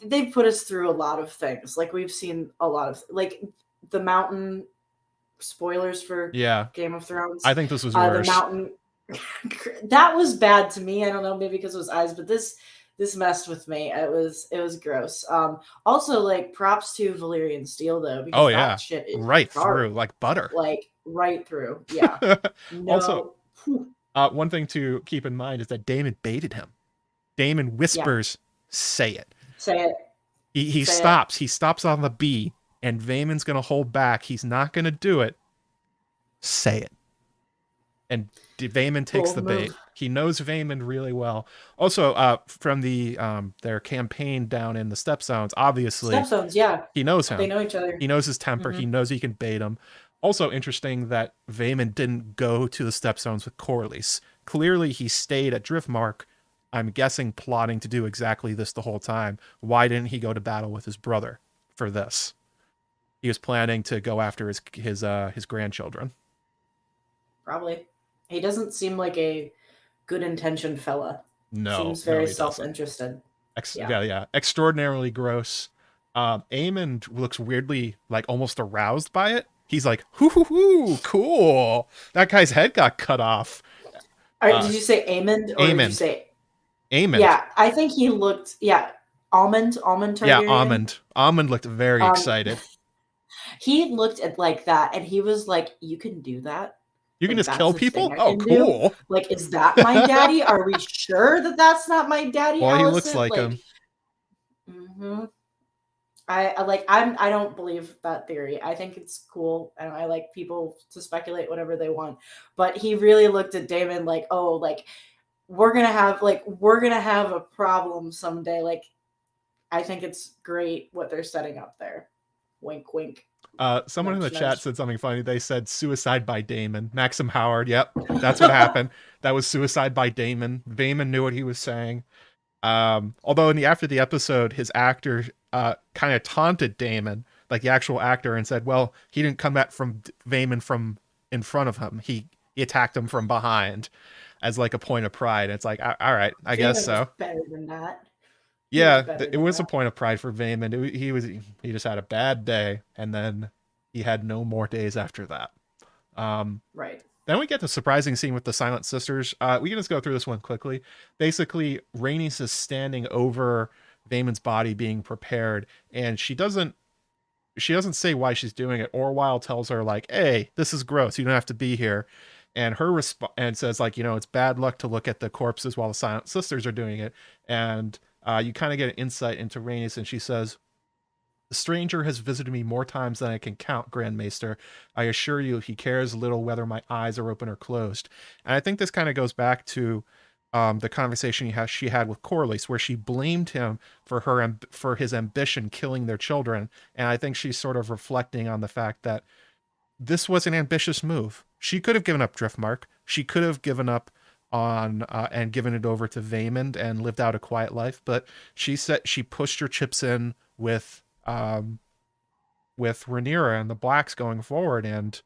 [SPEAKER 1] they've put us through a lot of things. Like we've seen a lot of like the mountain spoilers for Game of Thrones.
[SPEAKER 2] I think this was worse.
[SPEAKER 1] The mountain that was bad to me. I don't know, maybe because it was eyes, but this messed with me. It was gross. Also, like props to Valyrian steel though, because that shit is
[SPEAKER 2] right through like butter.
[SPEAKER 1] Like right through. Yeah. No.
[SPEAKER 2] Also, one thing to keep in mind is that Daemon baited him. Daemon whispers, "Say it."
[SPEAKER 1] Say it.
[SPEAKER 2] He stops. He stops on the B, and Vaemon's gonna hold back. He's not gonna do it. Say it. And Vaemon takes the bait. He knows Vaemon really well. Also, from the their campaign down in the Stepstones, obviously.
[SPEAKER 1] Stepstones, yeah.
[SPEAKER 2] He knows him.
[SPEAKER 1] They know each other.
[SPEAKER 2] He knows his temper. He knows he can bait him. Also interesting that Vaemon didn't go to the Stepstones with Corlys. Clearly, he stayed at Driftmark. I'm guessing plotting to do exactly this the whole time. Why didn't he go to battle with his brother for this? He was planning to go after his grandchildren.
[SPEAKER 1] Probably. He doesn't seem like a good-intentioned fella.
[SPEAKER 2] No,
[SPEAKER 1] seems very self-interested.
[SPEAKER 2] Yeah. Extraordinarily gross. Aemond looks weirdly like almost aroused by it. He's like, hoo, cool. That guy's head got cut off.
[SPEAKER 1] Did you say Aemond or did you say
[SPEAKER 2] Aemond?
[SPEAKER 1] Yeah, I think he looked. Yeah, Almond Targaryen.
[SPEAKER 2] Yeah, Almond looked very excited.
[SPEAKER 1] He looked at like that, and he was like, "You can do that.
[SPEAKER 2] You can just kill people? Oh, cool.
[SPEAKER 1] Like, is that my daddy? Are we sure that that's not my daddy?"
[SPEAKER 2] Well,
[SPEAKER 1] Allison?
[SPEAKER 2] He looks like him.
[SPEAKER 1] Mm-hmm. I don't believe that theory. I think it's cool, and I like people to speculate whatever they want. But he really looked at Daemon like, "Oh, like we're gonna have a problem someday." Like, I think it's great what they're setting up there. Wink, wink.
[SPEAKER 2] Someone in the chat said something funny. They said suicide by Daemon. Maxim Howard. Yep, that's what happened. That was suicide by Daemon. Daemon knew what he was saying. Although after the episode, his actor kind of taunted Daemon, like the actual actor, and said, "Well, he didn't come at from Daemon from in front of him. He attacked him from behind, as like a point of pride." And it's like, all right, I guess so.
[SPEAKER 1] Better than that.
[SPEAKER 2] Yeah, it was a point of pride for Vaemond. He just had a bad day, and then he had no more days after that.
[SPEAKER 1] Right.
[SPEAKER 2] Then we get the surprising scene with the Silent Sisters. We can just go through this one quickly. Basically, Rhaenys is standing over Vaemond's body being prepared, and she doesn't say why she's doing it. Orwyle tells her like, "Hey, this is gross. You don't have to be here." And her and says like, "It's bad luck to look at the corpses while the Silent Sisters are doing it." And you kind of get an insight into Rhaenys, and she says, "The stranger has visited me more times than I can count, Grand Maester. I assure you, he cares little whether my eyes are open or closed." And I think this kind of goes back to the conversation she had with Corlys, where she blamed him for his ambition killing their children. And I think she's sort of reflecting on the fact that this was an ambitious move. She could have given up Driftmark. She could have given up on and given it over to Vaemond and lived out a quiet life, but she pushed her chips in with Rhaenyra and the Blacks going forward, and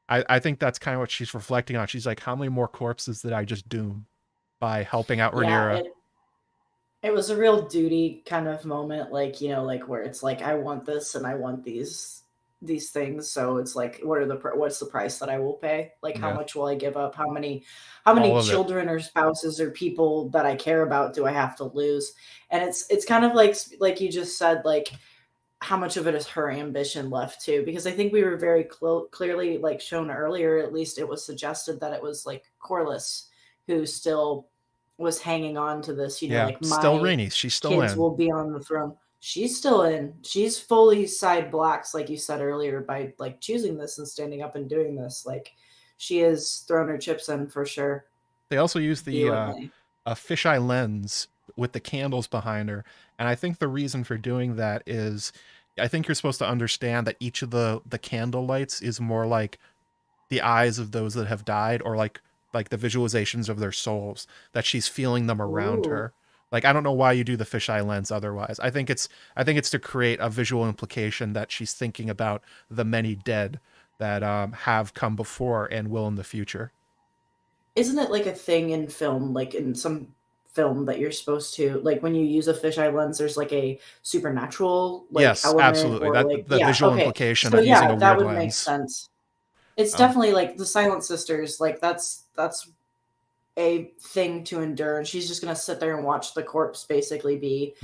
[SPEAKER 2] I think that's kind of what she's reflecting on. She's like, how many more corpses did I just doom by helping out Rhaenyra?
[SPEAKER 1] It was a real duty kind of moment, like, like where it's like, I want this and I want these things, so it's like, what's the price that I will pay? Like, how much will I give up? How many children or spouses or people that I care about do I have to lose? And it's kind of like you just said, like, how much of it is her ambition left too? Because I think we were very clearly like shown earlier, at least it was suggested that it was like Corlys who still was hanging on to this, like
[SPEAKER 2] still Rhaenys. She's still
[SPEAKER 1] kids will be on the throne. She's still in. She's fully side Blacks, like you said earlier, by like choosing this and standing up and doing this. Like, she has thrown her chips in for sure.
[SPEAKER 2] They also use the a fisheye lens with the candles behind her, and I think the reason for doing that is, I think you're supposed to understand that each of the candle lights is more like the eyes of those that have died, or like the visualizations of their souls, that she's feeling them around her. Like, I don't know why you do the fisheye lens otherwise. I think it's to create a visual implication that she's thinking about the many dead that have come before and will in the future.
[SPEAKER 1] Isn't it like a thing in film, like in some film that you're supposed to, like, when you use a fisheye lens, there's like a supernatural like
[SPEAKER 2] Yes,
[SPEAKER 1] element,
[SPEAKER 2] absolutely.
[SPEAKER 1] or
[SPEAKER 2] That
[SPEAKER 1] like,
[SPEAKER 2] the
[SPEAKER 1] yeah,
[SPEAKER 2] visual
[SPEAKER 1] okay.
[SPEAKER 2] implication
[SPEAKER 1] So
[SPEAKER 2] of using
[SPEAKER 1] yeah,
[SPEAKER 2] a
[SPEAKER 1] that
[SPEAKER 2] weird
[SPEAKER 1] would make
[SPEAKER 2] lens.
[SPEAKER 1] sense. It's
[SPEAKER 2] Um,
[SPEAKER 1] definitely like the Silent Sisters, like that's a thing to endure, and she's just gonna sit there and watch the corpse basically be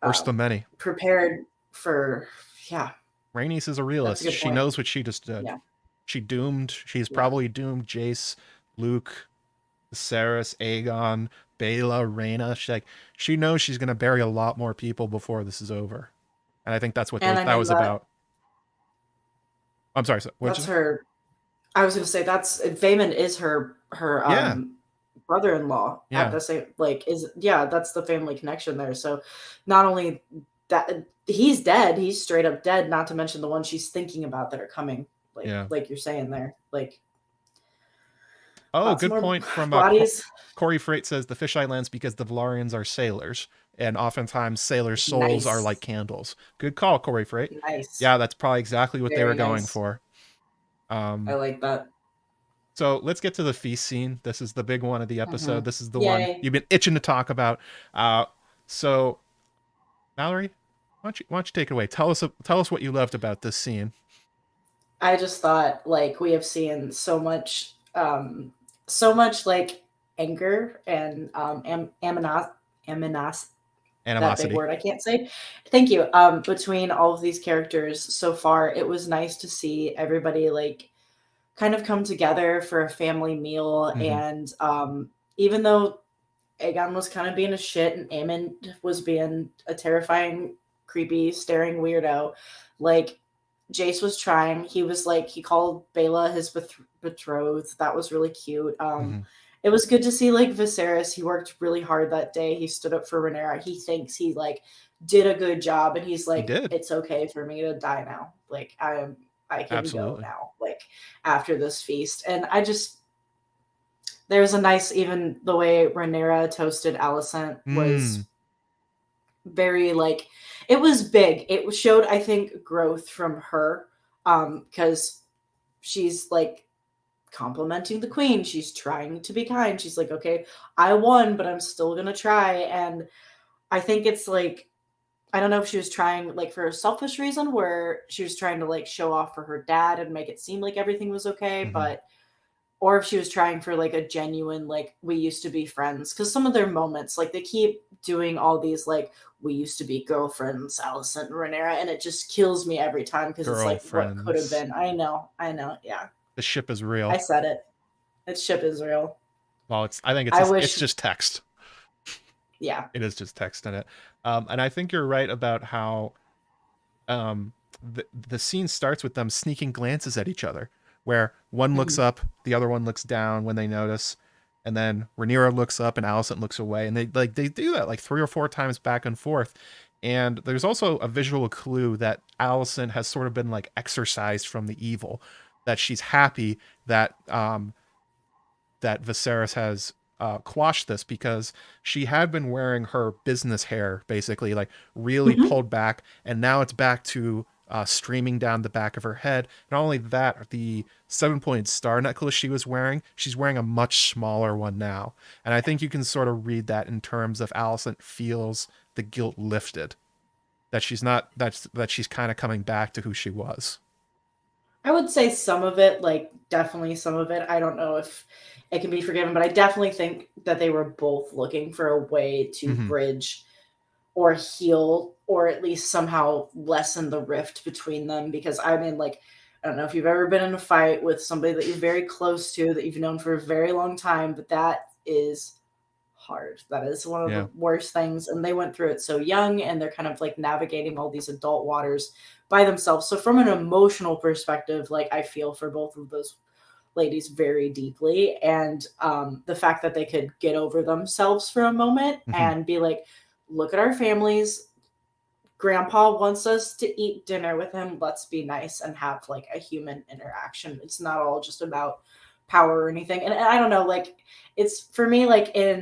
[SPEAKER 2] Worst of many.
[SPEAKER 1] prepared for, yeah.
[SPEAKER 2] Rhaenys is a
[SPEAKER 1] That's a
[SPEAKER 2] realist.
[SPEAKER 1] good
[SPEAKER 2] She
[SPEAKER 1] point.
[SPEAKER 2] knows what she just did.
[SPEAKER 1] Yeah.
[SPEAKER 2] She's
[SPEAKER 1] Yeah.
[SPEAKER 2] probably doomed Jace, Luke, Viserys, Aegon, Baela, Rhaena. She knows she's gonna bury a lot more people before this is over. And I think that's what
[SPEAKER 1] And I
[SPEAKER 2] that
[SPEAKER 1] mean
[SPEAKER 2] was about. I'm sorry, what'd you
[SPEAKER 1] that's
[SPEAKER 2] say?
[SPEAKER 1] her. I was gonna say that's Vayman is her
[SPEAKER 2] Yeah.
[SPEAKER 1] brother-in-law at
[SPEAKER 2] Yeah.
[SPEAKER 1] the same, like, is, yeah, that's the family connection there. So not only that he's dead, he's straight up dead, not to mention the ones she's thinking about that are coming,
[SPEAKER 2] Yeah.
[SPEAKER 1] like you're saying there. Like,
[SPEAKER 2] Oh,
[SPEAKER 1] lots
[SPEAKER 2] good
[SPEAKER 1] more
[SPEAKER 2] point from
[SPEAKER 1] bodies.
[SPEAKER 2] Corey Freight says the fisheye lens because the Valarians are sailors, and oftentimes sailors' souls are
[SPEAKER 1] Nice.
[SPEAKER 2] like candles. Good call, Corey Freight.
[SPEAKER 1] Nice.
[SPEAKER 2] Yeah, that's probably exactly what they
[SPEAKER 1] Very
[SPEAKER 2] were going
[SPEAKER 1] nice.
[SPEAKER 2] for.
[SPEAKER 1] I like that.
[SPEAKER 2] So let's get to the feast scene. This is the big one of the episode. This is the one
[SPEAKER 1] Yay.
[SPEAKER 2] you've been itching to talk about. So Mallory, why don't you take it away? Tell us what you loved about this scene.
[SPEAKER 1] I just thought, like, we have seen so much like anger and animosity, that big
[SPEAKER 2] Animosity.
[SPEAKER 1] word I can't say. Thank you. Between all of these characters so far, it was nice to see everybody like kind of come together for a family meal.
[SPEAKER 2] Mm-hmm.
[SPEAKER 1] And even though Aegon was kind of being a shit and Aemond was being a terrifying, creepy, staring weirdo, like, Jace was trying. He was like, he called Baela his betrothed. That was really cute. It was good to see like Viserys. He worked really hard that day. He stood up for Rhaenyra. He thinks he like did a good job, and he's like, it's okay for me to die now. Like, I can
[SPEAKER 2] Absolutely.
[SPEAKER 1] go now. Like, after this feast, and there's a nice, even the way Rhaenyra toasted Alicent was very like, it was big. It showed, I think, growth from her, because she's like complimenting the queen. She's trying to be kind. She's like, okay, I won, but I'm still gonna try. And I think it's like, I don't know if she was trying like for a selfish reason where she was trying to like show off for her dad and make it seem like everything was okay, but or if she was trying for like a genuine, like, we used to be friends. Because some of their moments, like, they keep doing all these like, we used to be girlfriends, Alicent and Rhaenyra, and it just kills me every time because it's like, what could have been. I know, yeah.
[SPEAKER 2] The ship is real.
[SPEAKER 1] I said it. Its ship is real.
[SPEAKER 2] Well, I think it's just text.
[SPEAKER 1] Yeah,
[SPEAKER 2] it is just text in it. And I think you're right about how the scene starts with them sneaking glances at each other, where one looks up, the other one looks down when they notice, and then Rhaenyra looks up and Alicent looks away, and they do that like 3 or 4 times back and forth. And there's also a visual clue that Alicent has sort of been like exorcised from the evil, that she's happy that that Viserys has quashed this, because she had been wearing her business hair basically like really pulled back, and now it's back to streaming down the back of her head. Not only that, the 7-pointed star necklace she was wearing, she's wearing a much smaller one now. And I think you can sort of read that in terms of Alicent feels the guilt lifted, that she's not that she's kind of coming back to who she was.
[SPEAKER 1] I would say some of it, like, definitely some of it. I don't know if it can be forgiven, but I definitely think that they were both looking for a way to bridge or heal, or at least somehow lessen the rift between them. Because I mean, like, I don't know if you've ever been in a fight with somebody that you're very close to, that you've known for a very long time, but that is hard. That is one of the worst things. And they went through it so young, and they're kind of like navigating all these adult waters by themselves. So from an emotional perspective, like, I feel for both of those ladies very deeply. And the fact that they could get over themselves for a moment and be like, look at our families. Grandpa wants us to eat dinner with him. Let's be nice and have like a human interaction. It's not all just about power or anything. And I don't know, like, it's for me, like, in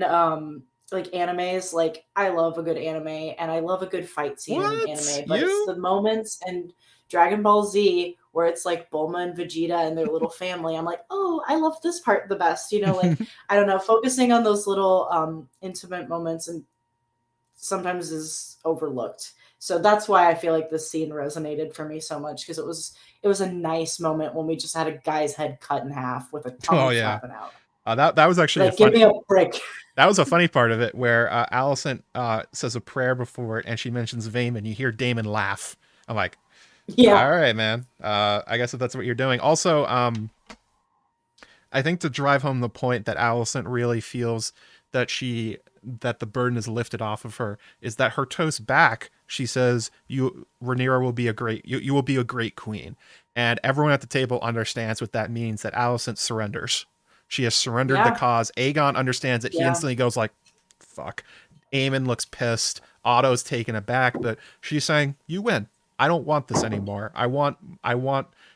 [SPEAKER 1] like animes, like, I love a good anime and I love a good fight scene in an anime, but it's the moments in Dragon Ball Z where it's like Bulma and Vegeta and their little family. I'm like, oh, I love this part the best. You know, like, I don't know, focusing on those little intimate moments and sometimes is overlooked. So that's why I feel like this scene resonated for me so much, because it was a nice moment when we just had a guy's head cut in half with a
[SPEAKER 2] Oh
[SPEAKER 1] tongue
[SPEAKER 2] yeah.
[SPEAKER 1] flapping out.
[SPEAKER 2] That was actually
[SPEAKER 1] Like, give me a break.
[SPEAKER 2] that was a funny part of it, where Allison says a prayer before it, and she mentions Vayman. You hear Damon laugh. I'm like,
[SPEAKER 1] Yeah.
[SPEAKER 2] all right, man. I guess if that's what you're doing. Also, I think to drive home the point that Allison really feels that that the burden is lifted off of her is that her toast back, she says, Rhaenyra will be you will be a great queen. And everyone at the table understands what that means, that Allison surrenders. She has surrendered the
[SPEAKER 1] Yeah.
[SPEAKER 2] cause. Aegon understands it. He
[SPEAKER 1] Yeah.
[SPEAKER 2] instantly goes like, fuck. Aemon looks pissed. Otto's taken aback, but she's saying, you win. I don't want this anymore. I want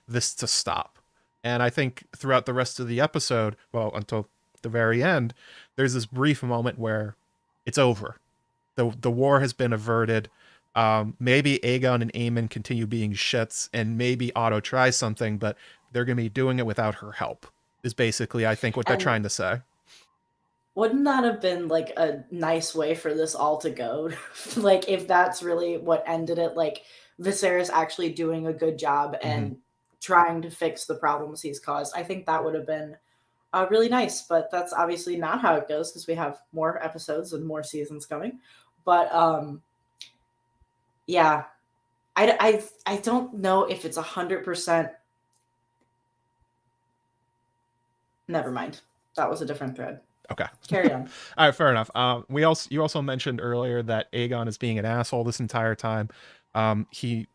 [SPEAKER 2] this to stop. And I think throughout the rest of the episode, well, until the very end, there's this brief moment where it's over. The war has been averted. Maybe Aegon and Aemon continue being shits, and maybe Otto tries something, but they're going to be doing it without her help, is basically, I think, what they're trying to say.
[SPEAKER 1] Wouldn't that have been like a nice way for this all to go? Like, if that's really what ended it, like Viserys actually doing a good job and trying to fix the problems he's caused. I think that would have been really nice, but that's obviously not how it goes, because we have more episodes and more seasons coming. But yeah, I don't know if it's 100%. Never mind. That was a different thread.
[SPEAKER 2] Okay.
[SPEAKER 1] Carry on.
[SPEAKER 2] All right, fair enough. You also mentioned earlier that Aegon is being an asshole this entire time. He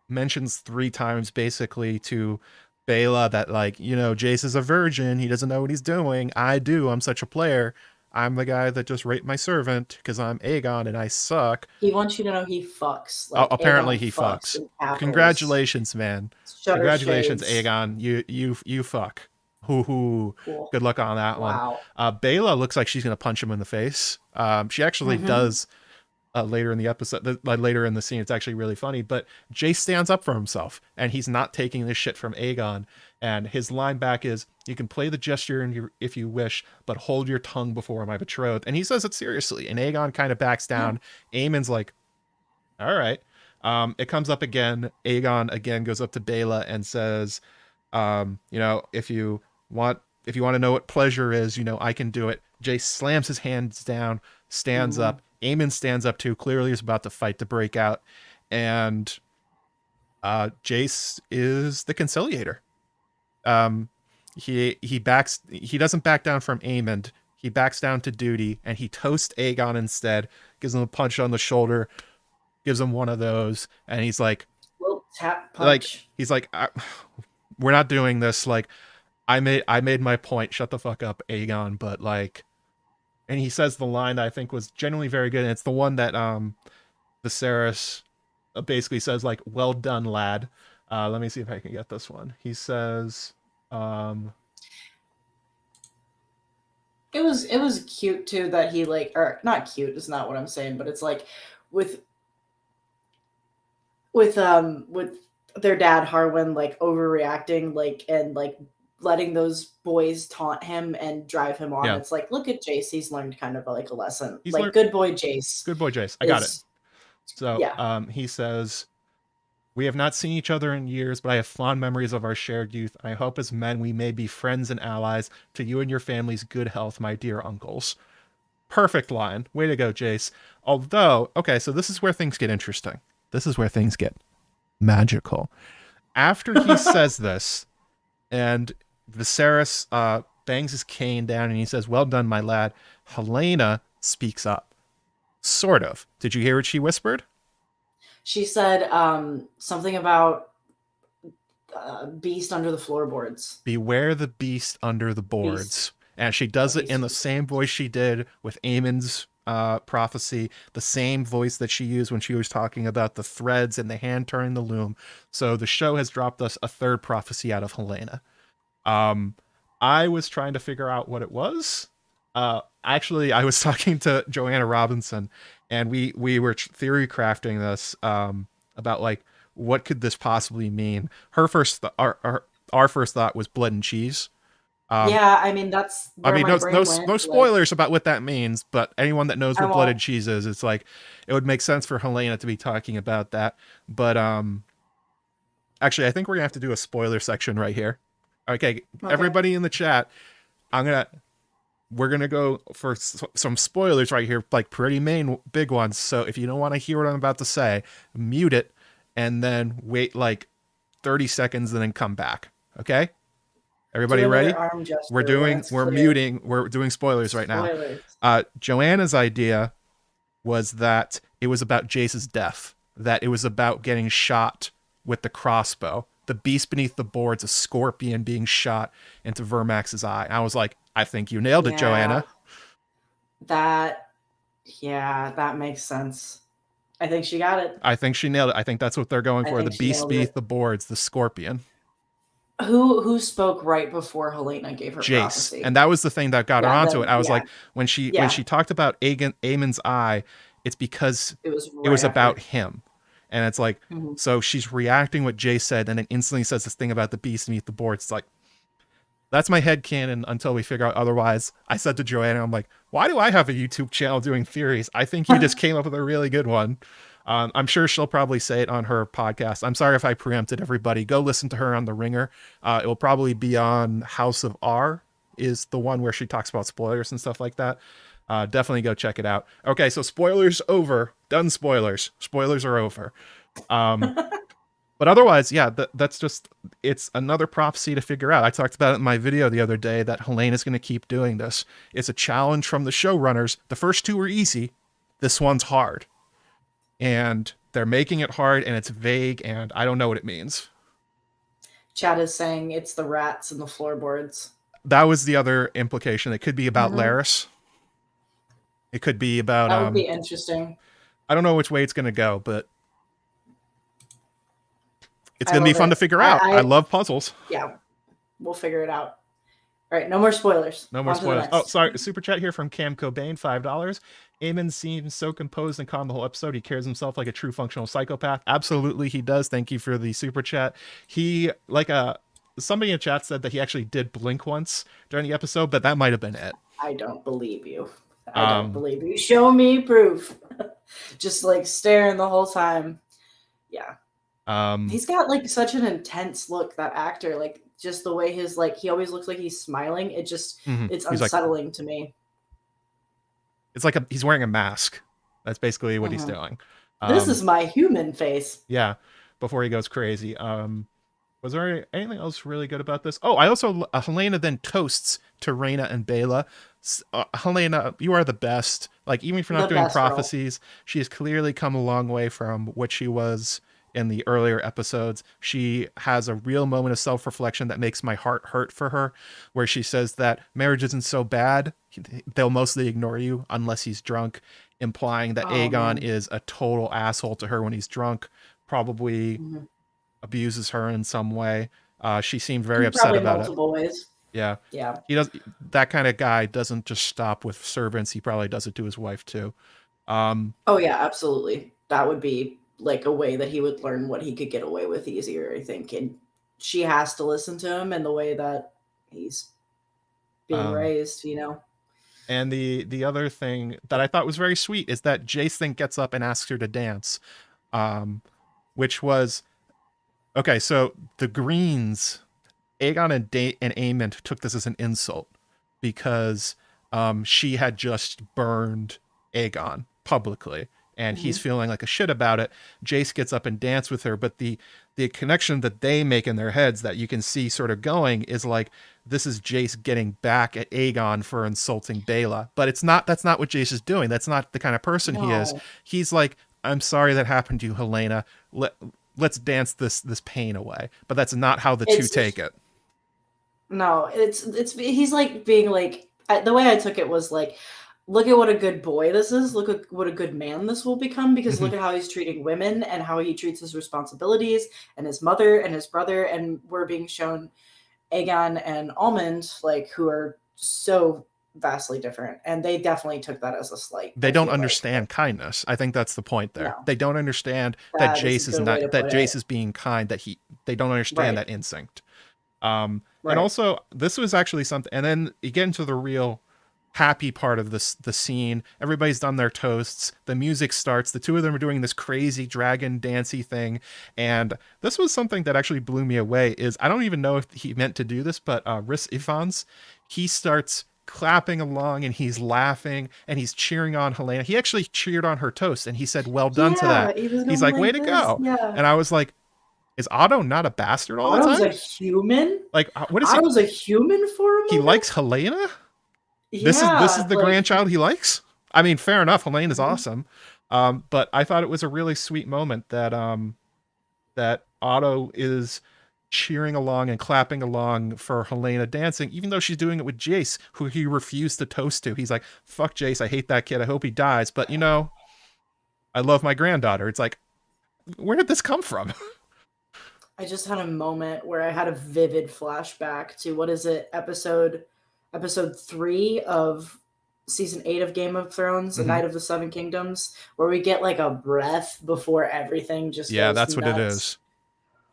[SPEAKER 2] mentions 3 times basically to Baela that, like, you know, Jace is a virgin. He doesn't know what he's doing. I do. I'm such a player. I'm the guy that just raped my servant because I'm Aegon and I suck.
[SPEAKER 1] He wants you to know he fucks. Like,
[SPEAKER 2] apparently
[SPEAKER 1] Aegon
[SPEAKER 2] he fucks.
[SPEAKER 1] in
[SPEAKER 2] Congratulations, man.
[SPEAKER 1] Shutter
[SPEAKER 2] Congratulations,
[SPEAKER 1] shades.
[SPEAKER 2] Aegon. You fuck. Hoo.
[SPEAKER 1] Cool.
[SPEAKER 2] Good luck on that one. Baela looks like she's gonna punch him in the face. She actually does later in the episode, later in the scene. It's actually really funny. But Jace stands up for himself, and he's not taking this shit from Aegon. And his line back is, "You can play the gesture if you wish, but hold your tongue before my betrothed." And he says it seriously. And Aegon kind of backs down. Aemon's like, "All right." It comes up again. Aegon again goes up to Baela and says, "You know, if you want to know what pleasure is, you know, I can do it." Jace slams his hands down, stands up. Aemon stands up too. Clearly is about to fight to break out. And Jace is the conciliator. He doesn't back down from Aemon. He backs down to duty, and he toasts Aegon instead, gives him a punch on the shoulder, gives him one of those, and he's like,
[SPEAKER 1] little tap punch.
[SPEAKER 2] Like, he's like, we're not doing this. Like, I made my point. Shut the fuck up, Aegon. But like, and he says the line that I think was genuinely very good, and it's the one that Viserys basically says, like, "Well done, lad." Let me see if I can get this one. He says,
[SPEAKER 1] it was cute too that he, like, or not cute is not what I'm saying, but it's like with their dad Harwin, like, overreacting, like, and like letting those boys taunt him and drive him on. It's like, look at Jace, he's learned kind of like a lesson. He's like, good boy Jace.
[SPEAKER 2] Good boy Jace. I got it. So he says, "We have not seen each other in years, but I have fond memories of our shared youth. I hope as men we may be friends and allies. To you and your family's good health, my dear uncles." Perfect line. Way to go, Jace. Although, okay, so this is where things get interesting. This is where things get magical. After he says this, and Viserys bangs his cane down and he says, "Well done, my lad," Helena speaks up. Sort of. Did you hear what she whispered?
[SPEAKER 1] She said something about beast under the floorboards.
[SPEAKER 2] Beware the beast under the boards. Beast. And she does it in the same voice she did with Aemon's prophecy, the same voice that she used when she was talking about the threads and the hand turning the loom. So the show has dropped us a third prophecy out of Helena. I was trying to figure out what it was. Actually, I was talking to Joanna Robinson, and we were theory crafting this about, like, what could this possibly mean? Her first, our first thought was blood and cheese.
[SPEAKER 1] Yeah, I mean that's
[SPEAKER 2] I
[SPEAKER 1] where
[SPEAKER 2] mean,
[SPEAKER 1] my brain went.
[SPEAKER 2] no
[SPEAKER 1] Like,
[SPEAKER 2] spoilers about what that means, but anyone that knows
[SPEAKER 1] I
[SPEAKER 2] what blood and
[SPEAKER 1] won't.
[SPEAKER 2] cheese is, it's like it would make sense for Helena to be talking about that. But actually, I think we're gonna have to do a spoiler section right here. Okay,
[SPEAKER 1] Okay.
[SPEAKER 2] everybody in the chat, we're gonna go for some spoilers right here, like pretty big ones. So if you don't want to hear what I'm about to say, mute it and then wait like 30 seconds and then come back. Okay,
[SPEAKER 1] Do
[SPEAKER 2] everybody ready?
[SPEAKER 1] another arm gesture when it's clear.
[SPEAKER 2] We're doing spoilers right now.
[SPEAKER 1] Spoilers.
[SPEAKER 2] Joanna's idea was that it was about Jace's death, that it was about getting shot with the crossbow. The beast beneath the boards, a scorpion being shot into Vermax's eye. I was like, I think you nailed it, Joanna.
[SPEAKER 1] That makes sense. I think she got it.
[SPEAKER 2] I think she nailed it. I think that's what they're going for. The beast beneath the boards, the scorpion.
[SPEAKER 1] Who spoke right before Helena gave her
[SPEAKER 2] Jace.
[SPEAKER 1] prophecy?
[SPEAKER 2] And that was the thing that got her onto it. I was like, when she talked about Aemon's eye, it's because it was about him. And it's like, so she's reacting what Jace said, and then instantly says this thing about the beast beneath the boards. It's like, that's my headcanon until we figure out otherwise. I said to Joanna, I'm like, why do I have a YouTube channel doing theories? I think you just came up with a really good one. I'm sure she'll probably say it on her podcast. I'm sorry if I preempted everybody. Go listen to her on The Ringer. It will probably be on House of R, is the one where she talks about spoilers and stuff like that. Definitely go check it out. Okay, so spoilers over. Done spoilers. Spoilers are over. But otherwise, yeah, that's just, it's another prophecy to figure out. I talked about it in my video the other day that Helena's going to keep doing this. It's a challenge from the showrunners. The first two were easy. This one's hard. And they're making it hard, and it's vague, and I don't know what it means.
[SPEAKER 1] Chad is saying it's the rats and the floorboards.
[SPEAKER 2] That was the other implication. It could be about Laris. It could be about...
[SPEAKER 1] That would be interesting.
[SPEAKER 2] I don't know which way it's going to go, but it's going to be fun to figure out. I love puzzles.
[SPEAKER 1] Yeah, we'll figure it out. All right, no more spoilers.
[SPEAKER 2] No more spoilers. Oh, sorry. Super chat here from Cam Cobain, $5. Aemon seems so composed and calm the whole episode. He carries himself like a true functional psychopath. Absolutely, he does. Thank you for the super chat. He, somebody in chat said that he actually did blink once during the episode, but that might have been it.
[SPEAKER 1] I don't believe you. I don't believe you. Show me proof. Just staring the whole time. Yeah. He's got such an intense look, that actor. Just the way his he always looks like he's smiling. It just it's unsettling to me.
[SPEAKER 2] It's like he's wearing a mask. That's basically what he's doing.
[SPEAKER 1] This is my human face.
[SPEAKER 2] Yeah, before he goes crazy. Was there anything else really good about this? Oh, I also Helena then toasts to Rhaena and Bela. Helena, you are the best. Even if you're not doing prophecies, she has clearly come a long way from what she was in the earlier episodes. She has a real moment of self-reflection that makes my heart hurt for her, where she says that marriage isn't so bad. They'll mostly ignore you unless he's drunk, implying that Aegon is a total asshole to her when he's drunk, probably abuses her in some way. She seemed very upset about multiple ways. Yeah. He does. That kind of guy doesn't just stop with servants. He probably does it to his wife too.
[SPEAKER 1] Oh yeah, absolutely. That would be a way that he would learn what he could get away with easier, I think. And she has to listen to him in the way that he's being raised,
[SPEAKER 2] And the other thing that I thought was very sweet is that Jace then gets up and asks her to dance, which was, okay, so the Greens, Aegon and Aemond took this as an insult because she had just burned Aegon publicly. And he's feeling like a shit about it. Jace gets up and dances with her, but the connection that they make in their heads that you can see sort of going is this is Jace getting back at Aegon for insulting Bela. But that's not what Jace is doing. That's not the kind of person he is. He's like, I'm sorry that happened to you, Helena. Let's dance this pain away. But that's not how the two take it.
[SPEAKER 1] No, he's being the way I took it was look at what a good boy this is. Look at what a good man this will become, because look at how he's treating women and how he treats his responsibilities and his mother and his brother. And we're being shown Aegon and Almond, who are so vastly different, and they definitely took that as a slight.
[SPEAKER 2] They don't understand kindness. I think that's the point there.
[SPEAKER 1] No,
[SPEAKER 2] They don't understand that
[SPEAKER 1] that is
[SPEAKER 2] Jace
[SPEAKER 1] a
[SPEAKER 2] is
[SPEAKER 1] good way
[SPEAKER 2] not
[SPEAKER 1] to
[SPEAKER 2] that
[SPEAKER 1] put
[SPEAKER 2] Jace
[SPEAKER 1] it.
[SPEAKER 2] is being kind. They don't understand
[SPEAKER 1] Right.
[SPEAKER 2] that instinct.
[SPEAKER 1] Right.
[SPEAKER 2] And also this was actually something. And then you get into the real happy part of the scene. Everybody's done their toasts. The music starts. The two of them are doing this crazy dragon dancey thing. And this was something that actually blew me away. Is I don't even know if he meant to do this, but Rhys Ifans, he starts clapping along and he's laughing and he's cheering on Helena. He actually cheered on her toast and he said, "Well done" to
[SPEAKER 1] Yeah,
[SPEAKER 2] that.
[SPEAKER 1] he was
[SPEAKER 2] He's
[SPEAKER 1] going
[SPEAKER 2] like, "Way
[SPEAKER 1] like
[SPEAKER 2] to
[SPEAKER 1] this.
[SPEAKER 2] go!"
[SPEAKER 1] Yeah.
[SPEAKER 2] And I was like, "Is Otto not a bastard all the
[SPEAKER 1] Otto's
[SPEAKER 2] time?
[SPEAKER 1] a human.
[SPEAKER 2] Like, what is he?
[SPEAKER 1] Otto's a human for a moment.
[SPEAKER 2] He likes Helena. This is
[SPEAKER 1] Yeah,
[SPEAKER 2] the
[SPEAKER 1] like,
[SPEAKER 2] grandchild he likes. I mean, fair enough. Helena's awesome, but I thought it was a really sweet moment that that Otto is cheering along and clapping along for Helena dancing, even though she's doing it with Jace, who he refused to toast to. He's like, "Fuck Jace, I hate that kid. I hope he dies." But you know, I love my granddaughter. It's like, where did this come from?
[SPEAKER 1] I just had a moment where I had a vivid flashback to, what is it, episode 3 of season 8 of Game of Thrones, The Night of the Seven Kingdoms, where we get like a breath before everything just
[SPEAKER 2] Yeah,
[SPEAKER 1] goes
[SPEAKER 2] that's
[SPEAKER 1] nuts.
[SPEAKER 2] what it is.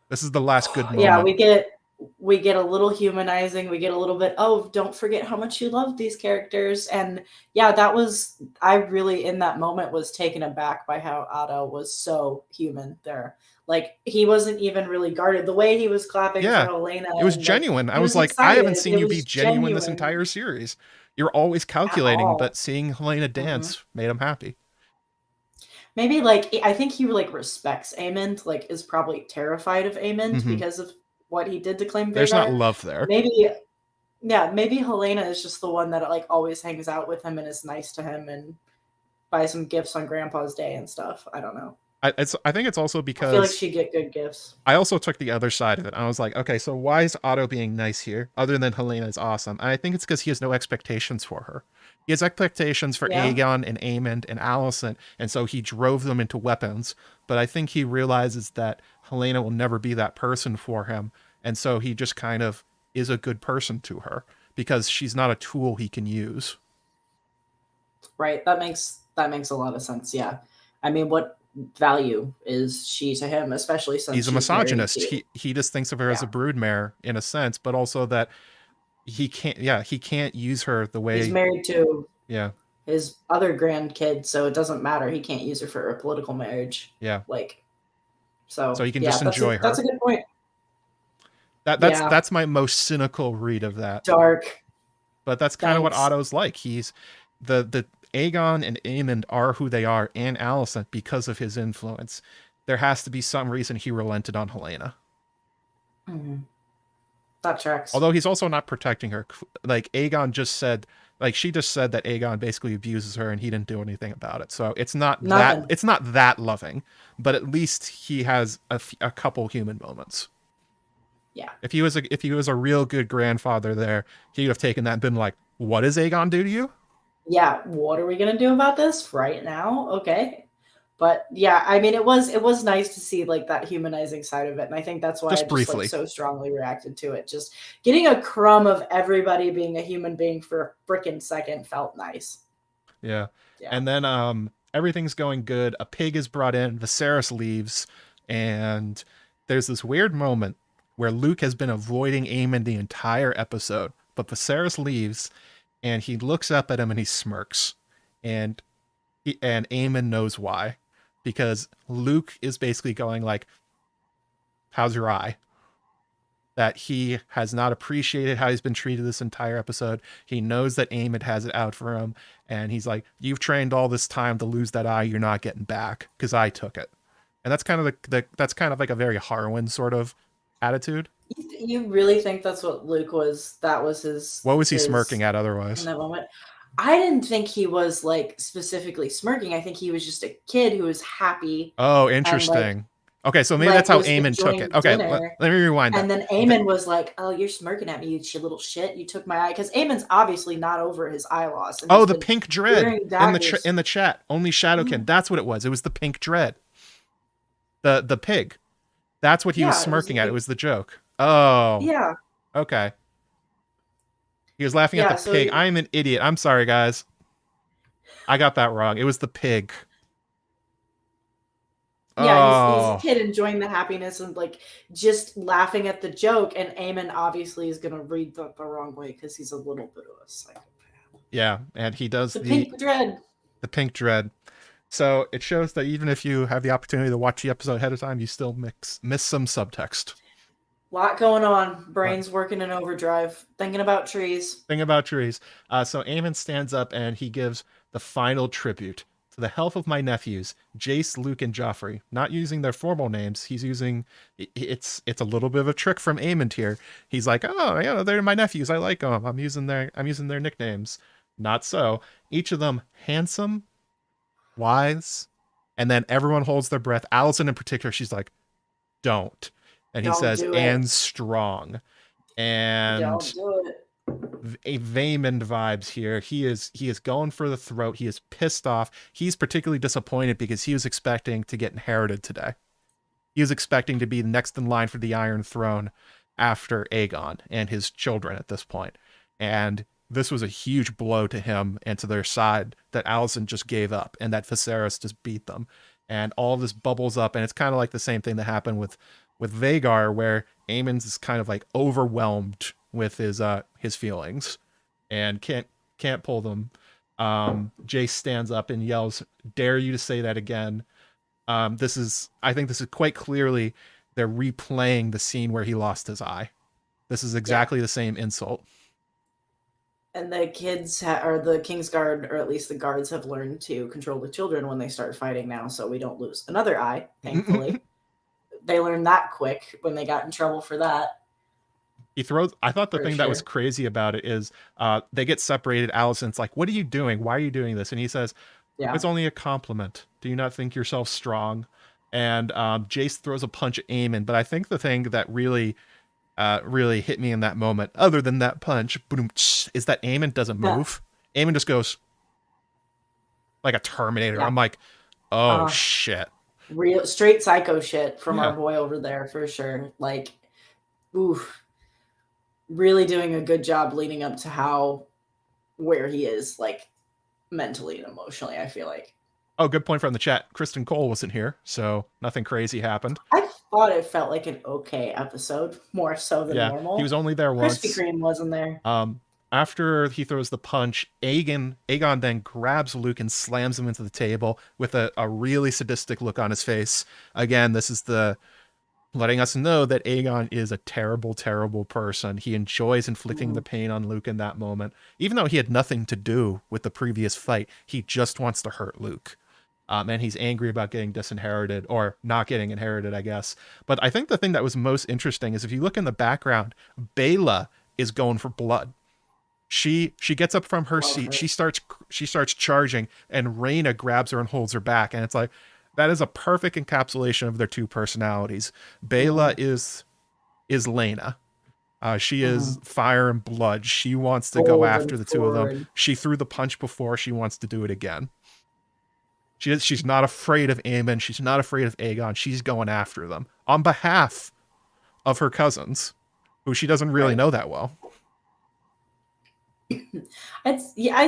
[SPEAKER 2] This is the last good moment.
[SPEAKER 1] Yeah, we get a little humanizing. We get a little bit, oh, don't forget how much you love these characters. And yeah, I really, in that moment, was taken aback by how Otto was so human there. Like, he wasn't even really guarded. The way he was clapping for Helena.
[SPEAKER 2] It was genuine.
[SPEAKER 1] Like,
[SPEAKER 2] I was like,
[SPEAKER 1] excited.
[SPEAKER 2] I haven't seen you be genuine this entire series. You're always calculating, but seeing Helena dance made him happy.
[SPEAKER 1] Maybe, like, I think he, like, respects Aemond, like, is probably terrified of Aemond because of what he did to claim Vhagar.
[SPEAKER 2] There's not love there.
[SPEAKER 1] Maybe Helena is just the one that, like, always hangs out with him and is nice to him and buys some gifts on Grandpa's Day and stuff. I don't know.
[SPEAKER 2] I think it's also because
[SPEAKER 1] I feel like she'd get good gifts.
[SPEAKER 2] I also took the other side of it. I was like, okay, so why is Otto being nice here, other than Helena is awesome? And I think it's because he has no expectations for her. He has expectations for Aegon and Aemond and Alicent, and so he drove them into weapons. But I think he realizes that Helena will never be that person for him, and so he just kind of is a good person to her because she's not a tool he can use.
[SPEAKER 1] Right. That makes a lot of sense. Yeah. I mean, what value is she to him, especially since
[SPEAKER 2] he's a misogynist. He just thinks of her as a broodmare in a sense, but also that he can't use her the way
[SPEAKER 1] he's married to his other grandkid, so it doesn't matter. He can't use her for a political marriage.
[SPEAKER 2] Yeah.
[SPEAKER 1] Like, so
[SPEAKER 2] he can just enjoy her.
[SPEAKER 1] That's a good point.
[SPEAKER 2] That's my most cynical read of that.
[SPEAKER 1] Dark.
[SPEAKER 2] But that's kind of what Otto's like. He's the Aegon and Aemond are who they are, and Alicent, because of his influence. There has to be some reason he relented on Helena.
[SPEAKER 1] Mm-hmm. That tracks.
[SPEAKER 2] Although he's also not protecting her. Like, Aegon just said, like, she just said that Aegon basically abuses her and he didn't do anything about it. So it's not that loving, but at least he has a couple human moments.
[SPEAKER 1] Yeah.
[SPEAKER 2] If he was a real good grandfather there, he would have taken that and been like, what does Aegon do to you?
[SPEAKER 1] Yeah, what are we gonna do about this right now? Okay. But yeah, I mean, it was nice to see, like, that humanizing side of it, and I think that's why I just like, so strongly reacted to it. Just getting a crumb of everybody being a human being for a frickin' second felt nice.
[SPEAKER 2] Yeah. And then everything's going good. A pig is brought in. Viserys leaves, and there's this weird moment where Luke has been avoiding Aemond the entire episode, but Viserys leaves. And he looks up at him and he smirks. And Aemond knows why. Because Luke is basically going like, how's your eye? That he has not appreciated how he's been treated this entire episode. He knows that Aemond has it out for him. And he's like, you've trained all this time to lose that eye. You're not getting back because I took it. And that's kind of that's kind of like a very Harwin sort of attitude.
[SPEAKER 1] You really think that's what Luke was? That was his.
[SPEAKER 2] What was he smirking at otherwise?
[SPEAKER 1] In that moment, I didn't think he was like specifically smirking. I think he was just a kid who was happy.
[SPEAKER 2] Oh, interesting. Okay, so maybe that's how Aemond took it. Okay, let me rewind that.
[SPEAKER 1] And then Aemond was like, "Oh, you're smirking at me, you little shit. You took my eye." Because Aemond's obviously not over his eye loss.
[SPEAKER 2] Oh, the pink dread in the chat. Only Shadowkin. That's what it was. It was the pink dread. The pig. That's what he was smirking at. It was the joke. Oh.
[SPEAKER 1] Yeah.
[SPEAKER 2] Okay. He was laughing at the
[SPEAKER 1] Yeah, so
[SPEAKER 2] pig. I'm an idiot. I'm sorry, guys. I got that wrong. It was the pig.
[SPEAKER 1] yeah, he's a
[SPEAKER 2] Oh,
[SPEAKER 1] kid enjoying the happiness and like just laughing at the joke, and Eamon obviously is gonna read that the wrong way because he's a little bit of a psychopath.
[SPEAKER 2] yeah, and he does
[SPEAKER 1] The pink dread.
[SPEAKER 2] the pink dread. So it shows that even if you have the opportunity to watch the episode ahead of time, you still miss some subtext.
[SPEAKER 1] Lot going on. Brain's working in overdrive. Thinking about trees.
[SPEAKER 2] Thing about trees. So Aemon stands up and he gives the final tribute to the health of my nephews, Jace, Luke, and Joffrey. Not using their formal names, he's using it's a little bit of a trick from Aemon here. He's like, oh, yeah, they're my nephews. I like them. I'm using their nicknames. Not so. Each of them handsome, wise, and then everyone holds their breath. Allison in particular, she's like, don't. And he
[SPEAKER 1] Don't
[SPEAKER 2] says,
[SPEAKER 1] do
[SPEAKER 2] and
[SPEAKER 1] it.
[SPEAKER 2] strong. And
[SPEAKER 1] Don't do it.
[SPEAKER 2] a Vaemond vibes here. He is going for the throat. He is pissed off. He's particularly disappointed because he was expecting to get inherited today. He was expecting to be next in line for the Iron Throne after Aegon and his children at this point. And this was a huge blow to him and to their side that Alicent just gave up and that Viserys just beat them. And all of this bubbles up, and it's kind of like the same thing that happened with Vhagar, where Aemon's is kind of like overwhelmed with his feelings and can't pull them. Jace stands up and yells, "Dare you to say that again?" I think this is quite clearly they're replaying the scene where he lost his eye. This is exactly the same insult.
[SPEAKER 1] And the kids or the Kingsguard, or at least the guards, have learned to control the children when they start fighting now, so we don't lose another eye, thankfully. They learned that quick when they got in trouble for that.
[SPEAKER 2] I thought the thing that was crazy about it is they get separated. Alicent's like, what are you doing? Why are you doing this? And he says, it's only a compliment. Do you not think yourself strong? And Jace throws a punch at Aemon. But I think the thing that really hit me in that moment, other than that punch, boom, is that Aemon doesn't move. Aemon just goes like a Terminator. I'm like, oh, shit.
[SPEAKER 1] Real straight psycho shit from our boy over there, for sure. Like, oof. Really doing a good job leading up to where he is, like, mentally and emotionally, I feel like.
[SPEAKER 2] Oh, good point from the chat. Kristen Cole wasn't here, so nothing crazy happened.
[SPEAKER 1] I thought it felt like an okay episode, more so than normal.
[SPEAKER 2] He was only there once.
[SPEAKER 1] Krispy Kreme wasn't there.
[SPEAKER 2] After he throws the punch, Aegon then grabs Luke and slams him into the table with a really sadistic look on his face. Again, this is letting us know that Aegon is a terrible, terrible person. He enjoys inflicting the pain on Luke in that moment. Even though he had nothing to do with the previous fight, he just wants to hurt Luke. And he's angry about getting disinherited, or not getting inherited, I guess. But I think the thing that was most interesting is if you look in the background, Baela is going for blood. She gets up from her seat. She starts charging, and Rhaena grabs her and holds her back. And it's like, that is a perfect encapsulation of their two personalities. Baela is Lena. She is fire and blood. She wants to go after the two of them. She threw the punch before. She wants to do it again. She's not afraid of Aemon. She's not afraid of Aegon. She's going after them on behalf of her cousins, who she doesn't really know that well.
[SPEAKER 1] I'd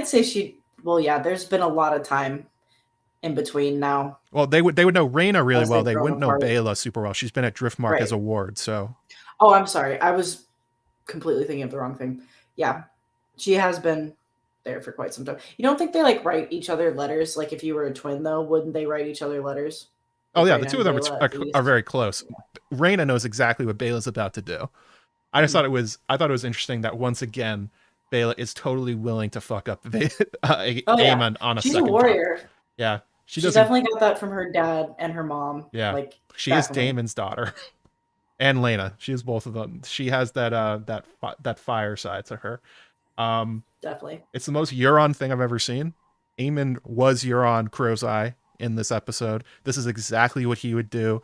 [SPEAKER 1] say there's been a lot of time in between now.
[SPEAKER 2] Well, they would know Rhaena really well. They wouldn't know Baela super well. She's been at Driftmark as a ward, so.
[SPEAKER 1] Oh, I'm sorry. I was completely thinking of the wrong thing. Yeah, she has been there for quite some time. You don't think they like write each other letters? Like if you were a twin, though, wouldn't they write each other letters?
[SPEAKER 2] Oh yeah, the two of them are very close. Rhaena knows exactly what Baela's about to do. I thought it was interesting that once again, Baela is totally willing to fuck up Aemon on a
[SPEAKER 1] She's
[SPEAKER 2] second
[SPEAKER 1] a warrior.
[SPEAKER 2] time. Yeah.
[SPEAKER 1] She definitely got that from her dad and her mom.
[SPEAKER 2] Yeah.
[SPEAKER 1] Like,
[SPEAKER 2] she is Daemon's daughter. And Lena. She is both of them. She has that fire side to her.
[SPEAKER 1] Definitely.
[SPEAKER 2] It's the most Euron thing I've ever seen. Aemon was Euron Crow's Eye in this episode. This is exactly what he would do.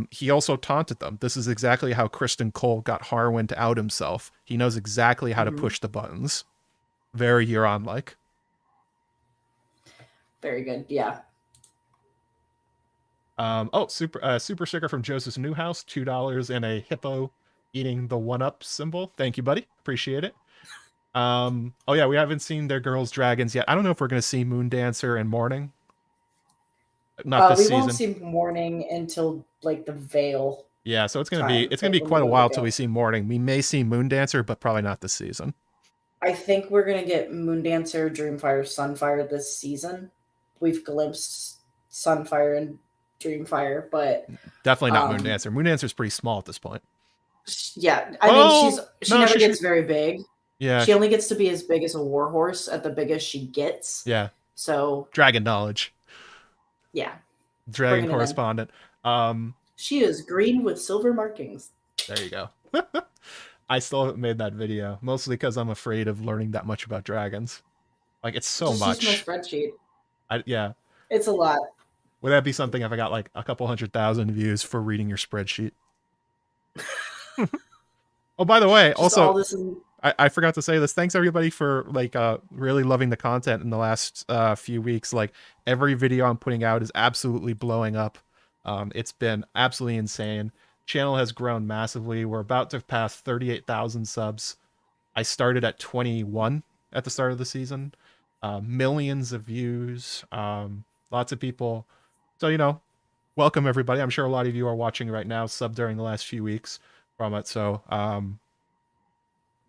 [SPEAKER 2] He also taunted them. This is exactly how Kristen Cole got Harwin to out himself. He knows exactly how to push the buttons. Very Euron-like.
[SPEAKER 1] Very good. Yeah.
[SPEAKER 2] Super sticker from Joseph Newhouse, $2 and a hippo eating the 1-up symbol. Thank you, buddy. Appreciate it. Oh yeah, we haven't seen their girls' dragons yet. I don't know if we're gonna see Moon Dancer and Morning. Not this
[SPEAKER 1] We won't
[SPEAKER 2] season.
[SPEAKER 1] see Morning until like the Veil
[SPEAKER 2] Yeah, so
[SPEAKER 1] time,
[SPEAKER 2] it's gonna
[SPEAKER 1] like
[SPEAKER 2] be
[SPEAKER 1] when we
[SPEAKER 2] quite a
[SPEAKER 1] go to the
[SPEAKER 2] while till
[SPEAKER 1] Veil.
[SPEAKER 2] we see Morning. We may see Moon Dancer, but probably not this season.
[SPEAKER 1] I think we're gonna get Moondancer, Dreamfire, Sunfire this season. We've glimpsed Sunfire and Dreamfire, but
[SPEAKER 2] Definitely not Moon
[SPEAKER 1] um,
[SPEAKER 2] Dancer. Moon Dancer's pretty small at this point.
[SPEAKER 1] yeah, I mean
[SPEAKER 2] Oh
[SPEAKER 1] she
[SPEAKER 2] no,
[SPEAKER 1] never gets very big.
[SPEAKER 2] yeah,
[SPEAKER 1] She only gets to be as big as a warhorse at the biggest she gets.
[SPEAKER 2] yeah.
[SPEAKER 1] So
[SPEAKER 2] Dragon knowledge,
[SPEAKER 1] yeah,
[SPEAKER 2] dragon
[SPEAKER 1] bringing it in.
[SPEAKER 2] correspondent.
[SPEAKER 1] She is green with silver markings.
[SPEAKER 2] There you go. I still haven't made that video, mostly because I'm afraid of learning that much about dragons. Like it's so
[SPEAKER 1] Just use my
[SPEAKER 2] much.
[SPEAKER 1] spreadsheet.
[SPEAKER 2] Yeah.
[SPEAKER 1] It's a lot.
[SPEAKER 2] Would that be something if I got like a couple 100,000 views for reading your spreadsheet? Oh, by the way,
[SPEAKER 1] Just all
[SPEAKER 2] also
[SPEAKER 1] this in,
[SPEAKER 2] I forgot to say this. Thanks everybody for like really loving the content in the last few weeks. Like every video I'm putting out is absolutely blowing up. It's been absolutely insane. Channel has grown massively. We're about to pass 38,000 subs. I started at 21 at the start of the season. Millions of views. Lots of people. So, welcome everybody. I'm sure a lot of you are watching right now, sub during the last few weeks from it. So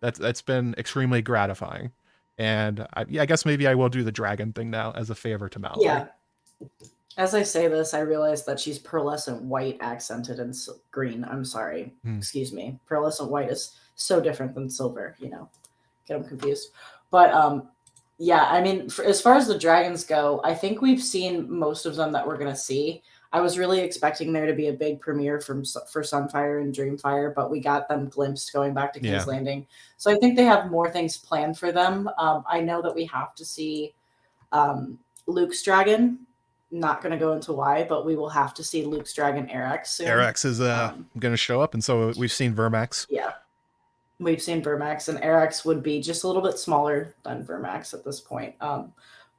[SPEAKER 2] that's been extremely gratifying. And I guess maybe I will do the dragon thing now as a favor to Mallory.
[SPEAKER 1] yeah. As I say this, I realize that she's pearlescent white accented in green. I'm sorry. Excuse me. Pearlescent white is so different than silver, get them confused. But yeah, I mean, as far as the dragons go, I think we've seen most of them that we're going to see. I was really expecting there to be a big premiere for Sunfire and Dreamfire, but we got them glimpsed going back to King's Landing. So I think they have more things planned for them. I know that we have to see Luke's dragon. Not going to go into why, but we will have to see Luke's dragon Arax soon.
[SPEAKER 2] Arax is going to show up, and so we've seen Vermax.
[SPEAKER 1] Yeah. We've seen Vermax, and Arax would be just a little bit smaller than Vermax at this point.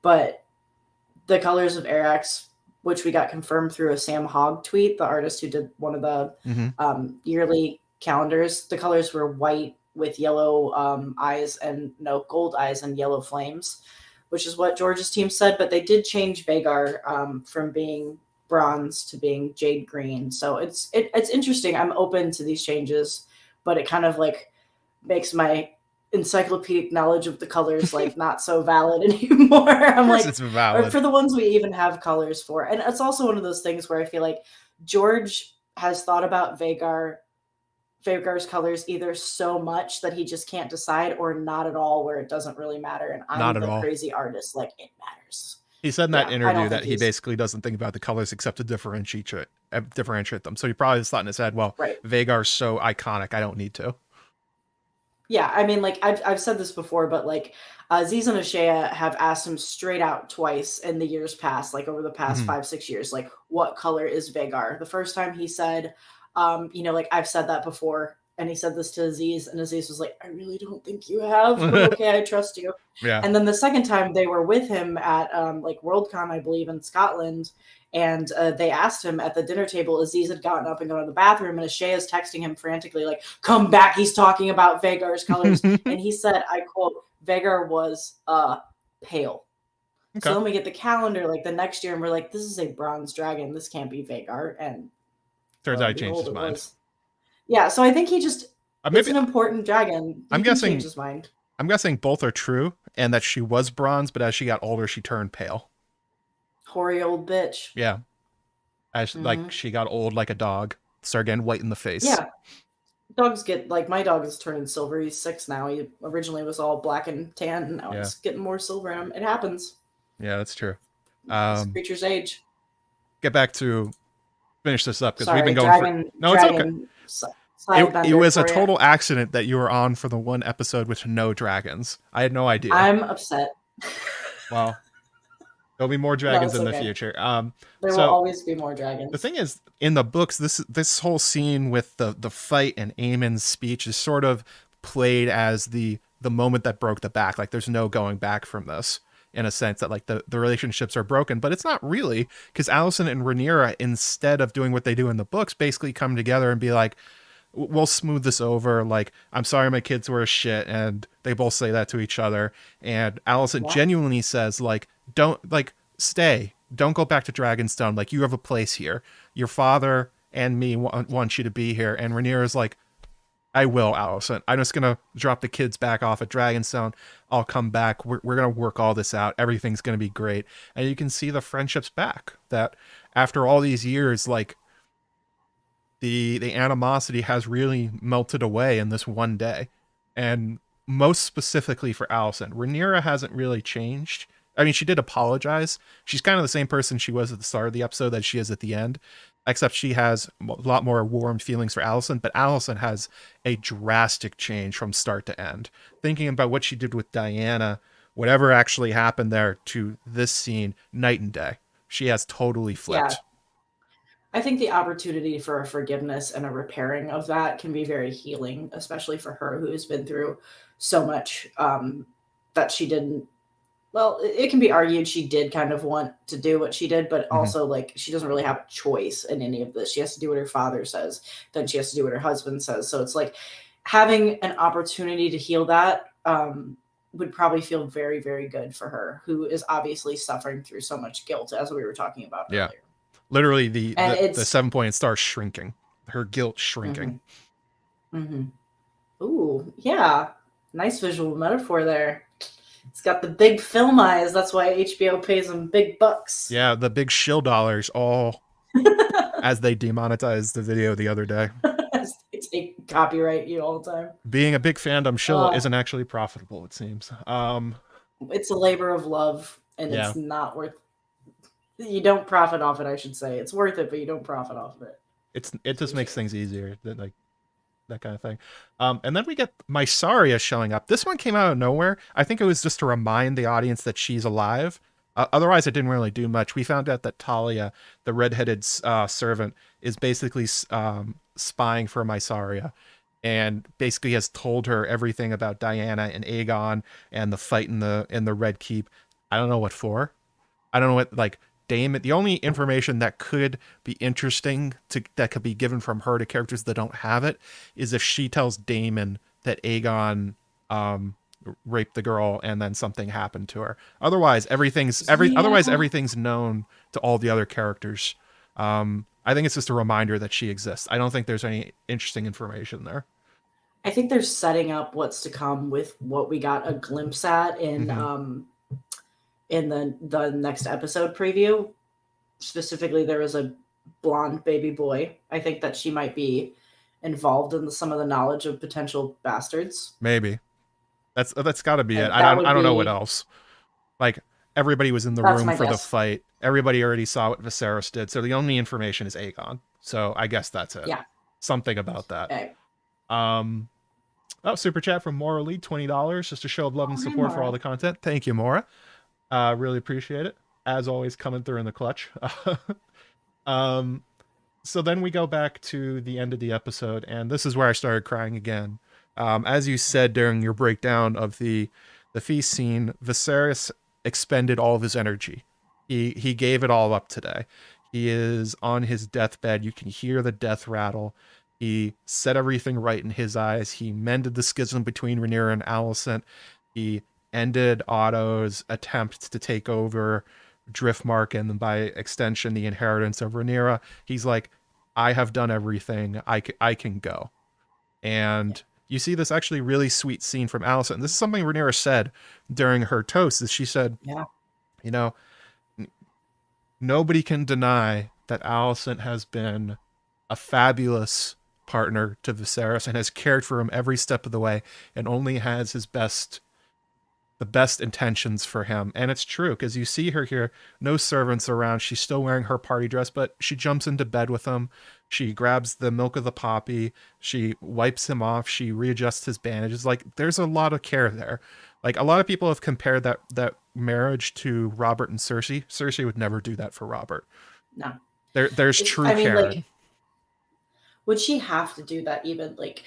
[SPEAKER 1] But the colors of Arax, which we got confirmed through a Sam Hogg tweet, the artist who did one of the yearly calendars, the colors were white with yellow eyes and gold eyes and yellow flames, which is what George's team said. But they did change Vagar from being bronze to being jade green. So it's interesting. I'm open to these changes, but it kind of like makes my encyclopedic knowledge of the colors like not so valid anymore. I'm like,
[SPEAKER 2] it's valid.
[SPEAKER 1] Or for the ones we even have colors for. And it's also one of those things where I feel like George has thought about Vagar's colors either so much that he just can't decide, or not at all, where it doesn't really matter. And I'm the crazy artist, like it matters.
[SPEAKER 2] He said in that interview that he basically doesn't think about the colors except to differentiate them. So he probably just thought in his head, well, Vagar's so iconic, I don't need to.
[SPEAKER 1] Yeah, I mean, like I've said this before, but like Aziz and Ashea have asked him straight out twice in the years past, like over the past 5-6 years, like what color is Vagar? The first time he said, like I've said that before, and he said this to Aziz, and Aziz was like, I really don't think you have, but okay, I trust you.
[SPEAKER 2] Yeah.
[SPEAKER 1] And then the second time they were with him at like Worldcon, I believe, in Scotland. And they asked him at the dinner table, Aziz had gotten up and gone to the bathroom, and Ashea is texting him frantically, like, come back, he's talking about Vagar's colors. And he said, I quote, Vagar was pale. Okay. So then we get the calendar like the next year, and we're like, this is a bronze dragon. This can't be Vagar. And
[SPEAKER 2] turns out he changed his mind.
[SPEAKER 1] Yeah, so I think he just, it's an important dragon.
[SPEAKER 2] I'm guessing
[SPEAKER 1] change his mind.
[SPEAKER 2] I'm guessing both are true, and that she was bronze, but as she got older, she turned pale.
[SPEAKER 1] Hoary old bitch.
[SPEAKER 2] Yeah. As like she got old like a dog. Started getting white in the face.
[SPEAKER 1] Yeah. Dogs get, like, my dog is turning silver. He's 6 now. He originally was all black and tan, and now he's getting more silver in him. It happens.
[SPEAKER 2] Yeah, that's true.
[SPEAKER 1] Creature's age.
[SPEAKER 2] Get back to finish this up, because we've been going No, it's okay. It was a total accident that you were on for the one episode with no dragons. I had no idea.
[SPEAKER 1] I'm upset.
[SPEAKER 2] Well, there'll be more dragons in the future.
[SPEAKER 1] There will always be more dragons.
[SPEAKER 2] The thing is, in the books, this whole scene with the fight and Aemon's speech is sort of played as the moment that broke the back. Like, there's no going back from this, in a sense that like the relationships are broken, but it's not really, because Alicent and Rhaenyra, instead of doing what they do in the books, basically come together and be like, we'll smooth this over. Like, I'm sorry my kids were a shit, and they both say that to each other. And Alicent
[SPEAKER 1] Yeah.
[SPEAKER 2] genuinely says, like, don't, like, stay. Don't go back to Dragonstone. Like, you have a place here. Your father and me want you to be here. And Rhaenyra's like, I will, Alicent. I'm just gonna drop the kids back off at Dragonstone. I'll come back. We're gonna work all this out. Everything's gonna be great. And you can see the friendships back. That after all these years, like, the animosity has really melted away in this one day. And most specifically for Alicent, Rhaenyra hasn't really changed. I mean, she did apologize. She's kind of the same person she was at the start of the episode that she is at the end, except she has a lot more warm feelings for Alicent. But Alicent has a drastic change from start to end. Thinking about what she did with Diana, whatever actually happened there, to this scene, night and day. She has totally flipped.
[SPEAKER 1] Yeah. I think the opportunity for a forgiveness and a repairing of that can be very healing, especially for her who has been through so much that she didn't. Well, it can be argued she did kind of want to do what she did, but also like she doesn't really have a choice in any of this. She has to do what her father says, then she has to do what her husband says. So it's like having an opportunity to heal that would probably feel very, very good for her, who is obviously suffering through so much guilt, as we were talking about earlier.
[SPEAKER 2] Literally, the 7-point star shrinking, her guilt shrinking.
[SPEAKER 1] Ooh, yeah, nice visual metaphor there. It's got the big film eyes. That's why HBO pays them big bucks.
[SPEAKER 2] Yeah, the big shill dollars, all as they demonetized the video the other day.
[SPEAKER 1] They copyright you all the time.
[SPEAKER 2] Being a big fandom shill isn't actually profitable, it seems.
[SPEAKER 1] It's a labor of love, and it's not worth. You don't profit off it, I should say. It's worth it, but you don't profit off of it.
[SPEAKER 2] It just makes things easier, like that kind of thing. And then we get Mysaria showing up. This one came out of nowhere. I think it was just to remind the audience that she's alive. Otherwise, it didn't really do much. We found out that Talia, the redheaded servant, is basically spying for Mysaria, and basically has told her everything about Diana and Aegon and the fight in the Red Keep. I don't know what for. I don't know what, like, Daemon. The only information that could be interesting that could be given from her to characters that don't have it is if she tells Daemon that Aegon raped the girl and then something happened to her. Otherwise, everything's known to all the other characters. I think it's just a reminder that she exists. I don't think there's any interesting information there.
[SPEAKER 1] I think they're setting up what's to come with what we got a glimpse at in the next episode preview. Specifically, there was a blonde baby boy. I think that she might be involved in some of the knowledge of potential bastards.
[SPEAKER 2] Maybe that's got to be it. I don't know what else. Like, everybody was in the room for the fight. Everybody already saw what Viserys did, so the only information is Aegon. So I guess that's it.
[SPEAKER 1] Yeah,
[SPEAKER 2] something about that.
[SPEAKER 1] Okay.
[SPEAKER 2] Super chat from Maura Lee, $20, just a show of love and support for all the content. Thank you, Maura. Really appreciate it. As always, coming through in the clutch. So then we go back to the end of the episode, and this is where I started crying again. As you said during your breakdown of the feast scene, Viserys expended all of his energy. He gave it all up today. He is on his deathbed. You can hear the death rattle. He set everything right in his eyes. He mended the schism between Rhaenyra and Alicent. He ended Otto's attempt to take over Driftmark and by extension the inheritance of Rhaenyra. He's like, I have done everything. I can go. And you see this actually really sweet scene from Alicent. This is something Rhaenyra said during her toast. Is she said, you know, nobody can deny that Alicent has been a fabulous partner to Viserys and has cared for him every step of the way and only has the best intentions for him. And it's true, because you see her here, no servants around. She's still wearing her party dress, but she jumps into bed with him. She grabs the milk of the poppy. She wipes him off. She readjusts his bandages. Like, there's a lot of care there. Like, a lot of people have compared that marriage to Robert and Cersei. Cersei would never do that for Robert.
[SPEAKER 1] No.
[SPEAKER 2] There's true care.
[SPEAKER 1] Like, would she have to do that even? Like,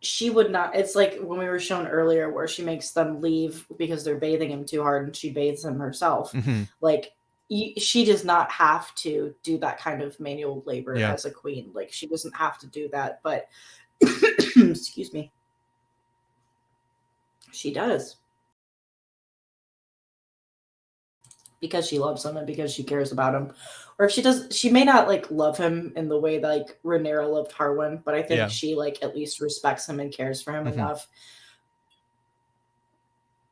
[SPEAKER 1] she would not. It's like when we were shown earlier where she makes them leave because they're bathing him too hard and she bathes him herself. Like, she does not have to do that kind of manual labor as a queen. Like, she doesn't have to do that. But Excuse me. She does. Because she loves him and because she cares about him. Or if she does, she may not like love him in the way that like Rhaenyra loved Harwin, but I think
[SPEAKER 2] Yeah.
[SPEAKER 1] she like at least respects him and cares for him enough.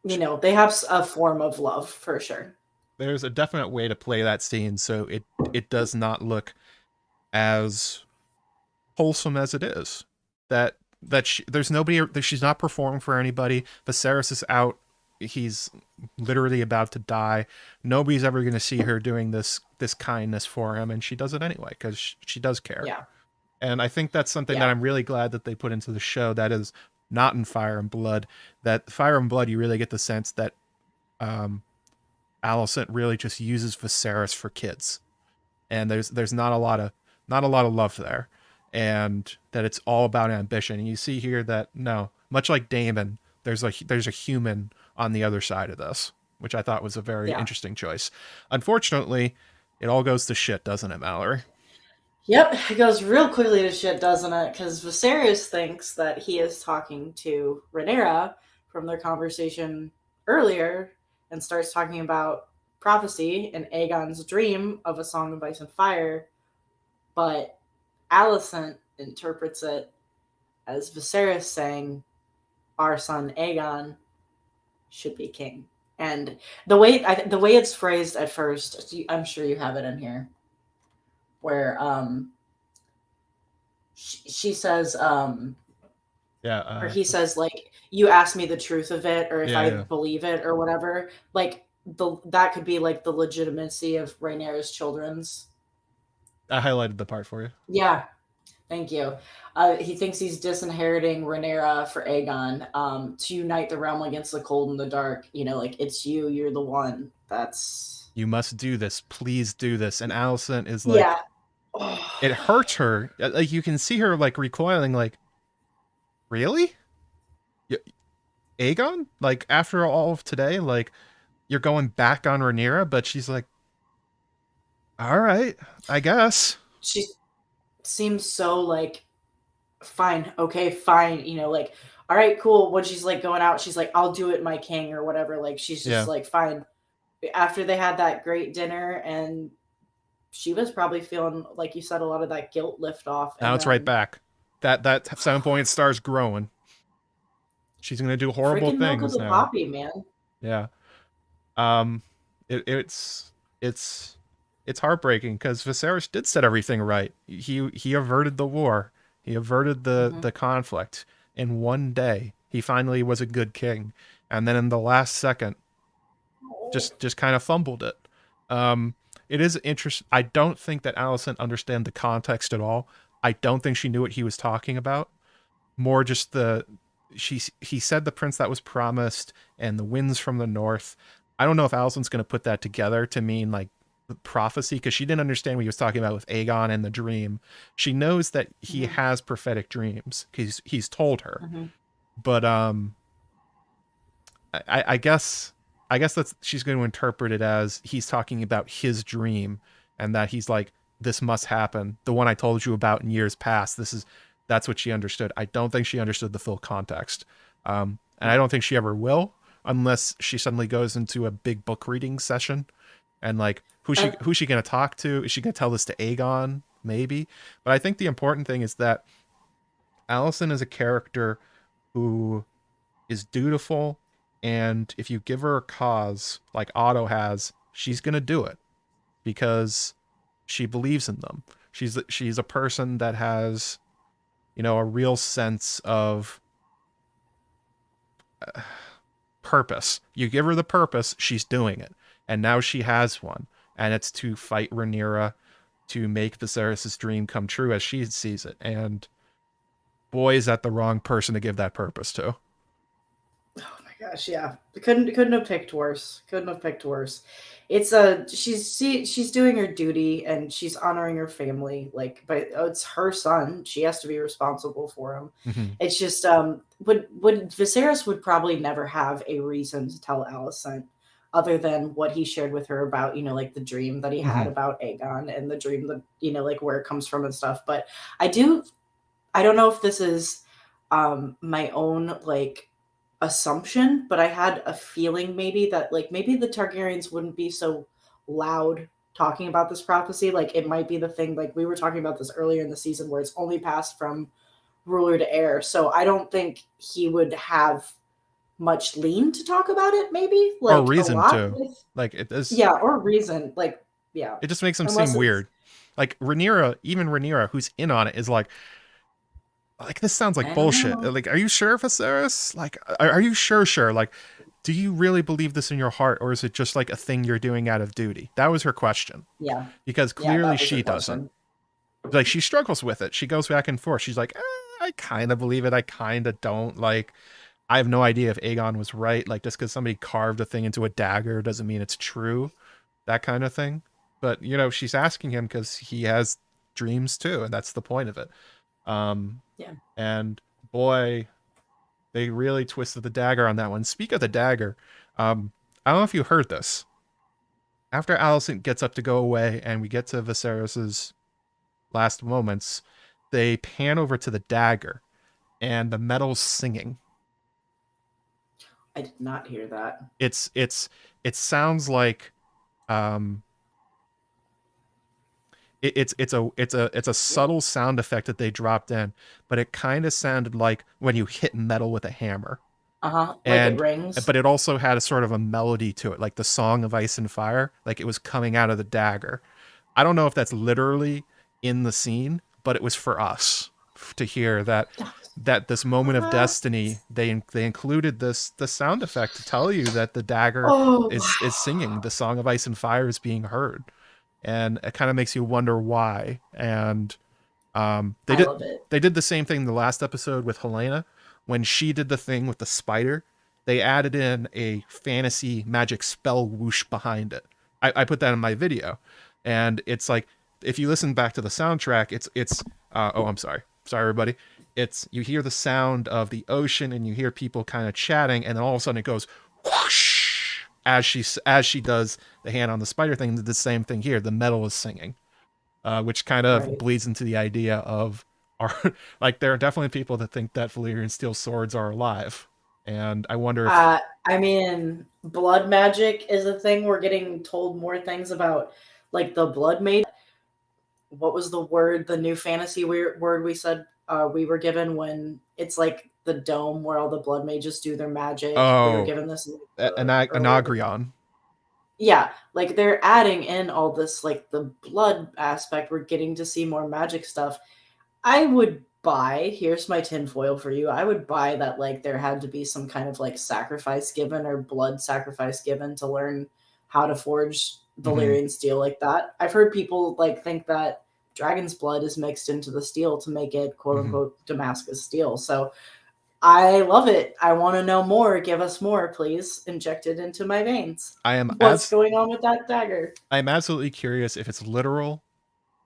[SPEAKER 1] You know, they have a form of love for sure.
[SPEAKER 2] There's a definite way to play that scene so it does not look as wholesome as it is. There's nobody that she's not performing for anybody. Viserys is out. He's literally about to die. Nobody's ever going to see her doing this kindness for him, and she does it anyway because she does care.
[SPEAKER 1] Yeah.
[SPEAKER 2] And I think that's something that I'm really glad that they put into the show that is not in Fire and Blood. That Fire and Blood, you really get the sense that Alicent really just uses Viserys for kids, and there's not a lot of love there, and that it's all about ambition. And you see here that no, much like Daemon, there's a human on the other side of this, which I thought was a very interesting choice. Unfortunately, it all goes to shit, doesn't it, Mallory?
[SPEAKER 1] Yep, it goes real quickly to shit, doesn't it? Because Viserys thinks that he is talking to Rhaenyra from their conversation earlier and starts talking about prophecy and Aegon's dream of a song of ice and fire, but Alicent interprets it as Viserys saying, our son Aegon should be king. And the way it's phrased at first, I'm sure you have it in here, where she says or he says like, you ask me the truth of it or if I believe it or whatever, like that could be like the legitimacy of Rhaenyra's children's.
[SPEAKER 2] I highlighted the part for you.
[SPEAKER 1] Yeah, thank you. He thinks he's disinheriting Rhaenyra for Aegon to unite the realm against the cold and the dark. You know, like, it's you're the one.
[SPEAKER 2] You must do this. Please do this. And Alicent is like, it hurts her. Like, you can see her like recoiling, like, really? Aegon? Like, after all of today, like, you're going back on Rhaenyra, but she's like, all right, I guess.
[SPEAKER 1] She seems so like, fine, okay, fine, you know, like, all right, cool. When she's like going out, she's like, I'll do it, my king, or whatever. Like, she's just like, fine. After they had that great dinner, and she was probably feeling, like you said, a lot of that guilt lift off.
[SPEAKER 2] Now it's right back. That 7 point star's growing. She's gonna do horrible things
[SPEAKER 1] milk of the
[SPEAKER 2] now.
[SPEAKER 1] Poppy, man.
[SPEAKER 2] Yeah. It's heartbreaking because Viserys did set everything right. He averted the war. He averted the conflict. In one day, he finally was a good king. And then in the last second, just kind of fumbled it. It is interesting. I don't think that Alicent understood the context at all. I don't think she knew what he was talking about. More just he said the prince that was promised and the winds from the north. I don't know if Alicent's going to put that together to mean like the prophecy, because she didn't understand what he was talking about with Aegon and the dream. She knows that he has prophetic dreams because he's told her. But I guess that's, she's going to interpret it as he's talking about his dream and that he's like, this must happen. The one I told you about in years past. That's what she understood. I don't think she understood the full context. And I don't think she ever will, unless she suddenly goes into a big book reading session and like, who's she going to talk to? Is she going to tell this to Aegon? Maybe. But I think the important thing is that Alicent is a character who is dutiful, and if you give her a cause like Otto has, she's going to do it because she believes in them. She's a person that has, you know, a real sense of purpose. You give her the purpose, she's doing it. And now she has one. And it's to fight Rhaenyra, to make Viserys' dream come true as she sees it. And boy, is that the wrong person to give that purpose to.
[SPEAKER 1] Oh my gosh, yeah. Couldn't have picked worse. Couldn't have picked worse. It's she's doing her duty and she's honoring her family, like, but it's her son. She has to be responsible for him. It's just would Viserys would probably never have a reason to tell Alicent other than what he shared with her about, you know, like the dream that he had about Aegon and the dream that, you know, like where it comes from and stuff. But I I don't know if this is my own like assumption, but I had a feeling maybe that like maybe the Targaryens wouldn't be so loud talking about this prophecy. Like it might be the thing like we were talking about this earlier in the season where it's only passed from ruler to heir. So I don't think he would have much lean to talk about it, maybe
[SPEAKER 2] or
[SPEAKER 1] like a
[SPEAKER 2] reason
[SPEAKER 1] lot.
[SPEAKER 2] to. Like it is.
[SPEAKER 1] Yeah, or reason. Like, yeah.
[SPEAKER 2] It just makes him seem
[SPEAKER 1] Unless it's
[SPEAKER 2] weird. Like Rhaenyra, who's in on it, is like this sounds like
[SPEAKER 1] I don't
[SPEAKER 2] bullshit.
[SPEAKER 1] know.
[SPEAKER 2] Like, are you sure, Viserys? Like, are you sure? Like, do you really believe this in your heart, or is it just like a thing you're doing out of duty? That was her question.
[SPEAKER 1] Yeah.
[SPEAKER 2] Because
[SPEAKER 1] Yeah,
[SPEAKER 2] clearly
[SPEAKER 1] that was a
[SPEAKER 2] she doesn't.
[SPEAKER 1] question.
[SPEAKER 2] Like, she struggles with it. She goes back and forth. She's like, I kind of believe it. I kind of don't. Like, I have no idea if Aegon was right. Like, just because somebody carved a thing into a dagger doesn't mean it's true. That kind of thing. But, she's asking him because he has dreams too, and that's the point of it.
[SPEAKER 1] Yeah.
[SPEAKER 2] And boy, they really twisted the dagger on that one. Speak of the dagger, I don't know if you heard this. After Alicent gets up to go away and we get to Viserys's last moments, they pan over to the dagger and the metal's singing.
[SPEAKER 1] I did not hear that.
[SPEAKER 2] It sounds like it's a subtle sound effect that they dropped in, but it kind of sounded like when you hit metal with a hammer.
[SPEAKER 1] Like it rings.
[SPEAKER 2] But it also had a sort of a melody to it, like the Song of Ice and Fire, like it was coming out of the dagger. I don't know if that's literally in the scene, but it was for us to hear that this moment of destiny, they included the sound effect to tell you that the dagger is singing. The Song of Ice and Fire is being heard. And it kind of makes you wonder why. And they did the same thing in the last episode with Helena. When she did the thing with the spider, they added in a fantasy magic spell whoosh behind it. I put that in my video. And it's like, if you listen back to the soundtrack, it's I'm sorry everybody. You hear the sound of the ocean and you hear people kind of chatting, and then all of a sudden it goes whoosh as she does the hand on the spider thing. The same thing here. The metal is singing, which kind of bleeds into the idea of like there are definitely people that think that Valyrian steel swords are alive, and I wonder if
[SPEAKER 1] I mean, blood magic is a thing. We're getting told more things about, like the blood maid. What was the word? The new fantasy word we said we were given when it's like the dome where all the blood mages do their magic. We were given this
[SPEAKER 2] Anagrion.
[SPEAKER 1] Yeah, like they're adding in all this, like the blood aspect. We're getting to see more magic stuff. I would buy, here's my tinfoil for you. I would buy that like there had to be some kind of like sacrifice given or blood sacrifice given to learn how to forge Valyrian steel like that. I've heard people like think that dragon's blood is mixed into the steel to make it quote unquote Damascus steel. So I love it. I want to know more. Give us more, please. Inject it into my veins. What's going on with that dagger?
[SPEAKER 2] I'm absolutely curious if it's literal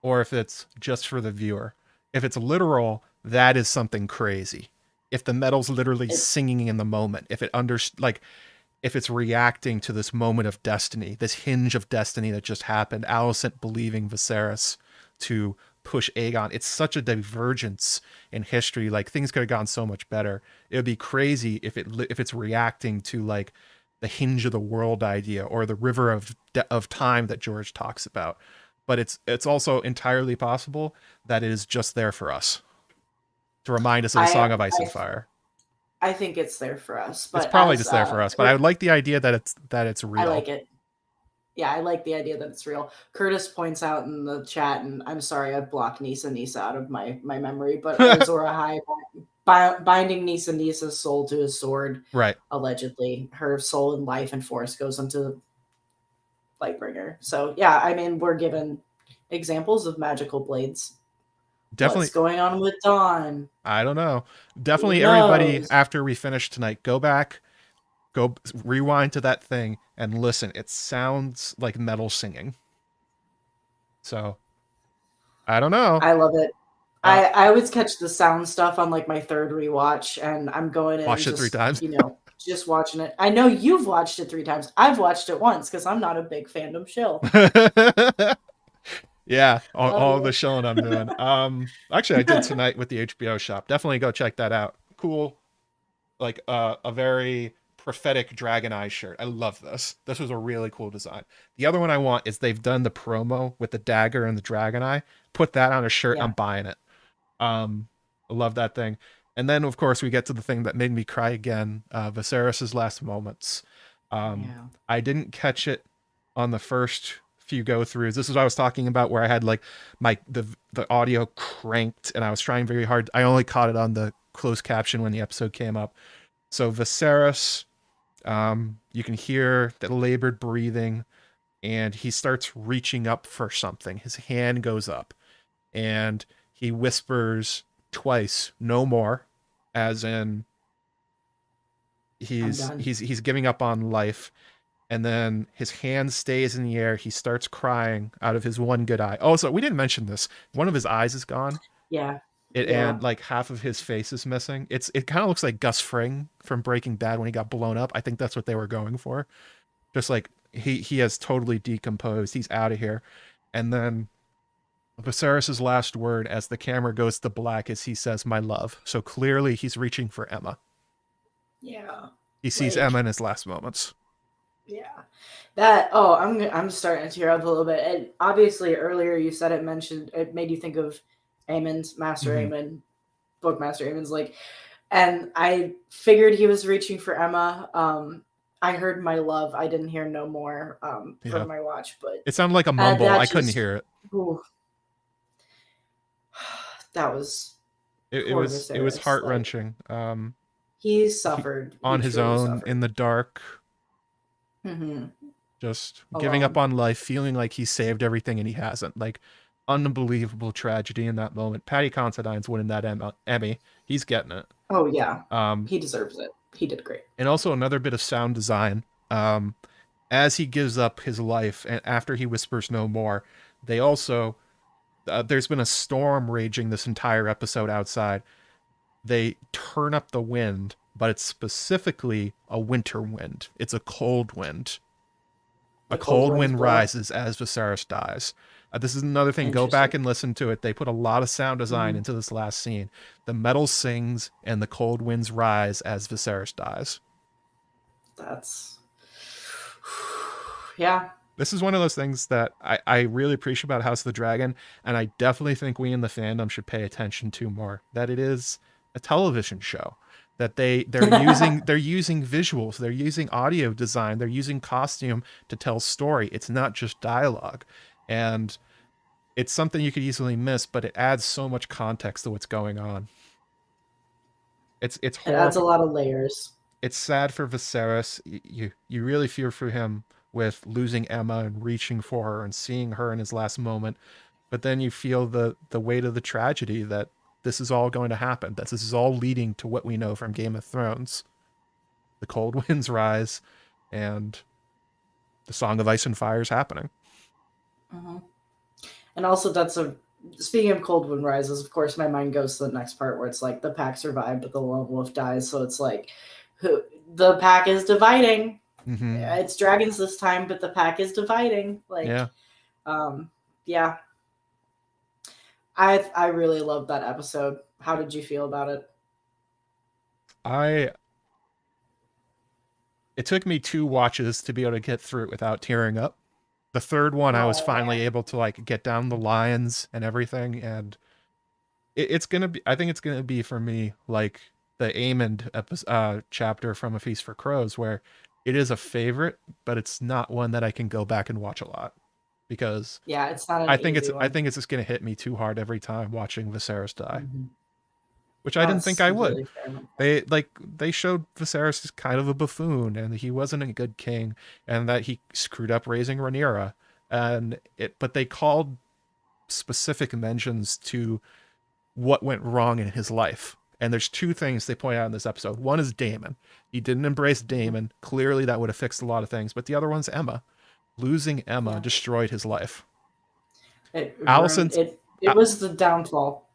[SPEAKER 2] or if it's just for the viewer. If it's literal, that is something crazy. If the metal's literally singing in the moment, if it's reacting to this moment of destiny, this hinge of destiny that just happened, Alicent believing Viserys to push Aegon. It's such a divergence in history. Like things could have gone so much better. It would be crazy if it's reacting to like the hinge of the world idea or the river of time that George talks about. But it's also entirely possible that it is just there for us to remind us of the Song of Ice and Fire.
[SPEAKER 1] I think it's there for us. But
[SPEAKER 2] it's probably just there for us. But I would like the idea that it's real.
[SPEAKER 1] I like it. Yeah, I like the idea that it's real. Curtis points out in the chat, and I'm sorry, I've blocked Nissa out of my memory, but Azor Ahai binding Nissa's soul to his sword.
[SPEAKER 2] Right.
[SPEAKER 1] Allegedly. Her soul and life and force goes into Lightbringer. So yeah, I mean, we're given examples of magical blades.
[SPEAKER 2] Definitely.
[SPEAKER 1] What's going on with Dawn?
[SPEAKER 2] I don't know. Definitely everybody, after we finish tonight, go back, go rewind to that thing and listen. It sounds like metal singing. So, I don't know.
[SPEAKER 1] I love it. I always catch the sound stuff on like my third rewatch, and I'm going in
[SPEAKER 2] watch it 3 times.
[SPEAKER 1] Just watching it. I know you've watched it 3 times. I've watched it once because I'm not a big fandom shill.
[SPEAKER 2] Yeah,
[SPEAKER 1] Love
[SPEAKER 2] all the
[SPEAKER 1] you.
[SPEAKER 2] showing I'm doing. Actually, I did tonight with the HBO shop. Definitely go check that out. Cool, like a very prophetic dragon eye shirt. I love this. This was a really cool design. The other one I want is they've done the promo with the dagger and the dragon eye. Put that on a shirt. I'm
[SPEAKER 1] Yeah.
[SPEAKER 2] buying it. I love that thing. And then of course we get to the thing that made me cry again, Viserys's last moments. Um,
[SPEAKER 1] Yeah.
[SPEAKER 2] I didn't catch it on the first few go throughs. This is what I was talking about, where I had like the audio cranked and I was trying very hard. I only caught it on the closed caption when the episode came up. So Viserys, you can hear the labored breathing, and he starts reaching up for something. His hand goes up, and he whispers twice, "No more," as in
[SPEAKER 1] I'm done.
[SPEAKER 2] he's giving up on life. And then his hand stays in the air. He starts crying out of his one good eye. Oh, so we didn't mention this. One of his eyes is gone.
[SPEAKER 1] Yeah. Yeah.
[SPEAKER 2] And like half of his face is missing. It kind of looks like Gus Fring from Breaking Bad when he got blown up. I think that's what they were going for. Just like he has totally decomposed. He's out of here. And then Viserys's last word as the camera goes to black is he says, "My love." So clearly he's reaching for Emma.
[SPEAKER 1] Yeah.
[SPEAKER 2] He sees
[SPEAKER 1] Like,
[SPEAKER 2] Emma in his last moments.
[SPEAKER 1] yeah. I'm starting to tear up a little bit. And obviously earlier you said it made you think of Aemon's Master
[SPEAKER 2] Mm-hmm.
[SPEAKER 1] Aemon, Bookmaster Aemon's like, and I figured he was reaching for Emma. I heard "My love." I didn't hear "No more"
[SPEAKER 2] Yeah.
[SPEAKER 1] from my watch, but
[SPEAKER 2] It sounded like a mumble.
[SPEAKER 1] that
[SPEAKER 2] I couldn't
[SPEAKER 1] just,
[SPEAKER 2] hear it.
[SPEAKER 1] ooh, that was
[SPEAKER 2] It
[SPEAKER 1] poor
[SPEAKER 2] was
[SPEAKER 1] Viserys.
[SPEAKER 2] heart
[SPEAKER 1] Like,
[SPEAKER 2] wrenching.
[SPEAKER 1] he
[SPEAKER 2] He,
[SPEAKER 1] suffered. He
[SPEAKER 2] on his
[SPEAKER 1] truly
[SPEAKER 2] own in
[SPEAKER 1] suffered.
[SPEAKER 2] the dark,
[SPEAKER 1] Mm-hmm.
[SPEAKER 2] just giving up
[SPEAKER 1] Alone.
[SPEAKER 2] on life, feeling like he saved everything and he hasn't. Like unbelievable tragedy in that moment. Patty Considine's winning that Emmy. He's getting it.
[SPEAKER 1] Oh yeah,
[SPEAKER 2] Um,
[SPEAKER 1] he deserves it. He did great.
[SPEAKER 2] and also another bit of sound design. As he gives up his life and after he whispers "no more," they also there's been a storm raging this entire episode outside. They turn up the wind, but it's specifically a winter wind. It's a cold wind. A
[SPEAKER 1] The cold
[SPEAKER 2] cold
[SPEAKER 1] winds
[SPEAKER 2] wind
[SPEAKER 1] blow.
[SPEAKER 2] rises as Viserys dies. This is another thing. Go back
[SPEAKER 1] Interesting.
[SPEAKER 2] and listen to it. They put a lot of sound design
[SPEAKER 1] Mhm.
[SPEAKER 2] into this last scene. The metal sings and the cold winds rise as Viserys dies.
[SPEAKER 1] That's yeah.
[SPEAKER 2] This is one of those things that I really appreciate about House of the Dragon, and I definitely think we in the fandom should pay attention to more. That it is a television show. That they're using visuals, they're using audio design, they're using costume to tell story. It's not just dialogue. And it's something you could easily miss, but it adds so much context to what's going on. It's
[SPEAKER 1] It adds a
[SPEAKER 2] horrible.
[SPEAKER 1] lot of layers.
[SPEAKER 2] It's sad for Viserys. You really fear for him with losing Emma and reaching for her and seeing her in his last moment. But then you feel the weight of the tragedy that this is all going to happen. That this is all leading to what we know from Game of Thrones. The cold winds rise, and the Song of Ice and Fire is happening.
[SPEAKER 1] Mm-hmm. And also, that's a speaking of cold wind rises. Of course, my mind goes to the next part where it's like the pack survived, but the lone wolf dies. So it's like the pack is dividing.
[SPEAKER 2] Mm-hmm.
[SPEAKER 1] It's dragons this time, but the pack is dividing. Like,
[SPEAKER 2] Yeah.
[SPEAKER 1] yeah, I really loved that episode. How did you feel about it?
[SPEAKER 2] I It took me 2 watches to be able to get through it without tearing up. The third one, I was
[SPEAKER 1] Oh
[SPEAKER 2] finally
[SPEAKER 1] man,
[SPEAKER 2] able to like get down the lines and everything, and it's gonna be. I think it's gonna be for me like the Aemond chapter from A Feast for Crows, where it is a favorite, but it's not one that I can go back and watch a lot because
[SPEAKER 1] yeah, it's not an easy
[SPEAKER 2] I
[SPEAKER 1] one.
[SPEAKER 2] think it's just gonna hit me too hard every time watching Viserys die,
[SPEAKER 1] Mm-hmm.
[SPEAKER 2] which I didn't think
[SPEAKER 1] That's
[SPEAKER 2] I would.
[SPEAKER 1] completely fair.
[SPEAKER 2] They showed Viserys as kind of a buffoon and he wasn't a good king and that he screwed up raising Rhaenyra, but they called specific mentions to what went wrong in his life. And there's 2 things they point out in this episode. One is Daemon. He didn't embrace
[SPEAKER 1] Mm-hmm.
[SPEAKER 2] Daemon. Clearly that would have fixed a lot of things. But the other one's Emma. Losing Emma
[SPEAKER 1] Yeah,
[SPEAKER 2] destroyed his life.
[SPEAKER 1] it ruined
[SPEAKER 2] Alicent's
[SPEAKER 1] it. It was the downfall,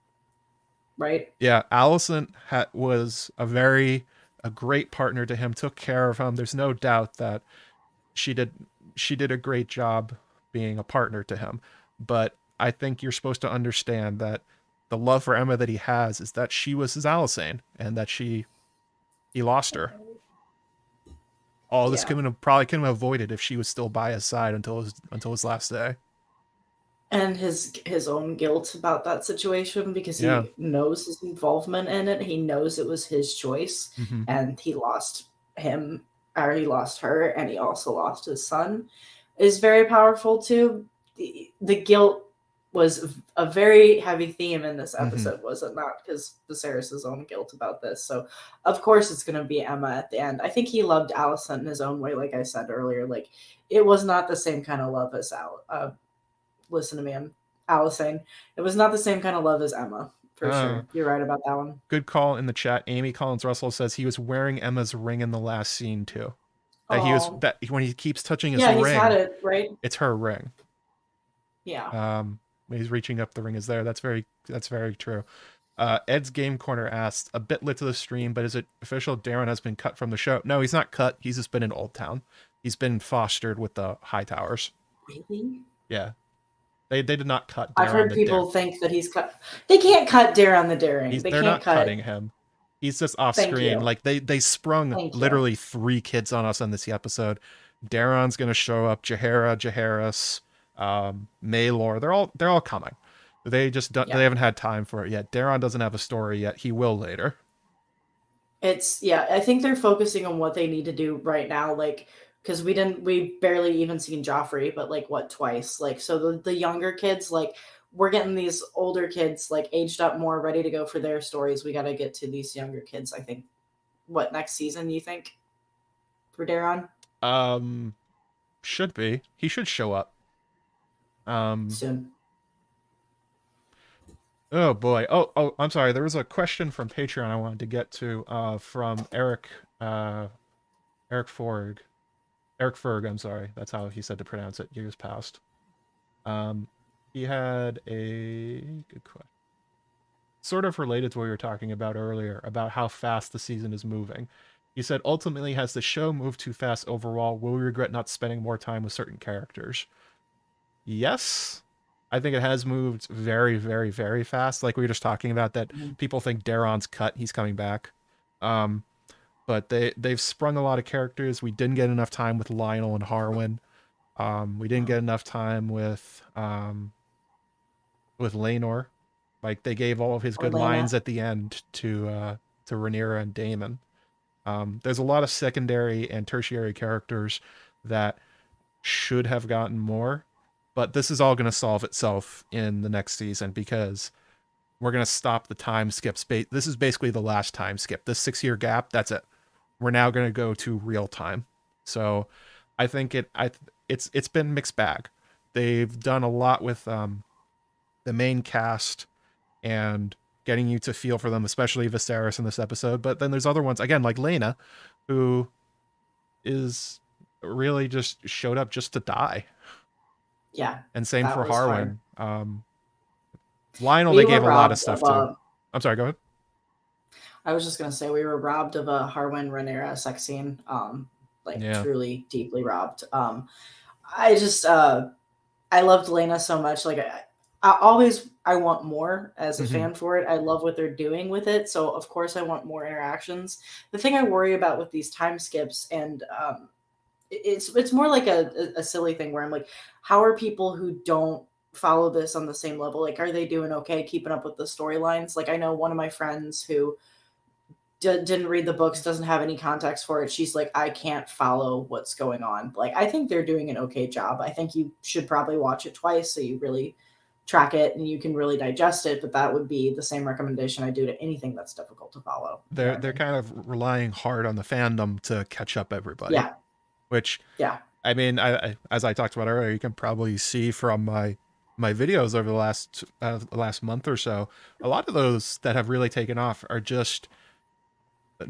[SPEAKER 1] right?
[SPEAKER 2] Yeah, Allison was a great partner to him, took care of him. There's no doubt that she did she did a great job being a partner to him. But I think you're supposed to understand that the love for Emma that he has is that she was his Alisane and that he lost her. All this
[SPEAKER 1] Yeah.
[SPEAKER 2] couldn't have avoided if she was still by his side until his last day.
[SPEAKER 1] And his own guilt about that situation, because
[SPEAKER 2] Yeah.
[SPEAKER 1] he knows his involvement in it. He knows it was his choice,
[SPEAKER 2] Mm-hmm.
[SPEAKER 1] and he lost him, or he lost her, and he also lost his son. Is very powerful too. The guilt was a very heavy theme in this
[SPEAKER 2] Mm-hmm.
[SPEAKER 1] episode, was it not? Because Viserys' own guilt about this. So of course it's going to be Emma at the end. I think he loved Alicent in his own way, like I said earlier. Like, it was not the same kind of love as listen to me, I'm Alisane. It was not the same kind of love as Emma, for sure. You're right about that one.
[SPEAKER 2] Good call in the chat. Amy Collins Russell says he was wearing Emma's ring in the last scene too.
[SPEAKER 1] Oh,
[SPEAKER 2] That when he keeps touching his
[SPEAKER 1] yeah, he's had
[SPEAKER 2] ring,
[SPEAKER 1] it, right?
[SPEAKER 2] it's her ring.
[SPEAKER 1] Yeah.
[SPEAKER 2] When he's reaching up, the ring is there. That's very true. Ed's Game Corner asked, a bit lit to the stream, but is it official Darren has been cut from the show? No, he's not cut. He's just been in Old Town. He's been fostered with the High Towers.
[SPEAKER 1] Really?
[SPEAKER 2] Yeah. They did not cut
[SPEAKER 1] I've heard people think that he's cut. They can't cut Darren the Daring.
[SPEAKER 2] They're not cutting him. He's just off screen. Like they sprung literally 3 kids on us on this episode. Darren's gonna show up. Jaehaerys, Maelor. They're all coming. They just don't, they haven't had time for it yet. Darren doesn't have a story yet. He will later.
[SPEAKER 1] I think they're focusing on what they need to do right now. Like, because we barely even seen Joffrey, but like what, twice? Like, so the younger kids, like, we're getting these older kids like aged up more, ready to go for their stories. We got to get to these younger kids. I think. What, next season? You think for Darren?
[SPEAKER 2] Should be. He should show up.
[SPEAKER 1] Soon.
[SPEAKER 2] Oh boy. Oh, I'm sorry. There was a question from Patreon I wanted to get to from Eric Ferg. Eric Ferg, I'm sorry. That's how he said to pronounce it. Years past. He had a good question. Sort of related to what we were talking about earlier, about how fast the season is moving. He said, ultimately, has the show moved too fast overall? Will we regret not spending more time with certain characters? Yes. I think it has moved very, very, very fast. Like we were just talking about, that people think Darren's cut. He's coming back. But they've sprung a lot of characters. We didn't get enough time with Lionel and Harwin. We didn't get enough time with Laenor. Like, they gave all of his good lines at the end to Rhaenyra and Daemon. There's a lot of secondary and tertiary characters that should have gotten more, but this is all going to solve itself in the next season, because we're going to stop the time skips. This is basically the last time skip. This 6-year gap, that's it. We're now going to go to real time. So I think it's been mixed bag. They've done a lot with the main cast and getting you to feel for them, especially Viserys in this episode. But then there's other ones, again, like Laena, who is really just showed up just to die.
[SPEAKER 1] Yeah.
[SPEAKER 2] And same for Harwin. Lionel, they gave a lot of stuff to. I'm sorry, go ahead.
[SPEAKER 1] I was just going to say, we were robbed of a Harwin Rhaenyra sex scene. Truly deeply robbed. I loved Laena so much. Like, I want more as a fan for it. I love what they're doing with it. So of course I want more interactions. The thing I worry about with these time skips, and it's more like a silly thing where I'm like, how are people who don't follow this on the same level? Like, are they doing okay keeping up with the storylines? Like, I know one of my friends who didn't read the books, doesn't have any context for it. She's like, I can't follow what's going on. Like, I think they're doing an okay job. I think you should probably watch it twice so you really track it and you can really digest it, but that would be the same recommendation I do to anything that's difficult to follow.
[SPEAKER 2] They're kind of relying hard on the fandom to catch up everybody.
[SPEAKER 1] Yeah.
[SPEAKER 2] Which, I mean, I as I talked about earlier, you can probably see from my videos over the last month or so, a lot of those that have really taken off are just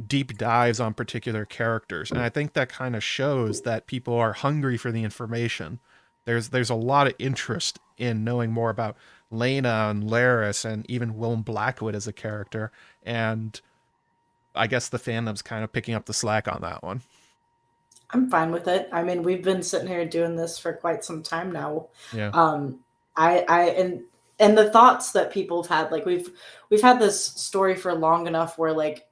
[SPEAKER 2] deep dives on particular characters, and I think that kind of shows that people are hungry for the information. There's a lot of interest in knowing more about Laena and Larys and even Willem Blackwood as a character, and I guess the fandom's kind of picking up the slack on that one.
[SPEAKER 1] I'm fine with it. I mean, we've been sitting here doing this for quite some time now.
[SPEAKER 2] Yeah.
[SPEAKER 1] And the thoughts that people have had, like we've had this story for long enough where like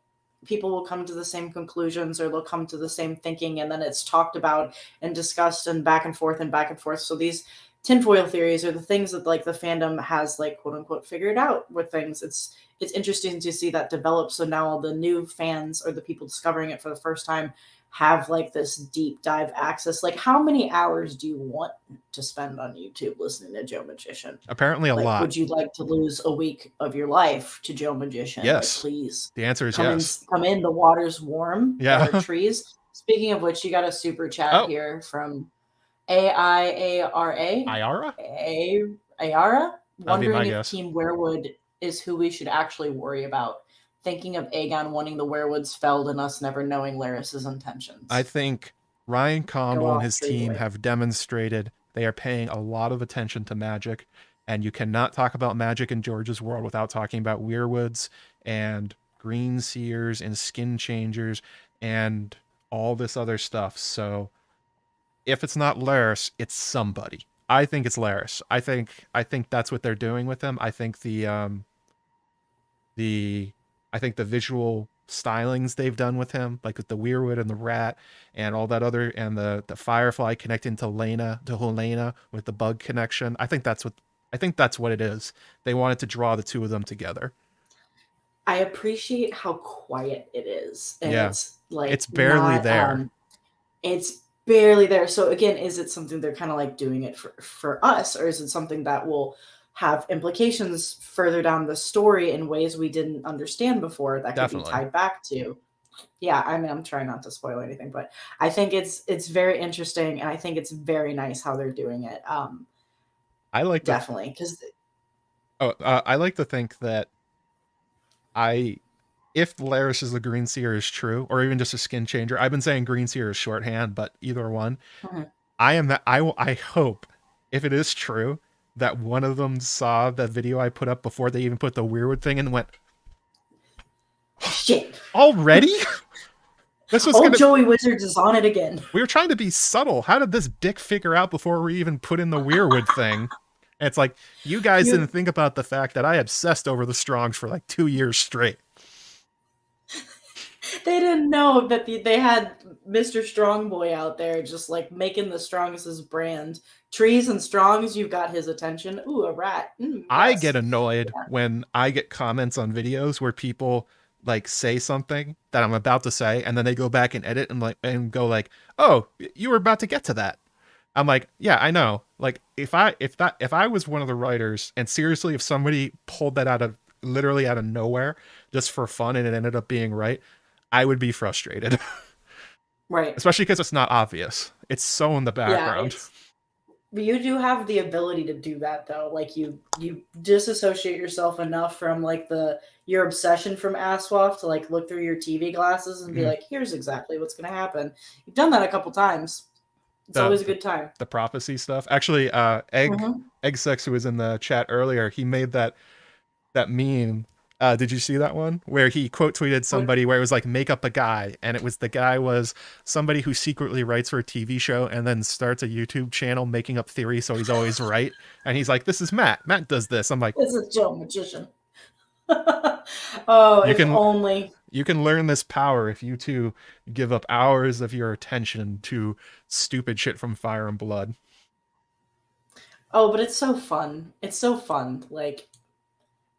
[SPEAKER 1] people will come to the same conclusions or they'll come to the same thinking, and then it's talked about and discussed and back and forth and back and forth. So these tinfoil theories are the things that like the fandom has like quote unquote figured out with things. It's interesting to see that develop. So now all the new fans or the people discovering it for the first time have like this deep dive access. Like, how many hours do you want to spend on YouTube listening to Joe Magician?
[SPEAKER 2] Apparently a lot.
[SPEAKER 1] Would you like to lose a week of your life to Joe Magician?
[SPEAKER 2] Yes.
[SPEAKER 1] Like, please.
[SPEAKER 2] The answer is yes.
[SPEAKER 1] Come in. The water's warm.
[SPEAKER 2] Yeah.
[SPEAKER 1] There are trees. Speaking of which, you got a super chat here from AIARA. Ayara? Wondering if Team Werewood is who we should actually worry about. Thinking of Aegon wanting the Werewoods felled and us never knowing Larys's intentions.
[SPEAKER 2] I think Ryan Combo and his team have demonstrated they are paying a lot of attention to magic, and you cannot talk about magic in George's world without talking about Weirwoods and Green Seers and Skin Changers and all this other stuff. So if it's not Larys, it's somebody. I think it's Larys. I think that's what they're doing with him. I think the visual stylings they've done with him, like with the Weirwood and the rat and all that other, and the firefly connecting to Helena with the bug connection. I think that's what it is. They wanted to draw the two of them together.
[SPEAKER 1] I appreciate how quiet it is. And it's like
[SPEAKER 2] it's barely there.
[SPEAKER 1] It's barely there. So again, is it something they're kind of like doing it for us, or is it something that will have implications further down the story in ways we didn't understand before that could be tied back to? Yeah, I mean, I'm trying not to spoil anything, but I think it's very interesting, and I think it's very nice how they're doing it.
[SPEAKER 2] I like
[SPEAKER 1] definitely because
[SPEAKER 2] I like to think that if Larys is the Green Seer is true, or even just a skin changer. I've been saying Green Seer is shorthand, but either one. Mm-hmm. I hope, if it is true, that one of them saw the video I put up before they even put the Weirwood thing and went,
[SPEAKER 1] shit,
[SPEAKER 2] already?
[SPEAKER 1] This was Joey Wizards is on it again.
[SPEAKER 2] We were trying to be subtle. How did this dick figure out before we even put in the Weirwood thing? And it's like, you guys didn't think about the fact that I obsessed over the Strongs for like 2 years straight.
[SPEAKER 1] They didn't know that they had Mr. Strongboy out there just like making the Strongs his brand. Trees and Strongs, you've got his attention. Ooh, a rat. Yes.
[SPEAKER 2] I get annoyed when I get comments on videos where people like say something that I'm about to say, and then they go back and edit and go like, "Oh, you were about to get to that." I'm like, "Yeah, I know." Like if I was one of the writers, and seriously, if somebody pulled that literally out of nowhere just for fun and it ended up being right, I would be frustrated.
[SPEAKER 1] Right.
[SPEAKER 2] Especially because it's not obvious. It's so in the background.
[SPEAKER 1] But you do have the ability to do that, though. Like you disassociate yourself enough from like your obsession from Aswaf to like look through your TV glasses and be like, here's exactly what's going to happen. You've done that a couple times. It's always a good time.
[SPEAKER 2] The prophecy stuff. Actually, Egg Sex, who was in the chat earlier, he made that meme. Did you see that one where he quote tweeted somebody where it was like, make up a guy, and the guy was somebody who secretly writes for a TV show and then starts a YouTube channel making up theories so he's always right, and he's like, this is Matt does this. I'm like,
[SPEAKER 1] this is Joe Magician. Oh, only
[SPEAKER 2] you can learn this power if you two give up hours of your attention to stupid shit from Fire and Blood.
[SPEAKER 1] Oh, but it's so fun. It's so fun. Like,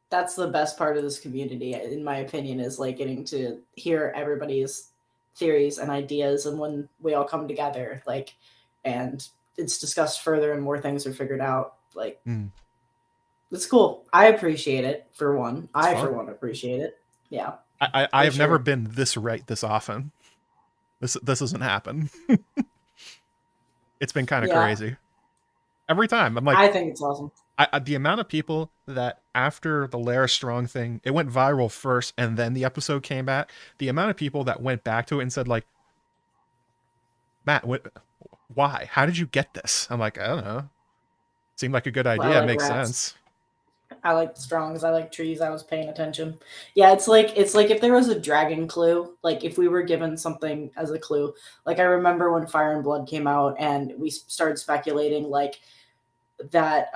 [SPEAKER 1] that's the best part of this community, in my opinion, is like getting to hear everybody's theories and ideas, and when we all come together, like, and it's discussed further and more things are figured out. Like, it's cool. I appreciate it, for one. For one, appreciate it. Yeah.
[SPEAKER 2] I have never been this right this often. This doesn't happen. It's been kind of crazy. Every time. I'm like,
[SPEAKER 1] I think it's awesome.
[SPEAKER 2] The amount of people that after the Lara Strong thing, it went viral first and then the episode came back. The amount of people that went back to it and said like, Matt, why? How did you get this? I'm like, I don't know. Seemed like a good idea. Well, it makes sense.
[SPEAKER 1] I like the Strongs. I like trees. I was paying attention. Yeah, it's like if there was a dragon clue, like if we were given something as a clue. Like I remember when Fire and Blood came out and we started speculating like that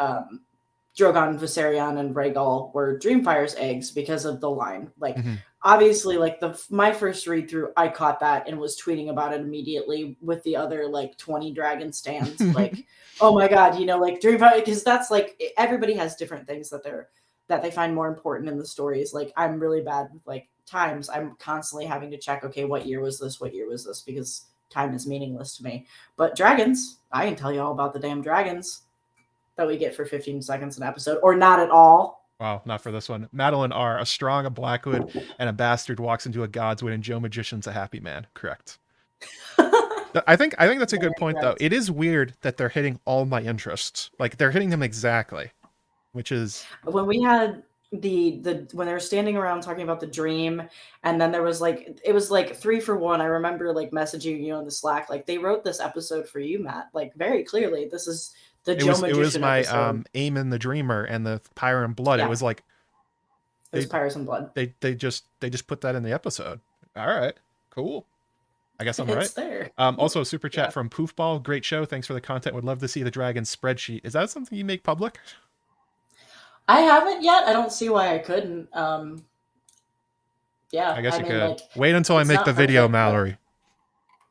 [SPEAKER 1] Drogon, Viserion, and Rhaegal were Dreamfire's eggs because of the line. Like,
[SPEAKER 2] Mm-hmm.
[SPEAKER 1] obviously, like my first read through, I caught that and was tweeting about it immediately with the other like 20 dragon stands. Like, oh my god, you know, like Dreamfire, because that's like everybody has different things that they find more important in the stories. Like, I'm really bad with like times. I'm constantly having to check, okay, what year was this? What year was this? Because time is meaningless to me. But dragons, I can tell you all about the damn dragons that we get for 15 seconds an episode, or not at all.
[SPEAKER 2] Wow, not for this one. Madeline R. A strong, a Blackwood, and a bastard walks into a Godswood, and Joe Magician's a happy man. Correct. I think that's a good point, though. It is weird that they're hitting all my interests. Like, they're hitting them exactly, which is...
[SPEAKER 1] When we had the when they were standing around talking about the dream, and then there was like, it was like 3 for 1. I remember like messaging you on the Slack, like, they wrote this episode for you, Matt, like very clearly. This is the Joe Magician.
[SPEAKER 2] It was my
[SPEAKER 1] episode.
[SPEAKER 2] Aemon the Dreamer and the Pyre and Blood. Yeah. It was like,
[SPEAKER 1] it was Pyre and Blood.
[SPEAKER 2] They just put that in the episode. All right, cool. I guess I'm right.
[SPEAKER 1] There.
[SPEAKER 2] Also, a super chat from Poofball. Great show. Thanks for the content. Would love to see the dragon spreadsheet. Is that something you make public?
[SPEAKER 1] I haven't yet. I don't see why I couldn't. Yeah.
[SPEAKER 2] I guess you could. Like, wait until I make the video, Mallory.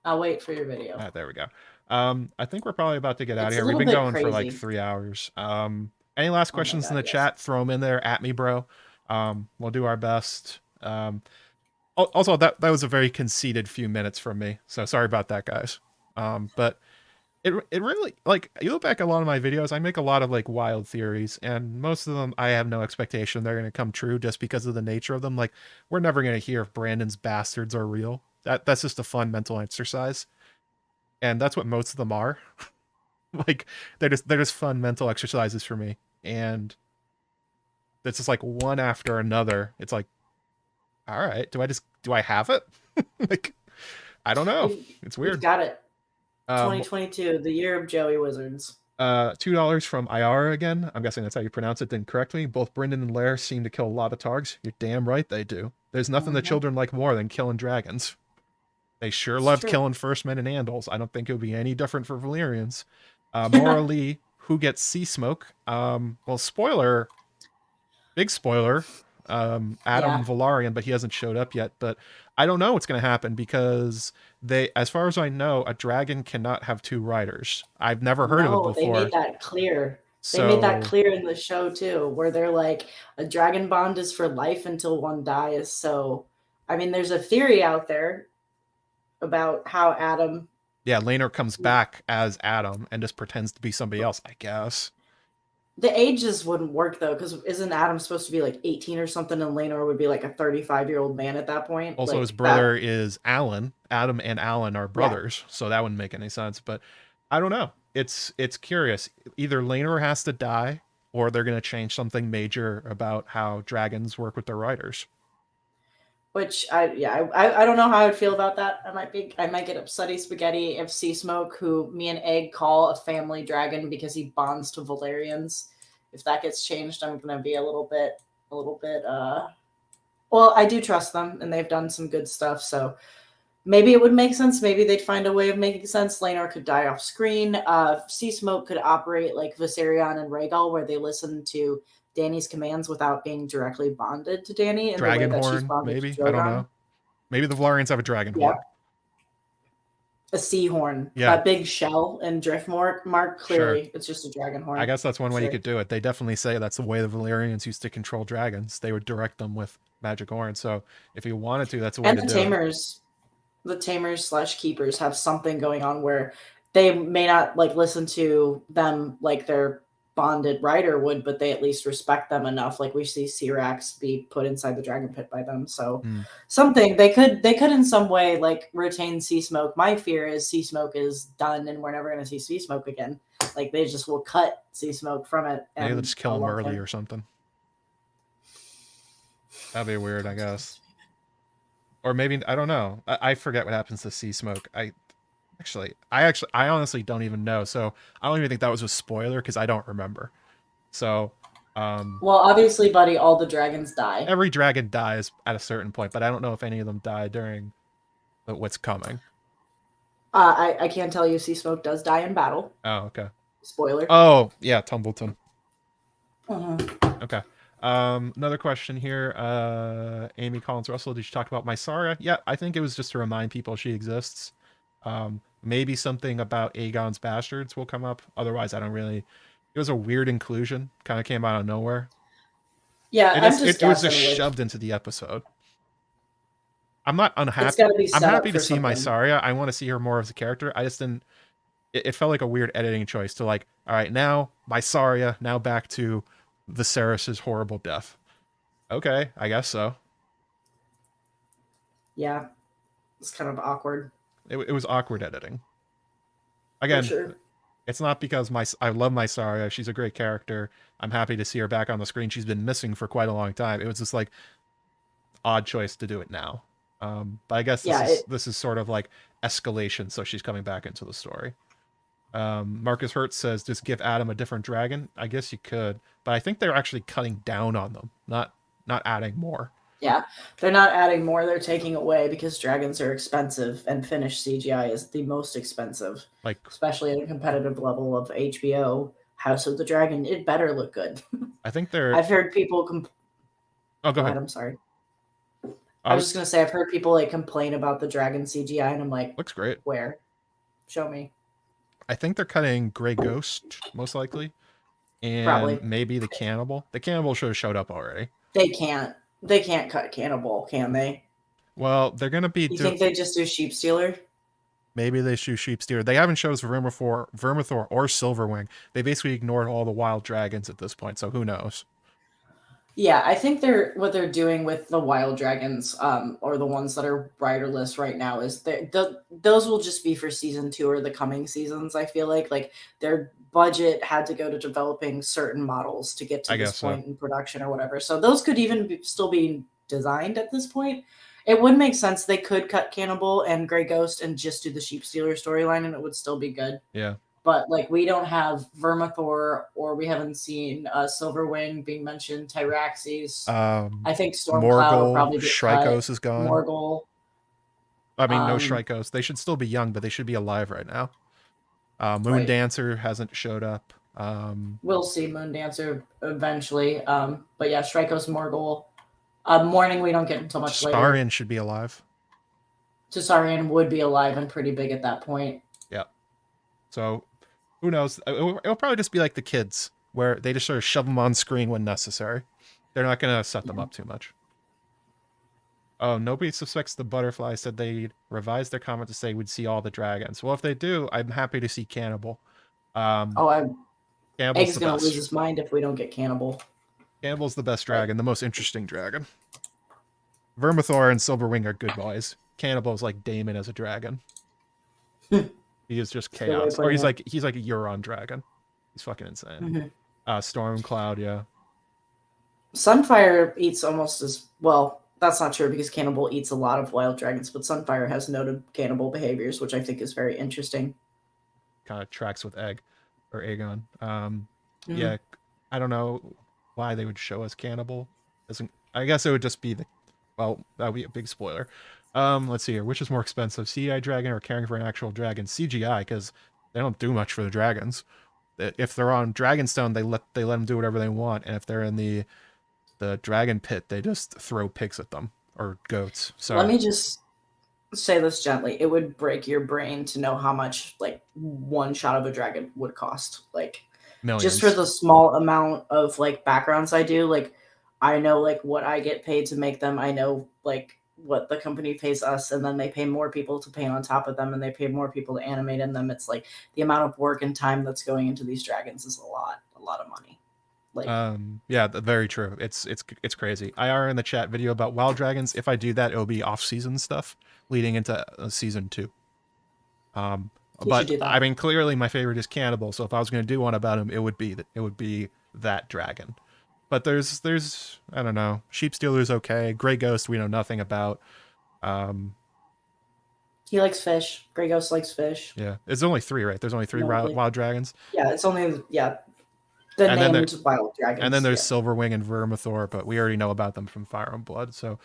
[SPEAKER 1] I'll wait for your video.
[SPEAKER 2] There we go. I think we're probably about to get out of here. We've been going for like 3 hours. Any last questions in the chat? Throw them in there at me, bro. We'll do our best. Also, that was a very conceited few minutes from me, so sorry about that, guys. But it really, like, you look back at a lot of my videos, I make a lot of like wild theories, and most of them I have no expectation they're going to come true just because of the nature of them. Like, we're never going to hear if Brandon's bastards are real. That's just a fun mental exercise, and that's what most of them are. Like, they're just fun mental exercises for me, and it's just like one after another. It's like, all right, do I have it? Like, I don't know. It's weird.
[SPEAKER 1] We've got it. 2022, the year of Joey Wizards.
[SPEAKER 2] $2 from Iara again. I'm guessing that's how you pronounce it. Didn't correct me. Both Brendan and Lair seem to kill a lot of targs. You're damn right they do. There's nothing the children like more than killing dragons. They sure love killing first men and Andals. I don't think it would be any different for Valyrians. Morally, who gets sea smoke? Well, spoiler. Big spoiler. Adam Velaryon, but he hasn't showed up yet. But I don't know what's going to happen because as far as I know, a dragon cannot have 2 riders. I've never heard of it before.
[SPEAKER 1] They made that clear. They made that clear in the show too, where they're like, a dragon bond is for life until one dies. So, I mean, there's a theory out there about how Adam...
[SPEAKER 2] Yeah, Laenor comes back as Adam and just pretends to be somebody else, I guess.
[SPEAKER 1] The ages wouldn't work, though, because isn't Adam supposed to be like 18 or something, and Laenor would be like a 35-year-old man at that point?
[SPEAKER 2] Also,
[SPEAKER 1] like,
[SPEAKER 2] his brother is Alan. Adam and Alan are brothers, so that wouldn't make any sense. But I don't know. It's curious. Either Laenor has to die, or they're going to change something major about how dragons work with their riders.
[SPEAKER 1] Which I don't know how I would feel about that. I might get upsetty spaghetti if Sea Smoke, who me and Egg call a family dragon because he bonds to Valyrians, if that gets changed, I'm gonna be a little bit well, I do trust them and they've done some good stuff, so maybe it would make sense. Maybe they'd find a way of making sense. Laenor could die off screen. Sea Smoke could operate like Viserion and Rhaegal, where they listen to Dany's commands without being directly bonded to Dany.
[SPEAKER 2] Dragonhorn, maybe? I don't know. Maybe the Valyrians have a dragonhorn. Yeah.
[SPEAKER 1] A seahorn. Yeah. That big shell and Driftmark, clearly it's just a dragonhorn.
[SPEAKER 2] I guess that's one way you could do it. They definitely say that's the way the Valyrians used to control dragons. They would direct them with magic horns. So if you wanted to, that's a way to do it.
[SPEAKER 1] The tamers/keepers have something going on where they may not like listen to them like their bonded rider would, but they at least respect them enough. Like we see Syrax be put inside the dragon pit by them. So something they could in some way like retain Sea Smoke. My fear is Sea Smoke is done and we're never going to see Sea Smoke again. Like they just will cut Sea Smoke from it.
[SPEAKER 2] Maybe they'll just kill him early or something. That'd be weird, I guess. Or maybe, I don't know. I forget what happens to Sea Smoke. I honestly don't even know. So I don't even think that was a spoiler because I don't remember. So,
[SPEAKER 1] well, obviously, buddy, all the dragons die.
[SPEAKER 2] Every dragon dies at a certain point, but I don't know if any of them die during what's coming.
[SPEAKER 1] I can tell you, Sea Smoke does die in battle.
[SPEAKER 2] Oh, okay.
[SPEAKER 1] Spoiler.
[SPEAKER 2] Oh, yeah, Tumbleton. Okay. Another question here. Amy Collins Russell, did you talk about Mysaria? Yeah, I think it was just to remind people she exists. Maybe something about Aegon's bastards will come up. Otherwise, I don't really. It was a weird inclusion. Kind of came out of nowhere.
[SPEAKER 1] Yeah,
[SPEAKER 2] It
[SPEAKER 1] I'm
[SPEAKER 2] is.
[SPEAKER 1] just
[SPEAKER 2] It was just
[SPEAKER 1] guessing. Like,
[SPEAKER 2] shoved into the episode. I'm not
[SPEAKER 1] it's
[SPEAKER 2] unhappy.
[SPEAKER 1] got to be
[SPEAKER 2] I'm
[SPEAKER 1] set up
[SPEAKER 2] happy to
[SPEAKER 1] for
[SPEAKER 2] see
[SPEAKER 1] something.
[SPEAKER 2] Mysaria. I want to see her more as a character. I just didn't. It felt like a weird editing choice to like. All right, now Mysaria. Now back to Viserys's horrible death. Okay, I guess so.
[SPEAKER 1] Yeah, it's kind of awkward
[SPEAKER 2] It was awkward editing.
[SPEAKER 1] for
[SPEAKER 2] Again,
[SPEAKER 1] sure.
[SPEAKER 2] it's not because I love Mysaria. She's a great character. I'm happy to see her back on the screen. She's been missing for quite a long time. It was just like odd choice to do it now. But I guess
[SPEAKER 1] Yeah, it,
[SPEAKER 2] this is sort of like escalation, so she's coming back into the story. Marcus Hertz says, just give Adam a different dragon. I guess you could, but I think they're actually cutting down on them, not adding more.
[SPEAKER 1] yeah, they're not adding more; they're taking away because dragons are expensive, and Finnish CGI is the most expensive,
[SPEAKER 2] Like
[SPEAKER 1] especially at a competitive level of HBO. House of the Dragon, it better look good.
[SPEAKER 2] I think they're.
[SPEAKER 1] I've heard people.
[SPEAKER 2] Oh, go
[SPEAKER 1] Go ahead.
[SPEAKER 2] ahead.
[SPEAKER 1] I'm sorry.
[SPEAKER 2] I
[SPEAKER 1] I was
[SPEAKER 2] was
[SPEAKER 1] just gonna say I've heard people like complain about the dragon CGI, and I'm like,
[SPEAKER 2] looks great.
[SPEAKER 1] where? Show me.
[SPEAKER 2] I think they're cutting Grey Ghost most likely, and
[SPEAKER 1] Probably.
[SPEAKER 2] maybe the cannibal. The cannibal should have showed up already.
[SPEAKER 1] They can't. They can't cut Cannibal, can they?
[SPEAKER 2] Well, they're gonna be
[SPEAKER 1] You think they just do Sheep Stealer?
[SPEAKER 2] maybe they shoot sheep steer. They haven't shown us Vermithor or Silverwing. They basically ignored all the wild dragons at this point, so who knows?
[SPEAKER 1] Yeah, I think they're what they're doing with the wild dragons, or the ones that are riderless right now, is those will just be for season 2 or the coming seasons. I feel like their budget had to go to developing certain models to get to
[SPEAKER 2] I
[SPEAKER 1] this
[SPEAKER 2] guess so.
[SPEAKER 1] point in production or whatever. So those could even still be designed at this point. It would make sense they could cut Cannibal and Grey Ghost and just do the Sheep Stealer storyline, and it would still be good.
[SPEAKER 2] Yeah.
[SPEAKER 1] But like we don't have Vermithor, or we haven't seen Silverwing being mentioned. Tagirijus. I think Stormcloud will
[SPEAKER 2] Morgul,
[SPEAKER 1] probably get cut.
[SPEAKER 2] Shrikos is gone.
[SPEAKER 1] Morgul.
[SPEAKER 2] I mean, no
[SPEAKER 1] Um,
[SPEAKER 2] Shrikos. They should still be young, but they should be alive right now. Moon
[SPEAKER 1] right.
[SPEAKER 2] Dancer hasn't showed up.
[SPEAKER 1] We'll see Moondancer eventually. But yeah, Shrikos, Morgul. Morning we don't get until much later.
[SPEAKER 2] Starion should be alive.
[SPEAKER 1] Tasarian would be alive and pretty big at that point.
[SPEAKER 2] Yeah. So who knows? It'll probably just be like the kids, where they just sort of shove them on screen when necessary. They're not going to set them up too much. Oh, nobody suspects the butterfly said they'd revise their comment to say we'd see all the dragons. Well, if they do, I'm happy to see Cannibal. Cannibal's
[SPEAKER 1] Egg's
[SPEAKER 2] the
[SPEAKER 1] gonna lose
[SPEAKER 2] best.
[SPEAKER 1] his mind if we don't get Cannibal.
[SPEAKER 2] Cannibal's the best dragon, the most interesting dragon. Vermithor and Silverwing are good boys. Cannibal's like Daemon as a dragon. He is just chaos. Or he's like a Euron dragon. He's fucking insane.
[SPEAKER 1] Mm-hmm.
[SPEAKER 2] Stormcloud, yeah.
[SPEAKER 1] Sunfire eats almost as well. That's not true because Cannibal eats a lot of wild dragons, but Sunfire has noted cannibal behaviors, which I think is very interesting.
[SPEAKER 2] Kind of tracks with Egg or Aegon. Yeah, I don't know why they would show us Cannibal. I guess it would just be well, that would be a big spoiler. Let's see here. Which is more expensive, CGI dragon or caring for an actual dragon? CGI, because they don't do much for the dragons. If they're on Dragonstone, they let them do whatever they want, and if they're in the dragon pit, they just throw pigs at them or goats. So
[SPEAKER 1] let me just say this gently. It would break your brain to know how much like one shot of a dragon would cost. Like
[SPEAKER 2] millions.
[SPEAKER 1] Just for the small amount of like backgrounds I do, like I know like what I get paid to make them. I know like what the company pays us, and then they pay more people to paint on top of them, and they pay more people to animate in them. It's like the amount of work and time that's going into these dragons is a lot of money.
[SPEAKER 2] Like, yeah, very true. It's crazy. IR in the chat video about wild dragons. If I do that, it'll be off-season stuff leading into season 2. But I mean, clearly my favorite is Cannibal. So if I was going to do one about him, it would be that dragon. But there's I don't know. Sheep Stealer's okay. Grey Ghost we know nothing about.
[SPEAKER 1] He likes fish. Grey Ghost likes fish.
[SPEAKER 2] Yeah, it's only 3, right? There's only 3 wild dragons.
[SPEAKER 1] Yeah, it's only the named wild dragons.
[SPEAKER 2] And then there's Silverwing and Vermithor, but we already know about them from Fire and Blood, so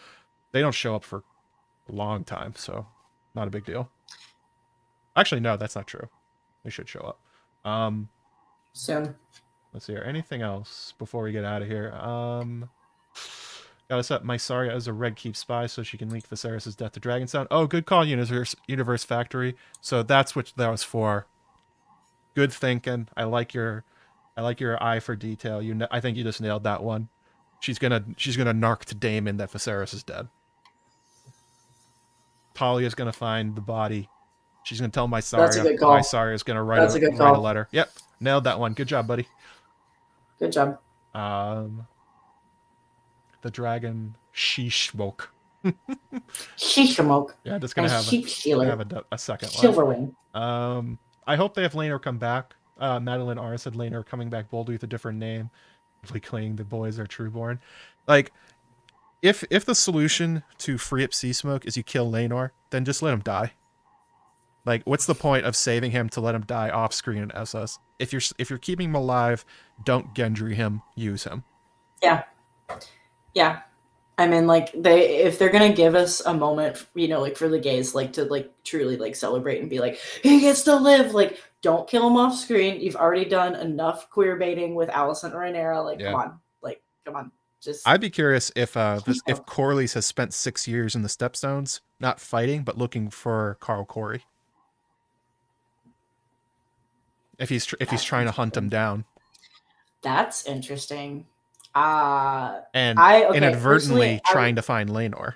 [SPEAKER 2] they don't show up for a long time, so not a big deal. Actually, no, that's not true. They should show up.
[SPEAKER 1] Soon.
[SPEAKER 2] Let's see here. Anything else before we get out of here? Gotta set Mysaria as a Red Keep spy so she can leak Viserys' death to Dragonstone. Oh, good call, Universe Factory. So that's what that was for. Good thinking. I like your eye for detail. I think you just nailed that one. She's gonna narc to Daemon that Viserys is dead. Talia's gonna find the body. She's gonna tell
[SPEAKER 1] That's a
[SPEAKER 2] Mysaria.
[SPEAKER 1] good call.
[SPEAKER 2] Mysaria's gonna write
[SPEAKER 1] That's a good
[SPEAKER 2] write a
[SPEAKER 1] call.
[SPEAKER 2] letter. Yep, nailed that one. Good job, buddy.
[SPEAKER 1] Good job.
[SPEAKER 2] The dragon Shishmoke.
[SPEAKER 1] Shishamoke.
[SPEAKER 2] Yeah, just gonna have a second
[SPEAKER 1] Silverwing.
[SPEAKER 2] I hope they have Laenor come back. Madeline R said Laenor coming back boldly with a different name, claiming the boys are trueborn. Like, if the solution to free up Sea Smoke is you kill Laenor, then just let him die. Like, what's the point of saving him to let him die off screen in SS? If you're keeping him alive, don't Gendry him. Use him.
[SPEAKER 1] Yeah. Yeah. I mean, like, if they're gonna give us a moment, you know, like for the gays, like to like truly like celebrate and be like, he gets to live. Like, don't kill him off screen. You've already done enough queer baiting with Alicent and Rhaenyra. Like, come on. Just
[SPEAKER 2] I'd be curious if Corlys has spent 6 years in the Stepstones, not fighting but looking for Carl Corey. If he's trying to hunt him down.
[SPEAKER 1] That's interesting.
[SPEAKER 2] And inadvertently trying to find Laenor,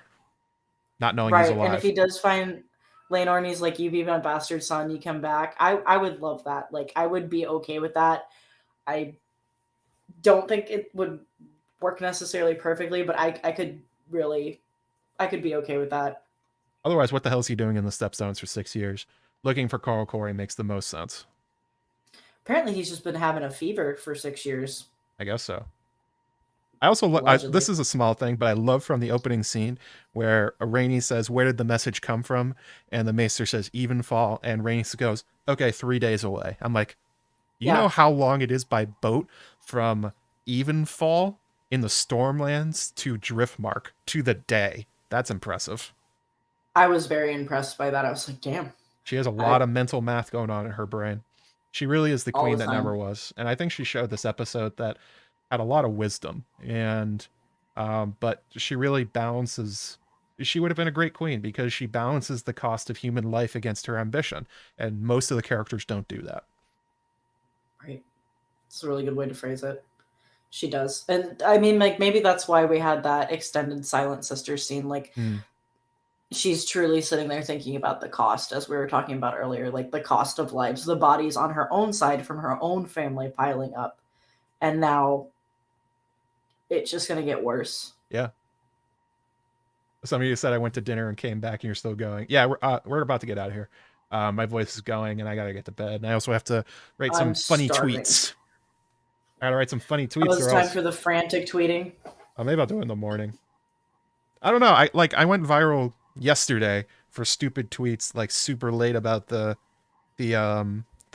[SPEAKER 2] not knowing he's alive.
[SPEAKER 1] And if he does find Laenor and he's like, "You be my bastard son, you come back," I would love that. Like, I would be okay with that. I don't think it would work necessarily perfectly, but I could be okay with that.
[SPEAKER 2] Otherwise, what the hell is he doing in the Stepstones for 6 years? Looking for Carl Corey makes the most sense.
[SPEAKER 1] Apparently, he's just been having a fever for 6 years.
[SPEAKER 2] I guess so. I also this is a small thing, but I love from the opening scene where Rhaenys says, "Where did the message come from?" And the Maester says, "Evenfall," and Rhaenys goes, "Okay, 3 days away." I'm like, you know how long it is by boat from Evenfall in the Stormlands to Driftmark to the day. That's impressive.
[SPEAKER 1] I was very impressed by that. I was like, damn.
[SPEAKER 2] She has a lot of mental math going on in her brain. She really is the queen that never was. And I think she showed this episode that had a lot of wisdom, and but she really balances. She would have been a great queen because she balances the cost of human life against her ambition, and most of the characters don't do that.
[SPEAKER 1] Right. It's a really good way to phrase it. She does. And I mean, like, maybe that's why we had that extended Silent Sister scene. Like, she's truly sitting there thinking about the cost, as we were talking about earlier, like the cost of lives, the bodies on her own side from her own family piling up. And now it's just going to get worse.
[SPEAKER 2] Yeah. Some of you said I went to dinner and came back and you're still going. Yeah, we're about to get out of here. My voice is going and I got to get to bed. And I also have to write some funny tweets. I got to write some funny tweets.
[SPEAKER 1] Oh, it's time for the frantic tweeting.
[SPEAKER 2] Oh, maybe I'll do it in the morning. I don't know. I went viral yesterday for stupid tweets, like super late about the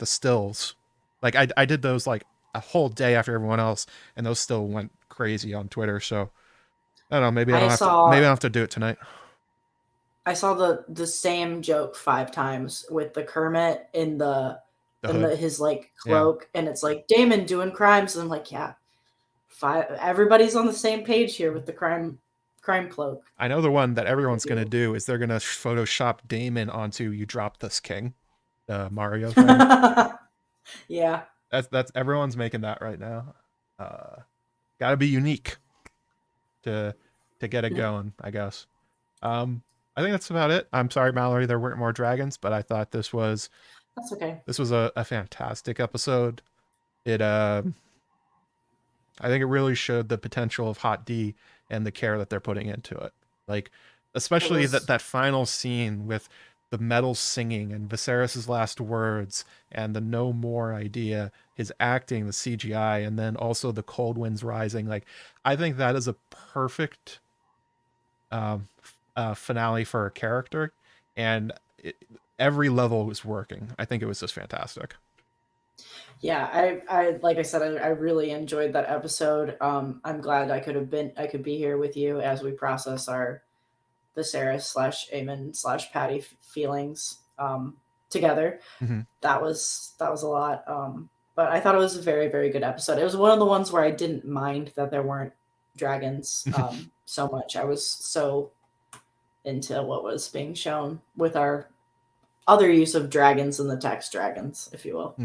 [SPEAKER 2] stills. Like I did those like a whole day after everyone else, and those still went crazy on Twitter. So I don't know. Maybe I don't have to do it tonight.
[SPEAKER 1] I saw the same joke 5 times with the Kermit in his like cloak, and it's like Daemon doing crimes, and I'm like, yeah, everybody's on the same page here with the crime cloak.
[SPEAKER 2] I know the one that everyone's gonna do is they're gonna Photoshop Daemon onto "You Dropped This King," the Mario thing.
[SPEAKER 1] Yeah,
[SPEAKER 2] that's everyone's making that right now. Gotta be unique to get it going, I guess. I think that's about it. I'm sorry, Mallory, there weren't more dragons, but I thought that's okay. This was a fantastic episode. I think it really showed the potential of Hot D and the care that they're putting into it. Like, especially that final scene with the metal singing and Viserys' last words and the no more idea, his acting, the CGI, and then also the cold winds rising. Like, I think that is a perfect finale for a character, and every level was working. I think it was just fantastic.
[SPEAKER 1] Yeah, I like I said, I really enjoyed that episode. I'm glad I could be here with you as we process our Viserys/Aemon/Patty feelings together.
[SPEAKER 2] Mm-hmm.
[SPEAKER 1] That was a lot. But I thought it was a very, very good episode. It was one of the ones where I didn't mind that there weren't dragons so much. I was so into what was being shown with our other use of dragons in the text dragons, if you will.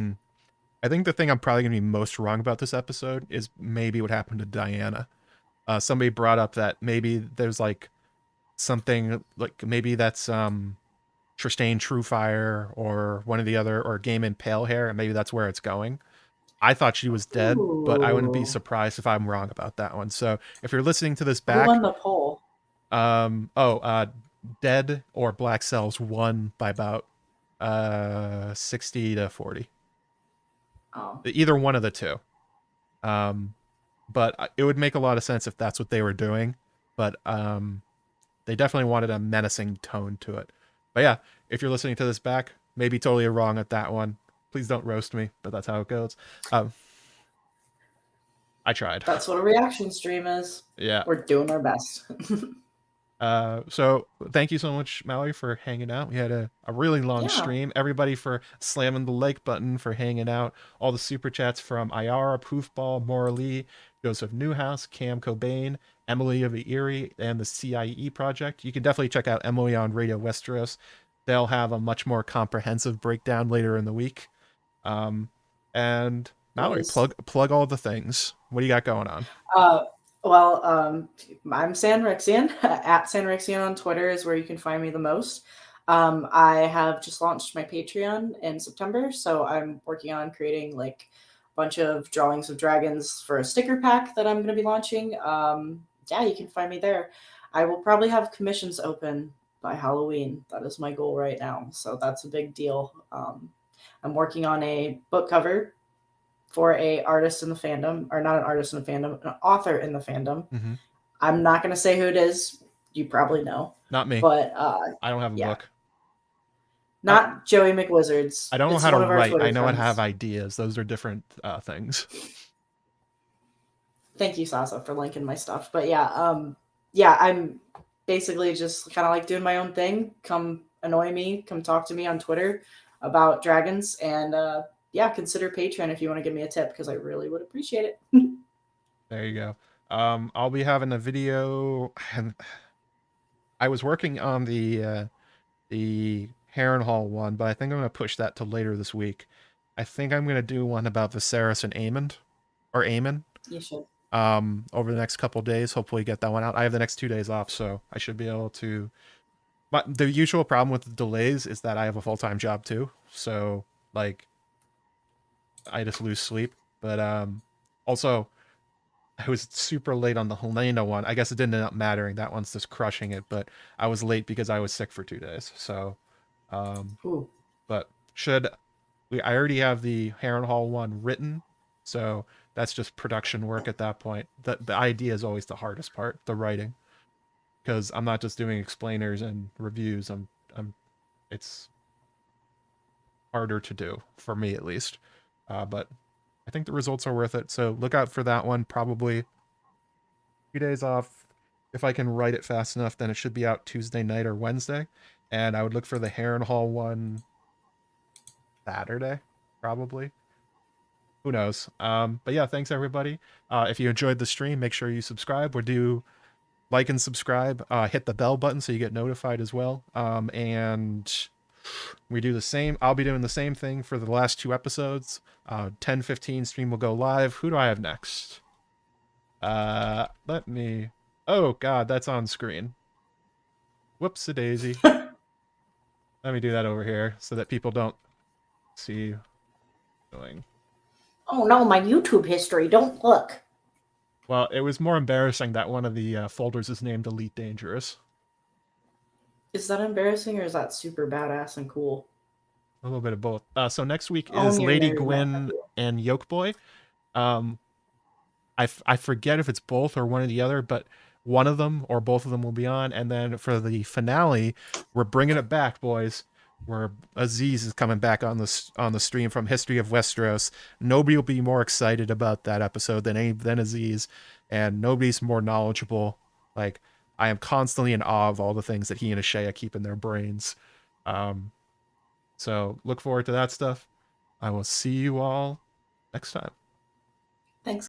[SPEAKER 2] I think the thing I'm probably going to be most wrong about this episode is maybe what happened to Diana. Somebody brought up that maybe there's like something like maybe that's Tristane Truefire or one of the other, or Gaiman Palehair, and maybe that's where it's going. I thought she was dead, but I wouldn't be
[SPEAKER 1] Ooh.
[SPEAKER 2] surprised if I'm wrong about that one. So if you're listening to this
[SPEAKER 1] Who
[SPEAKER 2] back,
[SPEAKER 1] won the poll?
[SPEAKER 2] Dead or Black Cells won by about 60 to 40.
[SPEAKER 1] Oh.
[SPEAKER 2] Either one of the two. But it would make a lot of sense if that's what they were doing. But they definitely wanted a menacing tone to it. But yeah, if you're listening to this back, maybe totally wrong at that one. Please don't roast me, but that's how it goes. I tried.
[SPEAKER 1] That's what a reaction stream is.
[SPEAKER 2] Yeah.
[SPEAKER 1] We're doing our best.
[SPEAKER 2] So thank you so much, Mallory, for hanging out. We had a really long stream. Everybody for slamming the like button, for hanging out. All the super chats from Ayara, Poofball, Maura Lee, Joseph Newhouse, Cam Cobain, Emily of Erie, and the CIE project. You can definitely check out Emily on Radio Westeros. They'll have a much more comprehensive breakdown later in the week. And Mallory, plug all the things. What do you got going on?
[SPEAKER 1] Well, I'm Sanrixian. At Sanrixian on Twitter is where you can find me the most. I have just launched my Patreon in September, so I'm working on creating like a bunch of drawings of dragons for a sticker pack that I'm going to be launching. Yeah, you can find me there. I will probably have commissions open by Halloween. That is my goal right now, so that's a big deal. I'm working on a book cover for a artist in the fandom, or not an artist in the fandom, an author in the fandom.
[SPEAKER 2] Mm-hmm.
[SPEAKER 1] I'm not going to say who it is. You probably know.
[SPEAKER 2] Not me.
[SPEAKER 1] But
[SPEAKER 2] I don't have a book.
[SPEAKER 1] Not Joey McWizards.
[SPEAKER 2] I don't know how to write. I know how to have ideas. Those are different things.
[SPEAKER 1] Thank you, Sasa, for linking my stuff. But yeah, I'm basically just kind of like doing my own thing. Come annoy me. Come talk to me on Twitter about dragons. And yeah, consider Patreon if you want to give me a tip, because I really would appreciate it.
[SPEAKER 2] There you go. I'll be having a video. I was working on the Harrenhal one, but I think I'm going to push that to later this week. I think I'm going to do one about Viserys and Aemon.
[SPEAKER 1] You should.
[SPEAKER 2] Over the next couple days, hopefully get that one out. I have the next 2 days off, so I should be able to. But the usual problem with the delays is that I have a full-time job too, so like I just lose sleep. But also I was super late on the Helena one. I guess it didn't end up mattering. That one's just crushing it, but I was late because I was sick for 2 days. So but I already have the Harrenhal one written, so that's just production work at that point. The idea is always the hardest part, the writing, because I'm not just doing explainers and reviews. It's harder to do for me, at least. But I think the results are worth it. So look out for that one. Probably 3 days off. If I can write it fast enough, then it should be out Tuesday night or Wednesday. And I would look for the Harrenhal one Saturday, probably. Who knows? But yeah, thanks everybody. If you enjoyed the stream, make sure you subscribe, or do like and subscribe. Hit the bell button so you get notified as well. And we do the same. I'll be doing the same thing for the last 2 episodes. 10:15 stream will go live. Who do I have next? Let me. Oh God, that's on screen. Whoops-a-daisy. Let me do that over here so that people don't see going.
[SPEAKER 1] Oh no, my YouTube history. Don't look.
[SPEAKER 2] Well, it was more embarrassing that one of the folders is named Elite Dangerous.
[SPEAKER 1] Is that embarrassing, or is that super badass and cool?
[SPEAKER 2] A little bit of both. So next week is Lady Gwyn and Yolkboy. I forget if it's both or one or the other, but one of them or both of them will be on. And then for the finale, we're bringing it back, boys. Where Aziz is coming back on the stream from History of Westeros. Nobody will be more excited about that episode than Aziz, and nobody's more knowledgeable. Like, I am constantly in awe of all the things that he and Ashaya keep in their brains. So look forward to that stuff. I will see you all next time.